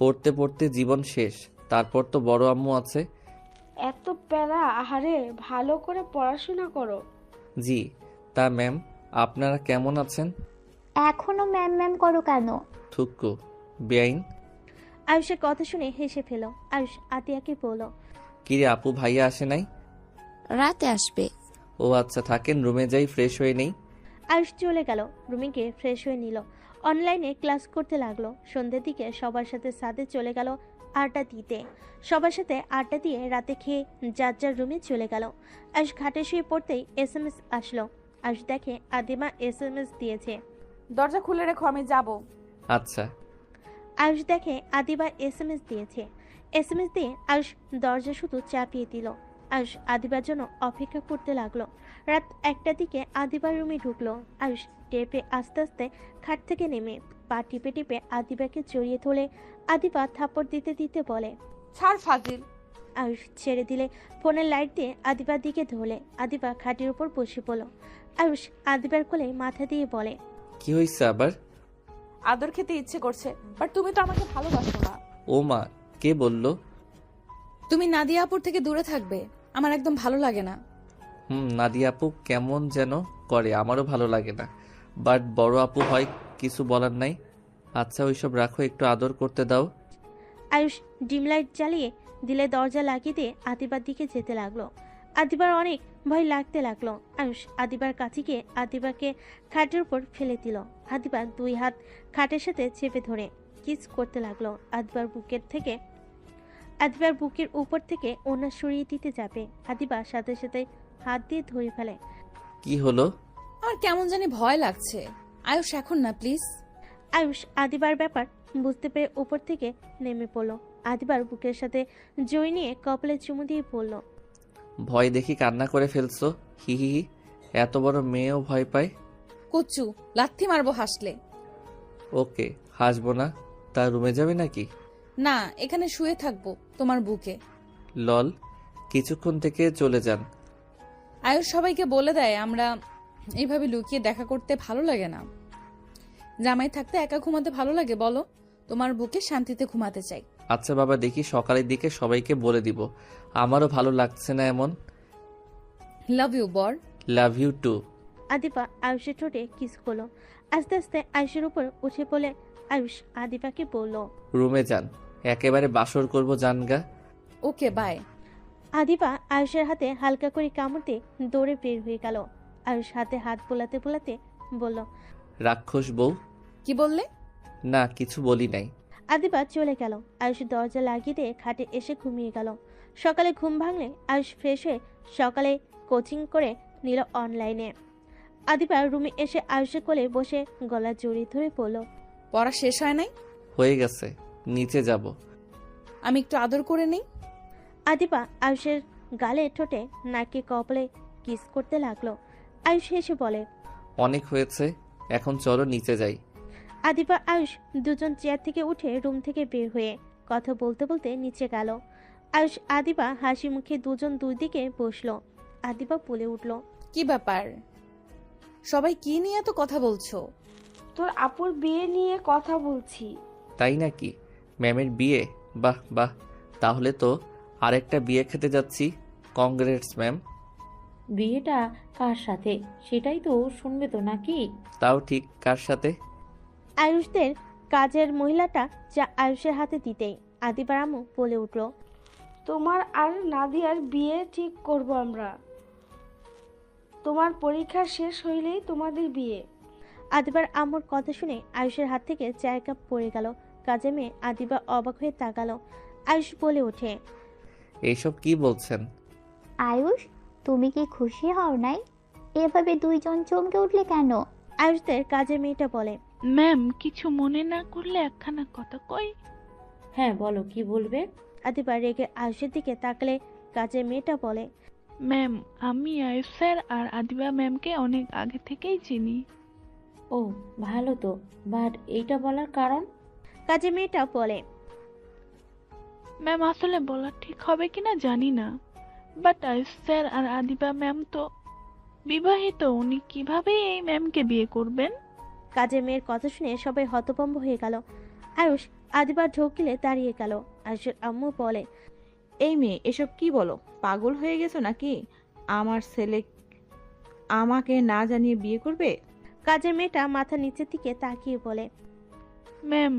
পড়তে পড়তে জীবন শেষ। তারপর তো বড় আম্মু আছে। এত প্যারা, আহারে ভালো করে পড়াশোনা করো। জি। তা ম্যাম, আপনারা কেমন আছেন? এখনো ম্যাম ম্যাম করো কেন? থুক্কু, বেআইন। আয়ুষের কথা শুনে হেসে ফেল। আয়ুষ আতিয়াকে বলল, কিরে আপু, ভাইয়া আসে নাই? রাতে আসবে। ও আচ্ছা, থাকেন, রুমে যাই, ফ্রেশ হয়ে নেই। আয়ুষ চলে গেল। রুমে গিয়ে ফ্রেশ হয়ে নিল। অনলাইনে ক্লাস করতে লাগলো। সন্ধ্যের দিকে সবার সাথে সাথে চলে গেল আড্ডা দিতে। সবার সাথে আড্ডা দিয়ে রাতে খেয়ে যার যার রুমে চলে গেল। আয়ুষ ঘাটে শুয়ে পড়তেই এসএমএস আসলো। আয়ুষ দেখে আদিমা এসএমএস দিয়েছে, দরজা খুলে রেখো, আমি যাব। আচ্ছা। আয়ুষ দেখে আদিবা এসএমএস দিয়েছে। এসএমএস দিয়ে আয়ুষ দরজা শুধু চাপিয়ে দিল। আয়ুষ আদিবার জন্য অপেক্ষা করতে লাগলো। রাত 1টার দিকে আদিবার রুমে ঢুকলো। আয়ুষ টেপে আস্তে আস্তে খাট থেকে নেমে পা টিপে টিপে আদিবাকে জড়িয়ে ধরে আদিবা থাপ্পড় দিতে দিতে বলে, ছাড় ফাজিল। আয়ুষ ছেড়ে দিলে ফোনের লাইট দিয়ে আদিবার দিকে ধরলে। আদিবা খাটের উপর বসে পড়ল। আয়ুষ আদিবার কোলে মাথা দিয়ে বলে, কি হয়েছে আবার? আদর খেতে ইচ্ছে করছে, বাট তুমি তো আমাকে ভালোবাসো না। ও মা, কে বলল? তুমি নাদিয়া আপুর থেকে দূরে থাকবে, আমার একদম ভালো লাগে না। নাদিয়া আপু কেমন যেন করে, আমারও ভালো লাগে না। বাট বড় আপু হয়, কিছু বলার নাই। আচ্ছা, ওইসব রাখো, একটু আদর করতে দাও। আয়ুষ ডিম লাইট জ্বালিয়ে দিলে দরজা লাগিয়ে দিয়ে আদিবার দিকে যেতে লাগলো। আদিবার অনেক ভয় লাগতে লাগলো। আয়ুষ আদিবার কাছে গিয়ে আদিবাকে খাটের উপর ফেলে দিল। আদিবার 2 হাত খাটের সাথে চেপে ধরে কিস করতে লাগলো। আদিবার বুকের উপর থেকে ওনা সরিয়ে দিতে যাবে। আদিবার সাথে সাথে হাত দিয়ে ধরে ফেলে। কি হলো? আমার কেমন জানি ভয় লাগছে। আয়ুষ, এখন না প্লিজ। আয়ুষ আদিবার ব্যাপার বুঝতে পেরে উপর থেকে নেমে পড়লো। আদিবার বুকের সাথে জড়িয়ে নিয়ে কপালে চুমু দিয়ে পড়ল, ভয় দেখি কান্না করে ফেলছো? হি হি হি, এত বড় মেয়েও ভয় পায়? কুচ্চু, লাথি মারবো হাসলে। ওকে, হাসবো না। তা রুমে যাবে নাকি? না, এখানে শুয়ে থাকবো তোমার বুকে। লল, কিছুক্ষণ থেকে চলে যান। আয়ুষ সবাইকে বলে দেয় আমরা এইভাবে লুকিয়ে দেখা করতে ভালো লাগে না। জামাই থাকতে একা ঘুমাতে ভালো লাগে বলো? তোমার বুকে শান্তিতে ঘুমাতে চাই। আচ্ছা বাবা, দেখি সকালের দিকে সবাইকে বলে দিব। আমারও ভালো লাগছে না এমন। লাভ ইউ বর। Love you two. আদিবা আয়ুষের ঠোঁটে কিস করলো। আস্তে আস্তে আয়ুষের উপর উঠে পড়ে আয়ুষ আদিবাকে বলল, রুমে যান, একেবারে বাসর করব জানগা। Okay bye. আদিবা আয়ুষের হাতে হালকা করে কামড়তে দৌড়ে বের হয়ে গেল। আয়ুষ হাতে হাত বোলাতে বোলাতে বলল, রাক্ষস বউ। কি বললে? না, কিছু বলি নাই। আদিবা চলে গেল। আয়ুষ দরজা লাগিয়ে দিয়ে খাটে এসে ঘুমিয়ে গেল। সকালে ঘুম ভাঙলে আয়ুষ ফ্রেশ হয়ে সকালে কোচিং করে নিল অনলাইনে। আদিবা রুমে এসে আয়ুষের কোলে বসে গলা জড়িয়ে ধরে পড়ল। পড়া শেষ হয় নাই? হয়ে গেছে, নিচে যাব। আমি একটু আদর করে নেই। আদিবা আয়ুষের গালে ঠোঁটে নাকে কপালে কিস করতে লাগলো। আয়ুষ হেসে বলে, অনেক হয়েছে, এখন চলো নিচে যাই। আদিবা আয়ুষ দুজন চেয়ার থেকে উঠে রুম থেকে বের হয়ে কথা বলতে বলতে নিচে গেল। আয়ুষ আদিবা হাসি মুখে দুজন দুই দিকে বসলো। আদিবা বলে উঠল, কি ব্যাপার, সবাই কি নিয়ে এত কথা বলছো? তোর আপুর বিয়ে নিয়ে কথা বলছি। তাই নাকি? ম্যামের বিয়ে? বাহ বাহ, তাহলে তো আরেকটা বিয়ে খেতে যাচ্ছি। Congrats ma'am. বিয়েটা কার সাথে সেটাই তো শুনবে তো নাকি? তাও ঠিক, কার সাথে? আয়ুষদের কাজের মহিলাটা যা আয়ুষের হাতে দিতেই আদিবার আম্মু বলে উঠল, তোমার আর নাদিয়ার বিয়ে ঠিক করব আমরা। তোমার পরীক্ষা শেষ হইলেই তোমাদের বিয়ে। আদিবার আম্মুর কথা শুনে আয়ুষের হাত থেকে চায়ের কাপ পড়ে গেল। কাজে মেয়ে আদিবা অবাক হয়ে তাকালো। আয়ুষ বলে ওঠে, এইসব কি বলছেন? আয়ুষ, তুমি কি খুশি হও নাই? এভাবে দুইজন চমকে উঠলে কেন? আয়ুষদের কাজের মেয়েটা বলে, ম্যাম, কিছু মনে না করলে একখানা কথা কই? হ্যাঁ বলো, কি বলবে? আদিবা রেগে আয়ুষের দিকে তাকালে কাজের মেয়েটা বলে, ম্যাম, আমি আয়ুষ স্যার আর আদিবা ম্যামকে অনেক আগে থেকেই চিনি। ও ভালো তো, বাট এইটা বলার কারণ? কাজের মেয়েটা বলে, ম্যাম আসলে বলা ঠিক হবে কিনা জানি না, বাট আয়ুষ স্যার আর আদিবা ম্যাম তো বিবাহিত, উনি কিভাবে এই ম্যামকে বিয়ে করবেন? কাজের মেয়ের কথা শুনে সবাই হতভম্ব হয়ে গেল। আয়ুষ আদিবার ঢোকিলে দাঁড়িয়ে গেল। আয়ুষের আম্মু বলে, এই মেয়ে এসব কি বলো? পাগল হয়ে গেছো নাকি? আমার ছেলে আমাকে না জানিয়ে বিয়ে করবে? কাজের মেয়েটা মাথা নিচের দিকে তাকিয়ে বলে, ম্যাম,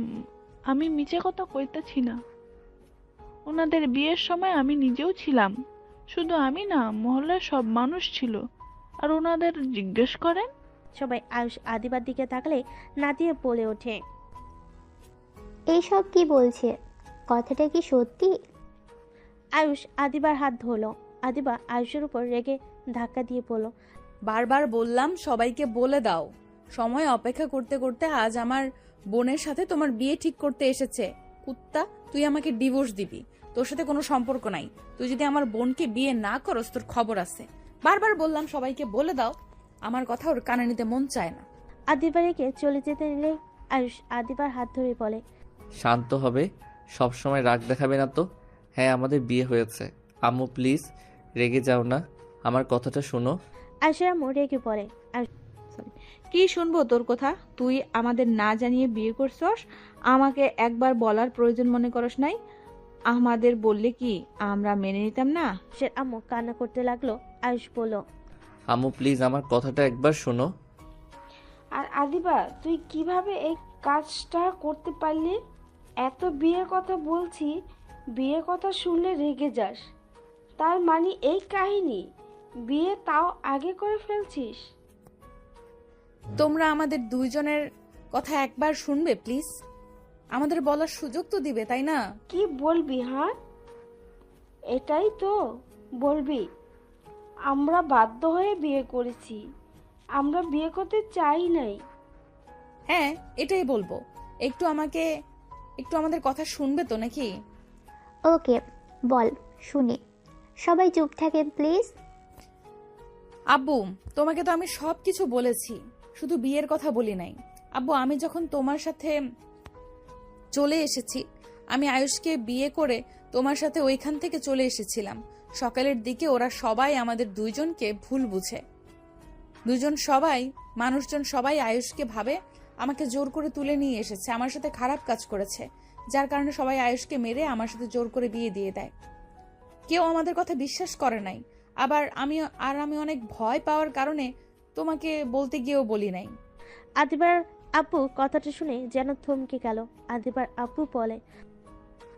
আমি মিছে কথা কইতেছি না। ওনাদের বিয়ের সময় আমি নিজেও ছিলাম। শুধু আমি না, মহল্লার সব মানুষ ছিল। আর ওনাদের জিজ্ঞেস করেন। সবাই আয়ুষ আদিবার দিকে তাকালে নাদিয়া বলে ওঠে, এইসব কি বলছে? কথাটা কি সত্যি? আয়ুষ আদিবার হাত ধরলো। আদিবা আয়ুষের উপর রেগে ধাক্কা দিয়ে বলল, বারবার বললাম সবাইকে বলে দাও। সময় অপেক্ষা করতে করতে আজ আমার বোনের সাথে তোমার বিয়ে ঠিক করতে এসেছে। কুত্তা, তুই আমাকে ডিভোর্স দিবি। তোর সাথে কোনো সম্পর্ক নাই। তুই যদি আমার বোনকে বিয়ে না করস তোর খবর আছে। বারবার বললাম সবাইকে বলে দাও, আমার কথা ওর কানে নিতে মন চায় না। আদিবা রেগে চলে যেতে নিলে আয়ুষ আদিবার হাত ধরে বলে, শান্ত হবে, সবসময় রাগ দেখাবে না তো। হ্যাঁ, আমাদের বিয়ে হয়েছে। আম্মু প্লিজ রেগে যাও না, আমার কথাটা শোনো। আয়ুষের আম্মু রেগে পড়ে। কি শুনবো তোর কথা? তুই আমাদের না জানিয়ে বিয়ে করছস, আমাকে একবার বলার প্রয়োজন মনে করস নাই? আমাদের বললে কি আমরা মেনে নিতাম না? সে আম্মু কান্না করতে লাগলো। আয়ুষ বলল, আম্মু প্লিজ আমার কথাটা একবার শোনো। আর আদিবা, তুই কিভাবে এই কাজটা করতে পারলি? এত বিয়ের কথা বলছি, বিয়ের কথা শুনলে রেগে যাস। তার মানে এই কাহিনী, বিয়ে তাও আগে করে ফেলছিস? তোমরা আমাদের দুইজনের কথা একবার শুনবে প্লিজ? আমাদের বলার সুযোগ তো দিবে, তাই না? কি বলবি? হ্যাঁ, এটাই তো বলবি? আমরা বাধ্য হয়ে বিয়ে করেছি, আমরা বিয়ে করতে চাই নাই। হ্যাঁ, এটাই বলবো। একটু আমাদের কথা শুনবে তো নাকি? ওকে, বল শুনি। সবাই চুপ থাকেন প্লিজ। আব্বু, তোমাকে তো আমি সবকিছু বলেছি, শুধু বিয়ের কথা বলি নাই। আব্বু, আমি যখন তোমার সাথে চলে এসেছি, আমি আয়ুষকে বিয়ে করে তোমার সাথে ওইখান থেকে চলে এসেছিলাম। সকালের দিকে ওরা সবাই আমাদের দুইজনকে ভুল বুঝে। মানুষজন সবাই আয়ুষকে ভাবে আমাকে জোর করে তুলে নিয়ে এসেছে, আমার সাথে খারাপ কাজ করেছে, যার কারণে সবাই আয়ুষকে মেরে আমার সাথে জোর করে বিয়ে দিয়ে দেয়। কেউ আমাদের কথা বিশ্বাস করে নাই। আবার আমি অনেক ভয় পাওয়ার কারণে তোমাকে বলতে গিয়েও বলি নাই। আদিবার আপু কথাটা শুনে যেন থমকে গেল। আদিবার আপু বলে,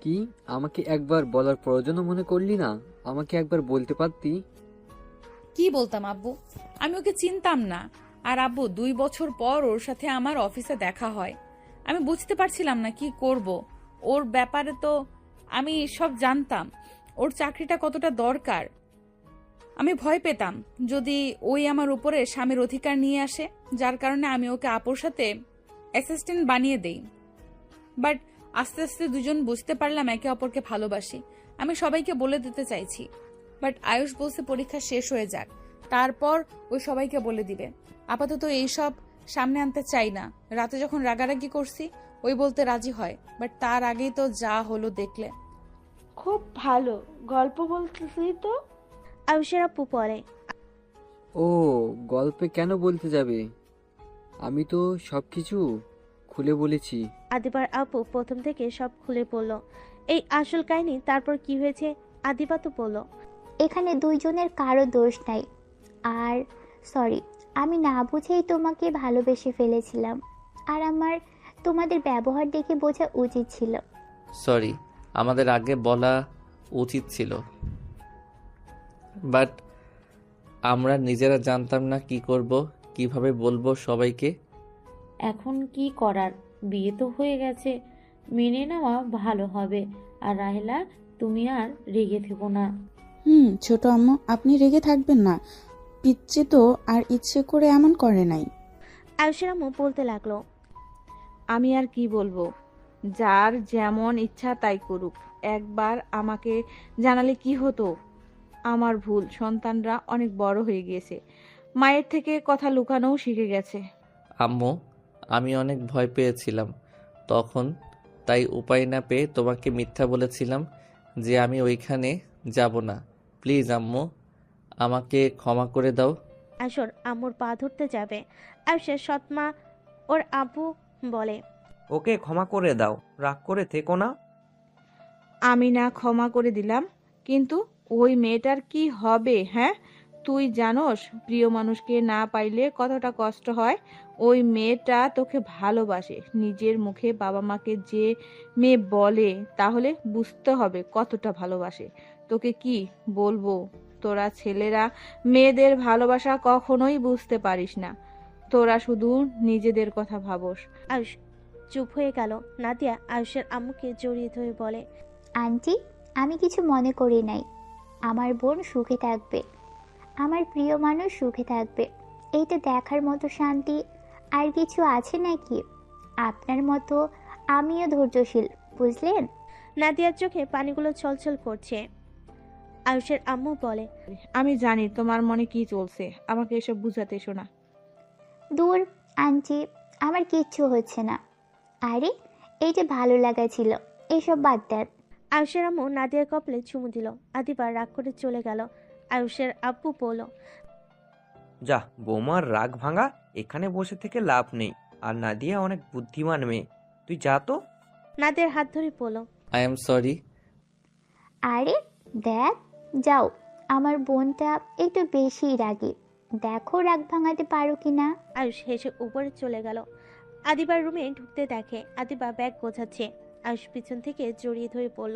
কি আমাকে একবার বলার প্রয়োজন মনে করলি না? আমাকে একবার বলতে পারতি। কি বলতাম আব্বু? আমি ওকে চিনতাম না। আর আব্বু 2 বছর পর ওর সাথে আমার অফিসে দেখা হয়। আমি বুঝতে পারছিলাম না কি করব। ওর ব্যাপারে তো আমি সব জানতাম, ওর চাকরিটা কতটা দরকার। আমি ভয় পেতাম যদি ওই আমার উপরে স্বামীর অধিকার নিয়ে আসে, যার কারণে আমি ওকে আপুর সাথে অ্যাসিস্ট্যান্ট বানিয়ে দেই। বাট আস্তে আস্তে দুজন বুঝতে পারলাম একে অপরকে ভালোবাসি। আমি সবাইকে বলে দিতে চাইছি, বাট আয়ুষ বলছে পরীক্ষা শেষ হয়ে যাক, তারপর ওই সবাইকে বলে দিবে। আপাতত এইসব সামনে আনতে চাই না। রাতে যখন রাগারাগি করছি ওই বলতে রাজি হয়, বাট তার আগেই তো যা হলো দেখলে। খুব ভালো গল্প বলতেছি তো। আয়ুষের আপু পড়ে। ও গল্পে কেন বলতে যাবে? আমি তো সব কিছু খুলে বলেছি। আদিবার আপু প্রথম থেকে সব খুলে বলল এই আসল কাহিনী। তারপর কি হয়েছে আদিবা তো বলল। এখানে দুইজনের কারো দোষ নাই। আর সরি, আমি না বুঝেই তোমাকে ভালোবেসে ফেলেছিলাম। আর আমার তোমাদের ব্যবহার দেখে বোঝা উচিত ছিল। সরি, আমাদের আগে বলা উচিত ছিল, বাট আমরা নিজেরা জানতাম না কি করব, কিভাবে বলবো সবাইকে। এখন কি করার, বিয়ে তো হয়ে গেছে, মেনে নেওয়া ভালো হবে। আর রাহেলা, তুমি আর রেগে থেকো না। ছোট আম্মু, আপনি রেগে থাকবেন না। পিচ্চি তো আর ইচ্ছে করে এমন করে নাই। আয়ুষের আম্মু বলতে লাগলো। আমি আর কি বলবো, যার যেমন ইচ্ছা তাই করুক। একবার আমাকে জানালে কি হতো? আমার ভুল, সন্তানরা অনেক বড় হয়ে গিয়েছে, মায়ের থেকে কথা লুকানোও শিখে গেছে। আম্মু, আমি অনেক ভয় পেয়েছিলাম তখন, তাই উপায় না পেয়ে তোমাকে মিথ্যা বলেছিলাম যে আমি ওইখানে যাব না। প্লিজ আম্মু, আমাকে ক্ষমা করে দাও। আয়ুষর আম্মুর পা ধরতে যাবে, আয়ুষের সৎমা ওর আব্বু বলে, ওকে ক্ষমা করে দাও, রাগ করে থেকো না। আমি না ক্ষমা করে দিলাম, কিন্তু ওই মেয়েটার কি হবে? হ্যাঁ, তুই জানোস প্রিয় মানুষকে না পাইলে কতটা কষ্ট হয়। ওই মেয়েটা তোকে ভালোবাসে, নিজের মুখে বাবা মাকে যে মেয়ে বলে, তাহলে বুঝতে হবে কতটা ভালোবাসে। তোকে কি বলবো, তোরা ছেলেরা মেয়েদের ভালোবাসা কখনোই বুঝতে পারিস না, তোরা শুধু নিজেদের কথা ভাবস। আয়ুষ চুপ হয়ে গেল। নাদিয়া আয়ুষের আম্মুকে জড়িয়ে ধরে বলে, আন্টি, আমি কিছু মনে করি নাই। আমার বোন সুখে থাকবে, আমার প্রিয় মানুষ সুখে থাকবে, এইটা দেখার মতো শান্তি আর কিছু আছে নাকি? আপনার মতো আমিও ধৈর্যশীল, বুঝলেন? নাদিয়ার চোখে পানিগুলো ছলছল করছে। আয়ুষের আম্মু বলে, আমি জানি তোমার মনে কি চলছে, আমাকে এসব বুঝাতে এসো না। দূর আন্টি, আমার কিচ্ছু হচ্ছে না। আরে, এই যে ভালো লাগা ছিল, এইসব বাদ দেন। আয়ুষের আম্মু নাদিয়ার কপালে চুমু দিল। আদিবা রাগ করে চলে গেল। আয়ুষের আব্বু বলল, যা বৌমার রাগ ভাঙা, এখানে বসে থেকে লাভ নেই। আর নাদিয়া অনেক বুদ্ধিমান মেয়ে, তুই যা তো। নাদিয়ার হাত ধরে বলল, আই এম সরি। আরে দেখ, যাও, আমার বোনটা একটু বেশি রাগী, দেখো রাগ ভাঙাতে পারো কিনা। আয়ুষ হেসে উপরে চলে গেল। আদিবার রুমে ঢুকতে দেখে আদিবা ব্যাগ গোছাচ্ছে। আয়ুষ পিছন থেকে জড়িয়ে ধরে বলল,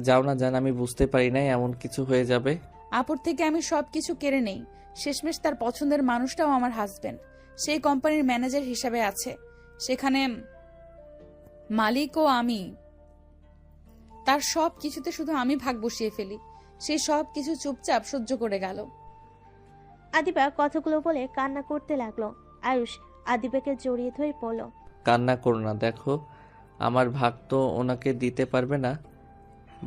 যাও না জান, আমি বুঝতে পারি নাই এমন কিছু হয়ে যাবে। আপুর থেকে আমি সবকিছু কেড়ে নেই, শেষমেশ তার পছন্দের মানুষটাও আমার হাজবেন্ড। সেই কোম্পানির ম্যানেজার হিসাবে আছে, সেখানে মালিকও আমি। তার সব কিছুতে শুধু আমি ভাগ বসিয়ে ফেলি, সেই সব কিছু চুপচাপ সহ্য করে গেল। আদিবা কথাগুলো বলে কান্না করতে লাগলো। আয়ুষ আদিবাকে জড়িয়ে ধরে বলল, কান্না করো না, দেখো আমার ভাগ তো ওনাকে দিতে পারবে না,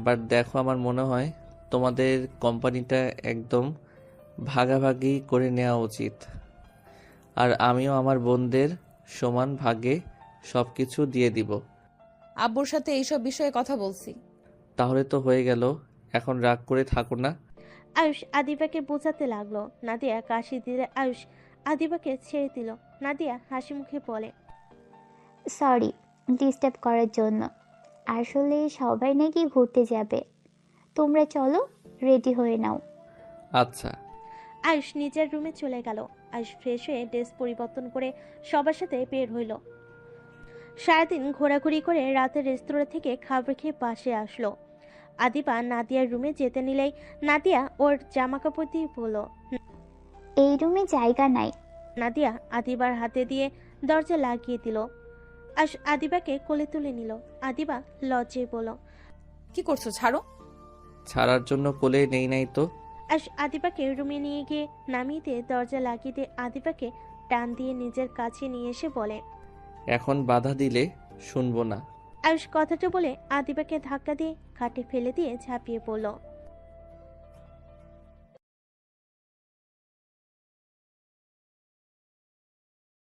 বাট দেখো আমার মনে হয় তোমাদের কোম্পানিটা একদম ভাগাভাগি করে নেওয়া উচিত। আর আমিও আমার বোনদের সমান ভাগে সব কিছু দিয়ে দিব। আব্বুর সাথে এইসব বিষয়ে কথা বলছি। তাহলে তো হয়ে গেল, এখন রাগ করে থাকো না। আয়ুষ আদিবাকে বোঝাতে লাগলো। নাদিয়া কাশি দিলে আয়ুষ আদিবাকে ছেড়ে দিল। নাদিয়া হাসি মুখে বলে, সরি ডিস্টার্ব করার জন্য। আসলে সবাই নাকি ঘুরতে যাবে, তোমরা চলো, রেডি হয়ে নাও। আচ্ছা। আয়ুষ নিজের রুমে চলে গেল। আয়ুষ ফ্রেশ হয়ে ড্রেস পরিবর্তন করে সবার সাথে বের হইল। সারাদিন ঘোরাঘুরি করে রাতে রেস্তোরাঁ থেকে খাবার খেয়ে পাশে আসলো। আদিবা নাদিয়ার রুমে যেতে নিলেই নাদিয়া ওর জামা কাপড় দিয়ে বলল, এই রুমে জায়গা নাই, নাদিয়া আদিবার হাতে দিয়ে দরজা লাগিয়ে দিল। আয়ুষ আদিবাকে কোলে তুলে নিল। আদিবা লজ্জায় বলল, কি করছো? ছাড়ো। ছাড়ার জন্য কোলে নেই নাই তো। আয়ুষ আদিবাকে রুমে নিয়ে গিয়ে নামিয়ে দিয়ে দরজা লাগিয়ে দিয়ে আদিবাকে টান দিয়ে নিজের কাছে নিয়ে এসে বলে, এখন বাধা দিলে শুনবো না। আয়ুষ কথাটা বলে আদিবাকে ধাক্কা দিয়ে খাটে ফেলে দিয়ে ঝাঁপিয়ে পড়ল।